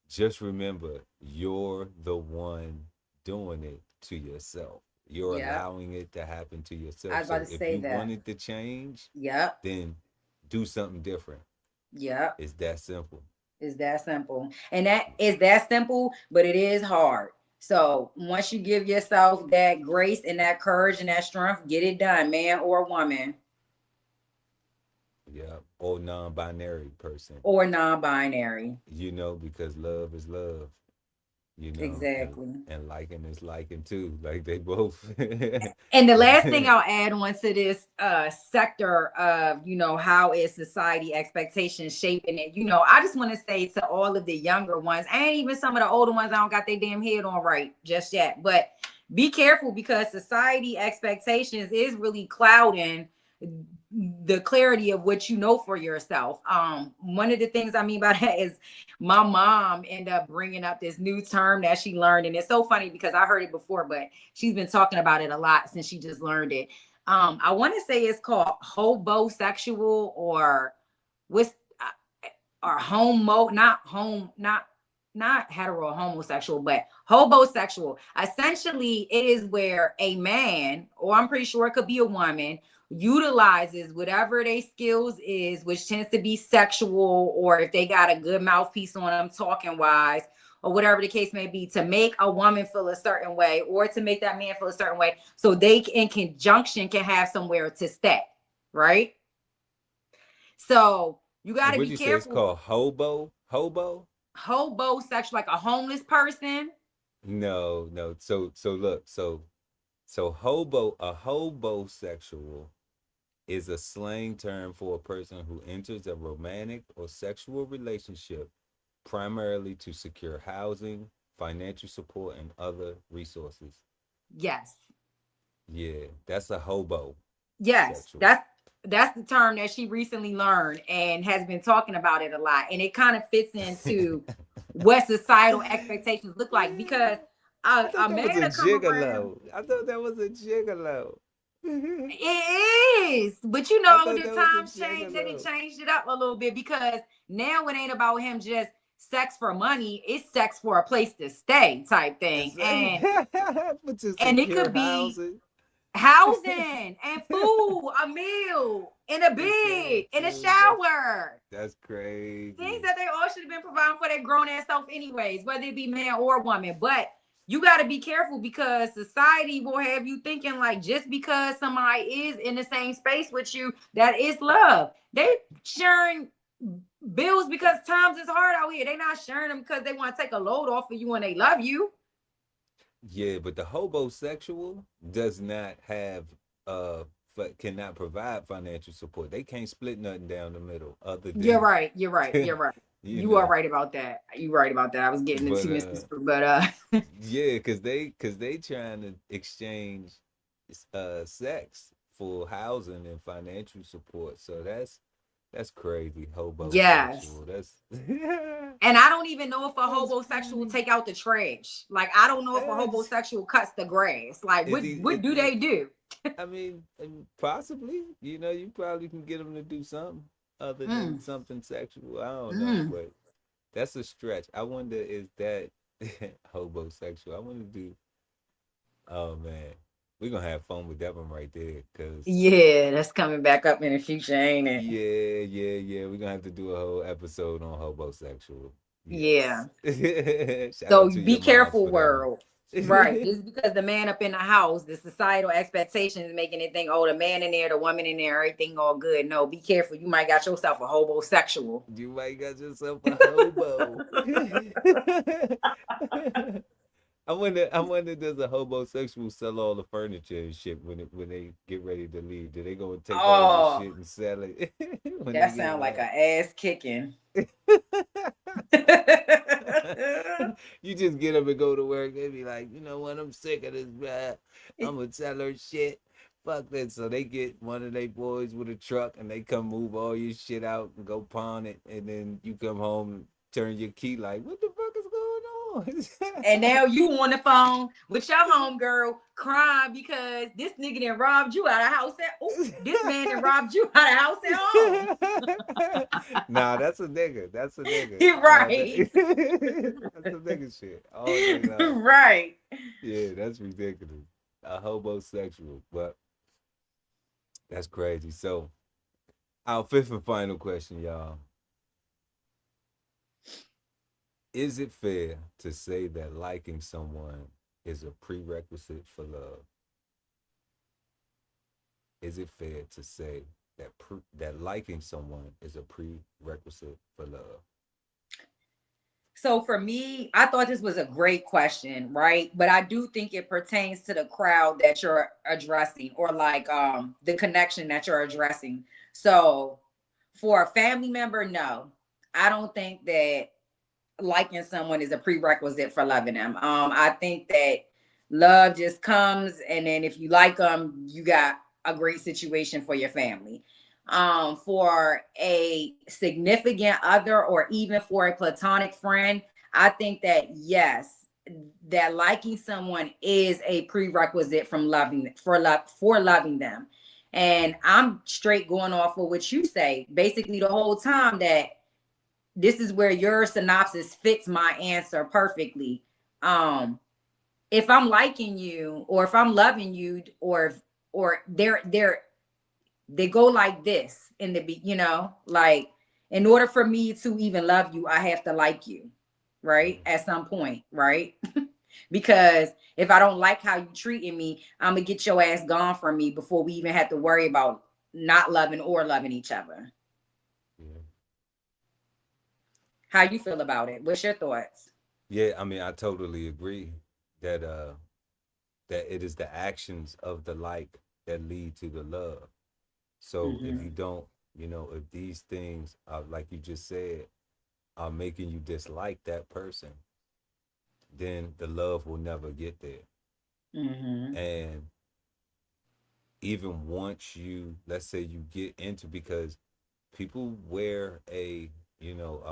Speaker 1: just remember you're the one doing it to yourself. You're
Speaker 2: Yep.
Speaker 1: allowing it to happen to
Speaker 2: I
Speaker 1: yourself.
Speaker 2: was about
Speaker 1: So
Speaker 2: to
Speaker 1: if
Speaker 2: say
Speaker 1: you
Speaker 2: that.
Speaker 1: wanted to change,
Speaker 2: Yep.
Speaker 1: then do something different.
Speaker 2: Yep.
Speaker 1: It's that simple.
Speaker 2: It's that simple. And that is that simple, but it is hard. So once you give yourself that grace and that courage and that strength, get it done, man or woman
Speaker 1: Yeah, or non-binary person,
Speaker 2: or non-binary.
Speaker 1: because love is love,
Speaker 2: Exactly.
Speaker 1: and liking is liking too. Like they both.
Speaker 2: And the last thing I'll add on to this sector of, how is society expectations shaping it, I just want to say to all of the younger ones, and even some of the older ones, I don't got their damn head on right just yet, but be careful because society expectations is really clouding the clarity of what you know for yourself. One of the things I mean by that is my mom ended up bringing up this new term that she learned, and it's so funny because I heard it before, but she's been talking about it a lot since she just learned it. I want to say it's called hobosexual or what's or homo, not hetero homosexual, but hobosexual. Essentially, it is where a man, or I'm pretty sure it could be a woman, utilizes whatever their skills is, which tends to be sexual, or if they got a good mouthpiece on them talking wise, or whatever the case may be, to make a woman feel a certain way or to make that man feel a certain way, so they in conjunction can have somewhere to stay, right? So you got
Speaker 1: And
Speaker 2: to
Speaker 1: would
Speaker 2: be
Speaker 1: you say it's
Speaker 2: careful.
Speaker 1: called hobo? Hobo?
Speaker 2: Hobosexual, like a homeless person.
Speaker 1: No, no. So look, so a hobosexual is a slang term for a person who enters a romantic or sexual relationship primarily to secure housing, financial support, and other resources.
Speaker 2: Yes.
Speaker 1: Yeah, that's a hobo
Speaker 2: Yes,
Speaker 1: sexual.
Speaker 2: that's the term that she recently learned and has been talking about it a lot. And it kind of fits into what societal expectations look like because
Speaker 1: I thought
Speaker 2: a
Speaker 1: that was
Speaker 2: man
Speaker 1: a
Speaker 2: to come around.
Speaker 1: gigolo. I thought that was a gigolo.
Speaker 2: It is, but
Speaker 1: I thought
Speaker 2: the
Speaker 1: that was a
Speaker 2: times changed. They done
Speaker 1: gigolo.
Speaker 2: changed it up a little bit because now it ain't about him just sex for money. It's sex for a place to stay type thing,
Speaker 1: It's like, but to
Speaker 2: and it
Speaker 1: secure
Speaker 2: could be
Speaker 1: housing.
Speaker 2: housing and food, a meal, and a
Speaker 1: It's
Speaker 2: bed,
Speaker 1: sad
Speaker 2: and a
Speaker 1: too. That's
Speaker 2: shower.
Speaker 1: that's
Speaker 2: Things
Speaker 1: crazy.
Speaker 2: that they all should have been providing for their grown ass self, anyways, whether it be man or woman. But you got to be careful because society will have you thinking like just because somebody is in the same space with you, that is love. They sharing bills because times is hard out here. They not sharing them because they want to take a load off of you and they love you.
Speaker 1: Yeah, but the hobosexual does not have uh cannot provide financial support. They can't split nothing down the middle other
Speaker 2: You're
Speaker 1: than
Speaker 2: right. You're right. You're right.
Speaker 1: you
Speaker 2: You are
Speaker 1: know.
Speaker 2: right about that. You right about that. I was getting
Speaker 1: But
Speaker 2: into Mr. Super, but
Speaker 1: yeah, cause they trying to exchange sex for housing and financial support. So that's crazy.
Speaker 2: yes.
Speaker 1: Hobosexual. That's
Speaker 2: And I don't even know if a
Speaker 1: that's
Speaker 2: homosexual
Speaker 1: funny.
Speaker 2: take out the trash. Like I don't know if a
Speaker 1: That's
Speaker 2: homosexual cuts the grass. Like
Speaker 1: is
Speaker 2: what do they do?
Speaker 1: I mean, possibly. You probably can get them to do something other than
Speaker 2: Mm,
Speaker 1: something sexual. I don't know,
Speaker 2: mm.
Speaker 1: but that's a stretch. I wonder is that hobosexual? I want to do. Oh man, we're gonna have fun with that one right there, cause
Speaker 2: Yeah, that's coming back up in the future, ain't it?
Speaker 1: yeah, yeah, yeah. We're gonna have to do a whole episode on hobosexual.
Speaker 2: Yeah.
Speaker 1: Yes. Shout
Speaker 2: So
Speaker 1: out to
Speaker 2: be
Speaker 1: your moms
Speaker 2: careful,
Speaker 1: for that one.
Speaker 2: world. Right. Just because the man up in the house, the societal expectations making it think, oh, the man in there, the woman in there, everything all good. No, be careful. You might got yourself a homosexual.
Speaker 1: You might got yourself a hobo. I wonder does a homosexual sell all the furniture and shit when they get ready to leave? Do they go and take all your
Speaker 2: Oh,
Speaker 1: shit and sell it when they
Speaker 2: that
Speaker 1: get
Speaker 2: sounds like
Speaker 1: back?
Speaker 2: an ass kicking.
Speaker 1: You just get up and go to work. They be like, you know what? I'm sick of this. I'm gonna tell her shit. Fuck that. So they get one of their boys with a truck and they come move all your shit out and go pawn it, and then you come home and turn your key like, what the fuck is going
Speaker 2: And
Speaker 1: on?
Speaker 2: now you on the phone with your homegirl crying because this nigga done robbed you out of house at oh, this man done robbed you out of house at home.
Speaker 1: Nah, that's a nigga. That's a nigga.
Speaker 2: You're
Speaker 1: All day.
Speaker 2: right.
Speaker 1: That's a nigga shit. All day long.
Speaker 2: Right.
Speaker 1: Yeah, that's ridiculous. A homosexual, but that's crazy. So, our fifth and final question, y'all. Is it fair to say that liking someone is a prerequisite for love? Is it fair to say that that liking someone is a prerequisite for love?
Speaker 2: So for me, I thought this was a great question, right? But I do think it pertains to the crowd that you're addressing, or like the connection that you're addressing. So for a family member, no. I don't think that liking someone is a prerequisite for loving them. I think that love just comes, and then if you like them, you got a great situation for your family. For a significant other, or even for a platonic friend, I think that yes, that liking someone is a prerequisite from loving for loving them. And I'm straight going off of what you say basically the whole time, that this is where your synopsis fits my answer perfectly. If I'm liking you, or if I'm loving you, or they go like this in the like, in order for me to even love you, I have to like you, right?
Speaker 1: Mm.
Speaker 2: At some point, right? Because if I don't like how you treating me, I'm gonna get your ass gone from me before we even have to worry about not loving or loving each other.
Speaker 1: Yeah.
Speaker 2: How you feel about it? What's your thoughts?
Speaker 1: Yeah, I mean, I totally agree that that it is the actions of the like that lead to the love. So if you
Speaker 2: Mm-hmm.
Speaker 1: don't, if these things are, like you just said, are making you dislike that person, then the love will never get there.
Speaker 2: Mm-hmm.
Speaker 1: And even once you, let's say you get into, because people wear a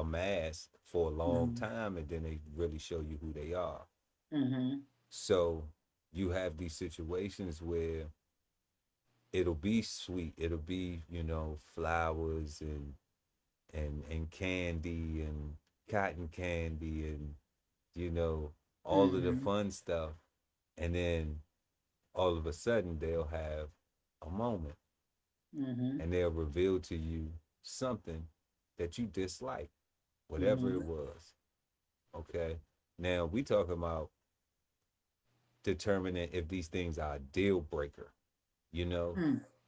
Speaker 1: mask for a long
Speaker 2: Mm-hmm.
Speaker 1: time and then they really show you who they are.
Speaker 2: Mm-hmm.
Speaker 1: So you have these situations where it'll be sweet, it'll be, flowers and candy and cotton candy and you know all of the
Speaker 2: Mm-hmm.
Speaker 1: fun stuff, and then all of a sudden they'll have a moment
Speaker 2: Mm-hmm.
Speaker 1: and they'll reveal to you something that you dislike, whatever
Speaker 2: Mm-hmm.
Speaker 1: it was. Okay, now we talking about determining if these things are a deal breaker, you know,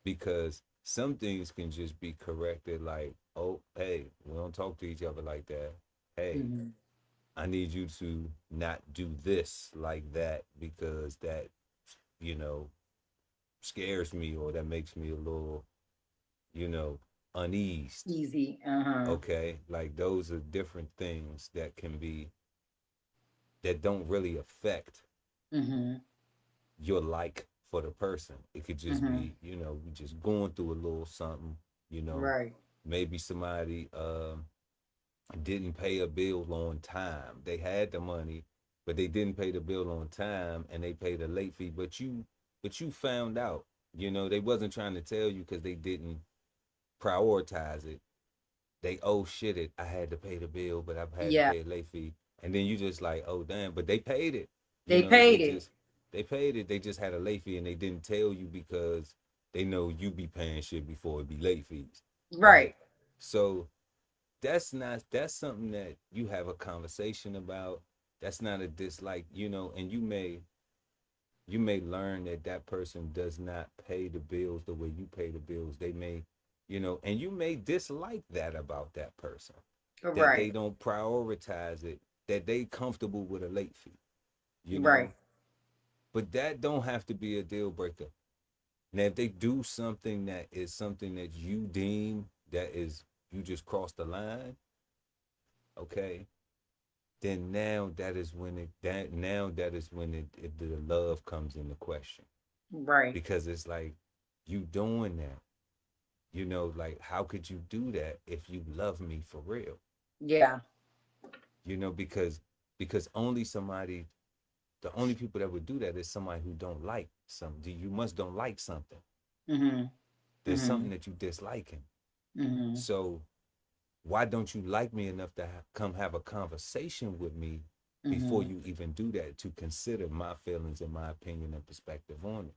Speaker 1: because some things can just be corrected, like, oh, hey, we don't talk to each other like that. Hey,
Speaker 2: Mm-hmm.
Speaker 1: I need you to not do this like that because that, you know, scares me or that makes me a little, you know, uneased.
Speaker 2: Easy. Uh-huh.
Speaker 1: Okay. Like those are different things that can be, that don't really affect
Speaker 2: Mm-hmm.
Speaker 1: your like for the person. It could just
Speaker 2: Mm-hmm.
Speaker 1: be, we just going through a little something, you know,
Speaker 2: Right.
Speaker 1: maybe somebody didn't pay a bill on time. They had the money, but they didn't pay the bill on time and they paid a late fee. But you found out, they wasn't trying to tell you because they didn't prioritize it. They shit it. I had to pay the bill, but I've had to
Speaker 2: Yeah.
Speaker 1: pay a late fee. And then you just like, oh damn, but they paid it.
Speaker 2: They
Speaker 1: They
Speaker 2: paid it.
Speaker 1: just they paid it. They just had a late fee and they didn't tell you because they know you be paying shit before it be late fees. Right?
Speaker 2: Right.
Speaker 1: So that's something that you have a conversation about. That's not a dislike, and you may learn that that person does not pay the bills the way you pay the bills. They may, and you may dislike that about that person, that they
Speaker 2: Right.
Speaker 1: don't prioritize it, that they comfortable with a late fee, you
Speaker 2: Right.
Speaker 1: know but that don't have to be a deal breaker. Now if they do something that is something that you deem that is, you just crossed the line, okay, then now the love comes into question,
Speaker 2: Right.
Speaker 1: because it's like, you doing that, like, how could you do that if you love me for real?
Speaker 2: Yeah.
Speaker 1: Because the only people that would do that is somebody who don't like something. You must don't like something.
Speaker 2: Mm-hmm.
Speaker 1: There's
Speaker 2: Mm-hmm.
Speaker 1: something that you disliking.
Speaker 2: Mm-hmm.
Speaker 1: So why don't you like me enough to come have a conversation with me before
Speaker 2: Mm-hmm.
Speaker 1: you even do that, to consider my feelings and my opinion and perspective on it?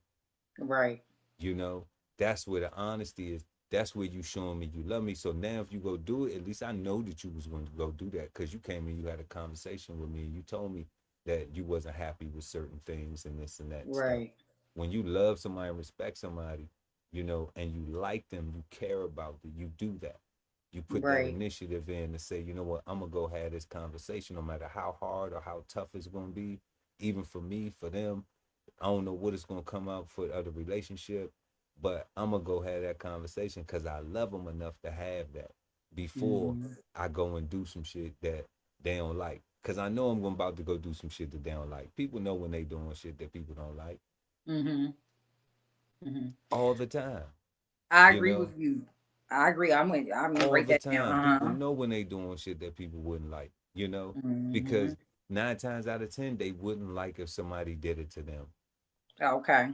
Speaker 2: Right.
Speaker 1: you know that's where the honesty is. that's where you showing me you love me. So now if you go do it, at least I know that you was going to go do that, because you came and you had a conversation with me and you told me that you wasn't happy with certain things and this and that and stuff.
Speaker 2: Right.
Speaker 1: When you love somebody and respect somebody, and you like them, you care about them, you do that. You put that
Speaker 2: Right.
Speaker 1: initiative in to say, you know what, I'm gonna go have this conversation, no matter how hard or how tough it's gonna be, even for me, for them. I don't know what it's gonna come out for the other relationship, but I'm gonna go have that conversation because I love them enough to have that before
Speaker 2: Mm-hmm.
Speaker 1: I go and do some shit that they don't like. Cause I know I'm about to go do some shit that they don't like. People know when they doing shit that people don't like
Speaker 2: Mm-hmm. Mm-hmm.
Speaker 1: all the time.
Speaker 2: I
Speaker 1: You
Speaker 2: agree
Speaker 1: know,
Speaker 2: with you. I agree. I'm gonna
Speaker 1: all
Speaker 2: write
Speaker 1: the
Speaker 2: that
Speaker 1: time.
Speaker 2: down.
Speaker 1: People
Speaker 2: Uh-huh.
Speaker 1: know when they doing shit that people wouldn't like.
Speaker 2: Mm-hmm.
Speaker 1: Because 9 times out of 10 they wouldn't like if somebody did it to them.
Speaker 2: Okay.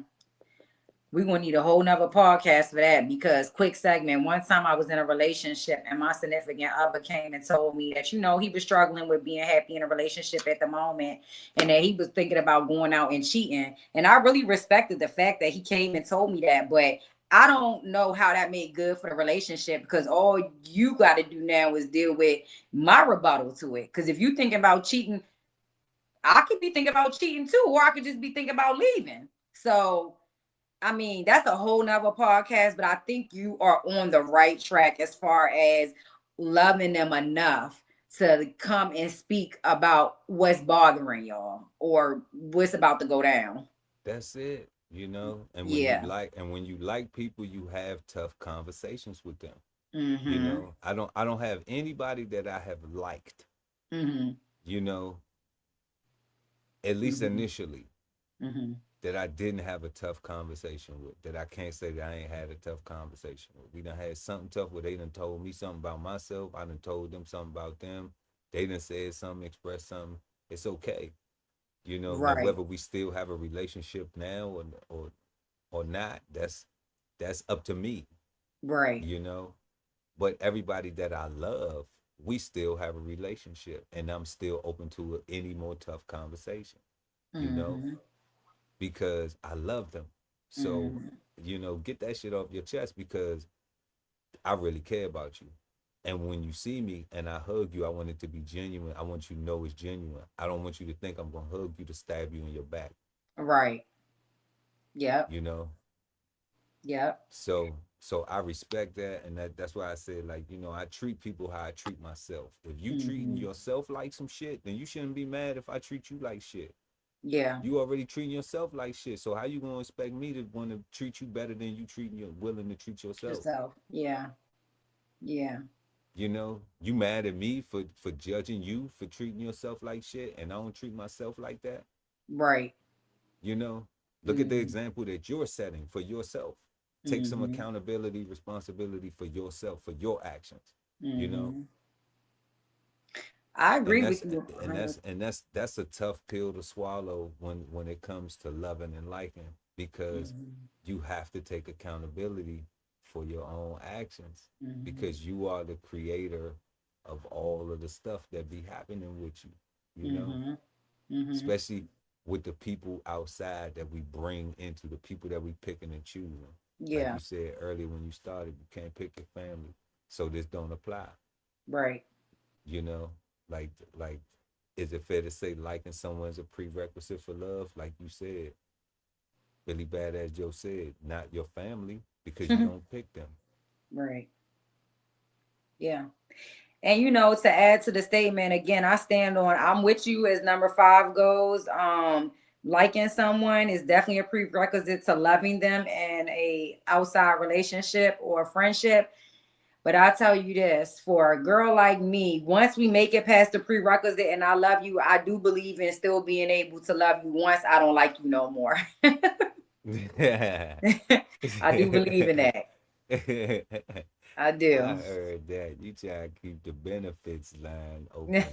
Speaker 2: We're gonna need a whole nother podcast for that, because quick segment. One time I was in a relationship and my significant other came and told me that, he was struggling with being happy in a relationship at the moment, and that he was thinking about going out and cheating. And I really respected the fact that he came and told me that, but I don't know how that made good for the relationship, because all you got to do now is deal with my rebuttal to it. Because if you thinking about cheating, I could be thinking about cheating too, or I could just be thinking about leaving. So I mean, that's a whole nother podcast, but I think you are on the right track as far as loving them enough to come and speak about what's bothering y'all or what's about to go down.
Speaker 1: That's it. And
Speaker 2: Yeah.
Speaker 1: when you like people, you have tough conversations with them.
Speaker 2: Mm-hmm.
Speaker 1: I don't have anybody that I have liked,
Speaker 2: Mm-hmm.
Speaker 1: you know, at least
Speaker 2: Mm-hmm.
Speaker 1: initially,
Speaker 2: Mm-hmm.
Speaker 1: that I didn't have a tough conversation with, that I can't say that I ain't had a tough conversation with. We done had something tough where they done told me something about myself. I done told them something about them. They done said something, expressed something. It's okay. Now
Speaker 2: Right.
Speaker 1: whether we still have a relationship now or not, that's up to me,
Speaker 2: Right.
Speaker 1: you know. But everybody that I love, we still have a relationship, and I'm still open to any more tough conversation, you know,
Speaker 2: Mm-hmm.
Speaker 1: because I love them. So,
Speaker 2: Mm-hmm.
Speaker 1: get that shit off your chest, because I really care about you. And when you see me and I hug you, I want it to be genuine. I want you to know it's genuine. I don't want you to think I'm gonna hug you to stab you in your back,
Speaker 2: Right. Yep.
Speaker 1: you know.
Speaker 2: Yep.
Speaker 1: So I respect that, and that's why I said, like, I treat people how I treat myself. If you treating
Speaker 2: Mm-hmm.
Speaker 1: yourself like some shit, then you shouldn't be mad if I treat you like shit.
Speaker 2: Yeah.
Speaker 1: You already treating yourself like shit. So how you gonna expect me to want to treat you better than you treating you willing to treat yourself?
Speaker 2: Yourself. Yeah. Yeah.
Speaker 1: You mad at me for judging you for treating yourself like shit, and I don't treat myself like that.
Speaker 2: Right.
Speaker 1: You know, Look at the
Speaker 2: Mm-hmm.
Speaker 1: example that you're setting for yourself. Take some
Speaker 2: Mm-hmm.
Speaker 1: accountability, responsibility for yourself, for your actions. You know,
Speaker 2: Mm-hmm. I
Speaker 1: and
Speaker 2: agree
Speaker 1: that's
Speaker 2: with you.
Speaker 1: and that's and that's that's a tough pill to swallow when it comes to loving and liking, because
Speaker 2: Mhm,
Speaker 1: you have to take accountability for your own actions,
Speaker 2: mhm,
Speaker 1: because you are the creator of all of the stuff that be happening with you. You know,
Speaker 2: mhm, mhm.
Speaker 1: especially with the people outside that we bring into the people that we picking and choosing. Like
Speaker 2: Yeah,
Speaker 1: you said earlier when you started, you can't pick your family, so this don't apply.
Speaker 2: right.
Speaker 1: You know, like, is it fair to say liking someone is a prerequisite for love? Like you said, Billy Badass Joe said, not your family, because you don't pick them.
Speaker 2: Right. Yeah. And to add to the statement again, I'm with you as number 5 goes. Liking someone is definitely a prerequisite to loving them in a outside relationship or friendship. But I tell you this, for a girl like me, once we make it past the prerequisite and I love you, I do believe in still being able to love you once I don't like you no more. I do believe in that. I
Speaker 1: I
Speaker 2: do.
Speaker 1: heard that. You try to keep the benefits line open.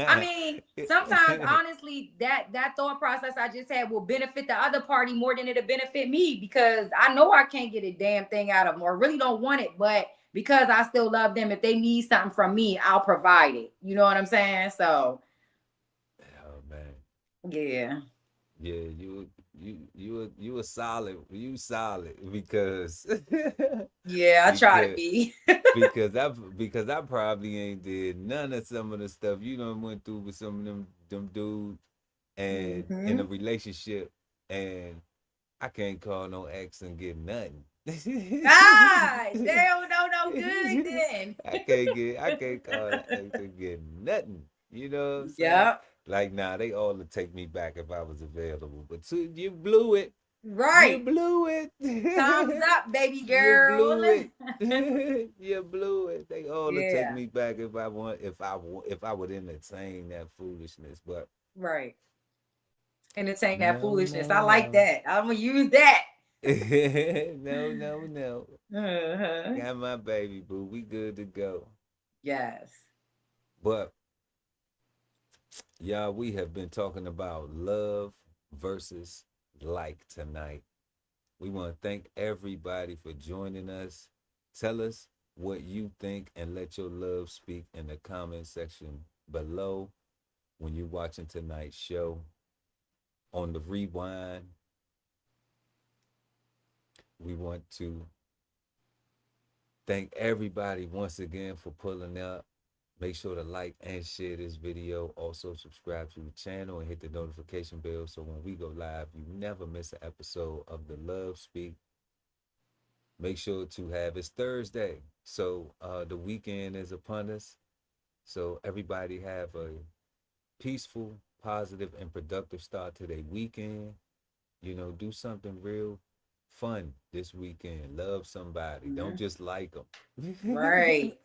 Speaker 2: I mean, sometimes honestly, that thought process I just had will benefit the other party more than it'll benefit me, because I know I can't get a damn thing out of them or really don't want it, but because I still love them, if they need something from me, I'll provide it. You know what I'm saying? So
Speaker 1: Oh man.
Speaker 2: yeah.
Speaker 1: Yeah, you a solid. You solid because
Speaker 2: Yeah, I try to
Speaker 1: because
Speaker 2: be.
Speaker 1: because I probably ain't did none of some of the stuff you done went through with some of them dudes and in a
Speaker 2: Hmm.
Speaker 1: relationship, and I can't call no ex and get nothing.
Speaker 2: Ah, they don't know no good then.
Speaker 1: I can't call an ex and get nothing. You know what I'm saying?
Speaker 2: Yep.
Speaker 1: Like, nah, they all would take me back if I was available. But you blew it. You
Speaker 2: Right.
Speaker 1: blew
Speaker 2: Time's
Speaker 1: it.
Speaker 2: up, baby
Speaker 1: You
Speaker 2: girl.
Speaker 1: blew it. You blew it. They all would take
Speaker 2: Yeah.
Speaker 1: me back if I want if I would entertain that foolishness. But
Speaker 2: Right. Entertain that
Speaker 1: no,
Speaker 2: foolishness. I
Speaker 1: no,
Speaker 2: like
Speaker 1: no.
Speaker 2: that. I'm gonna use that.
Speaker 1: No, no, no.
Speaker 2: Uh-huh.
Speaker 1: Got my baby boo. We good to go.
Speaker 2: Yes.
Speaker 1: But y'all, we have been talking about love versus like tonight. We want to thank everybody for joining us. Tell us what you think and let your love speak in the comment section below when you're watching tonight's show. On the rewind, we want to thank everybody once again for pulling up. Make sure to like and share this video. Also subscribe to the channel and hit the notification bell so when we go live, you never miss an episode of the Love Speak. Make sure to have it's Thursday. So the weekend is upon us. So everybody have a peaceful, positive, and productive start to their weekend. You know, do something real fun this weekend. Love somebody. Don't
Speaker 2: Mhm.
Speaker 1: just like them.
Speaker 2: Right.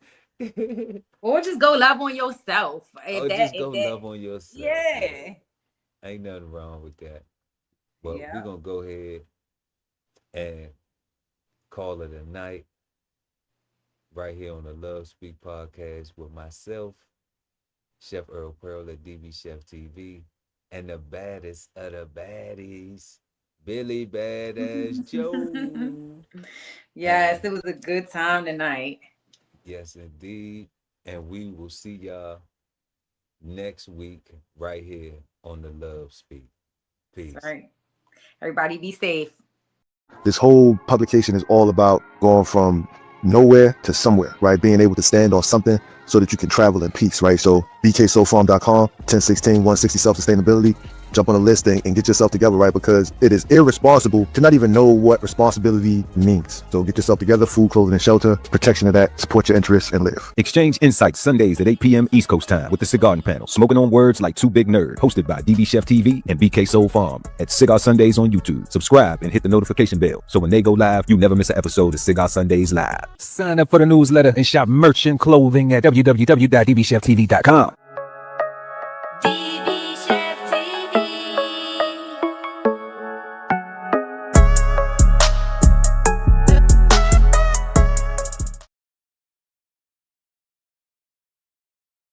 Speaker 2: Or just go love on yourself.
Speaker 1: Or just go love on yourself. Yeah.
Speaker 2: Yeah.
Speaker 1: Ain't nothing wrong with that. But we're
Speaker 2: Yeah.
Speaker 1: going to go ahead and call it a night right here on the Love Speak podcast with myself, Chef Earl Pearl at DBCHEFTV, and the baddest of the baddies, Billy Badass Joe.
Speaker 2: Yes,
Speaker 1: And
Speaker 2: it was a good time tonight.
Speaker 1: yes, indeed. And we will see y'all next week right here on the Love Speak.
Speaker 2: That's
Speaker 1: Peace.
Speaker 2: right. Everybody be safe.
Speaker 4: This whole publication is all about going from nowhere to somewhere, right? Being able to stand on something so that you can travel in peace, right? So bksoulfarm.com, 1016 160 self-sustainability. Jump on the list and get yourself together, right? Because it is irresponsible to not even know what responsibility means. So get yourself together, food, clothing, and shelter, protection of that, support your interests, and live.
Speaker 5: Exchange insights Sundays at 8 p.m. East Coast time with the Cigar Panel. Smoking on words like two big nerds. Hosted by DBCHEFTV and BK Soul Farm at Cigar Sundays on YouTube. Subscribe and hit the notification bell so when they go live, you never miss an episode of Cigar Sundays Live. Sign up for the newsletter and shop merch and clothing at www.dbcheftv.com.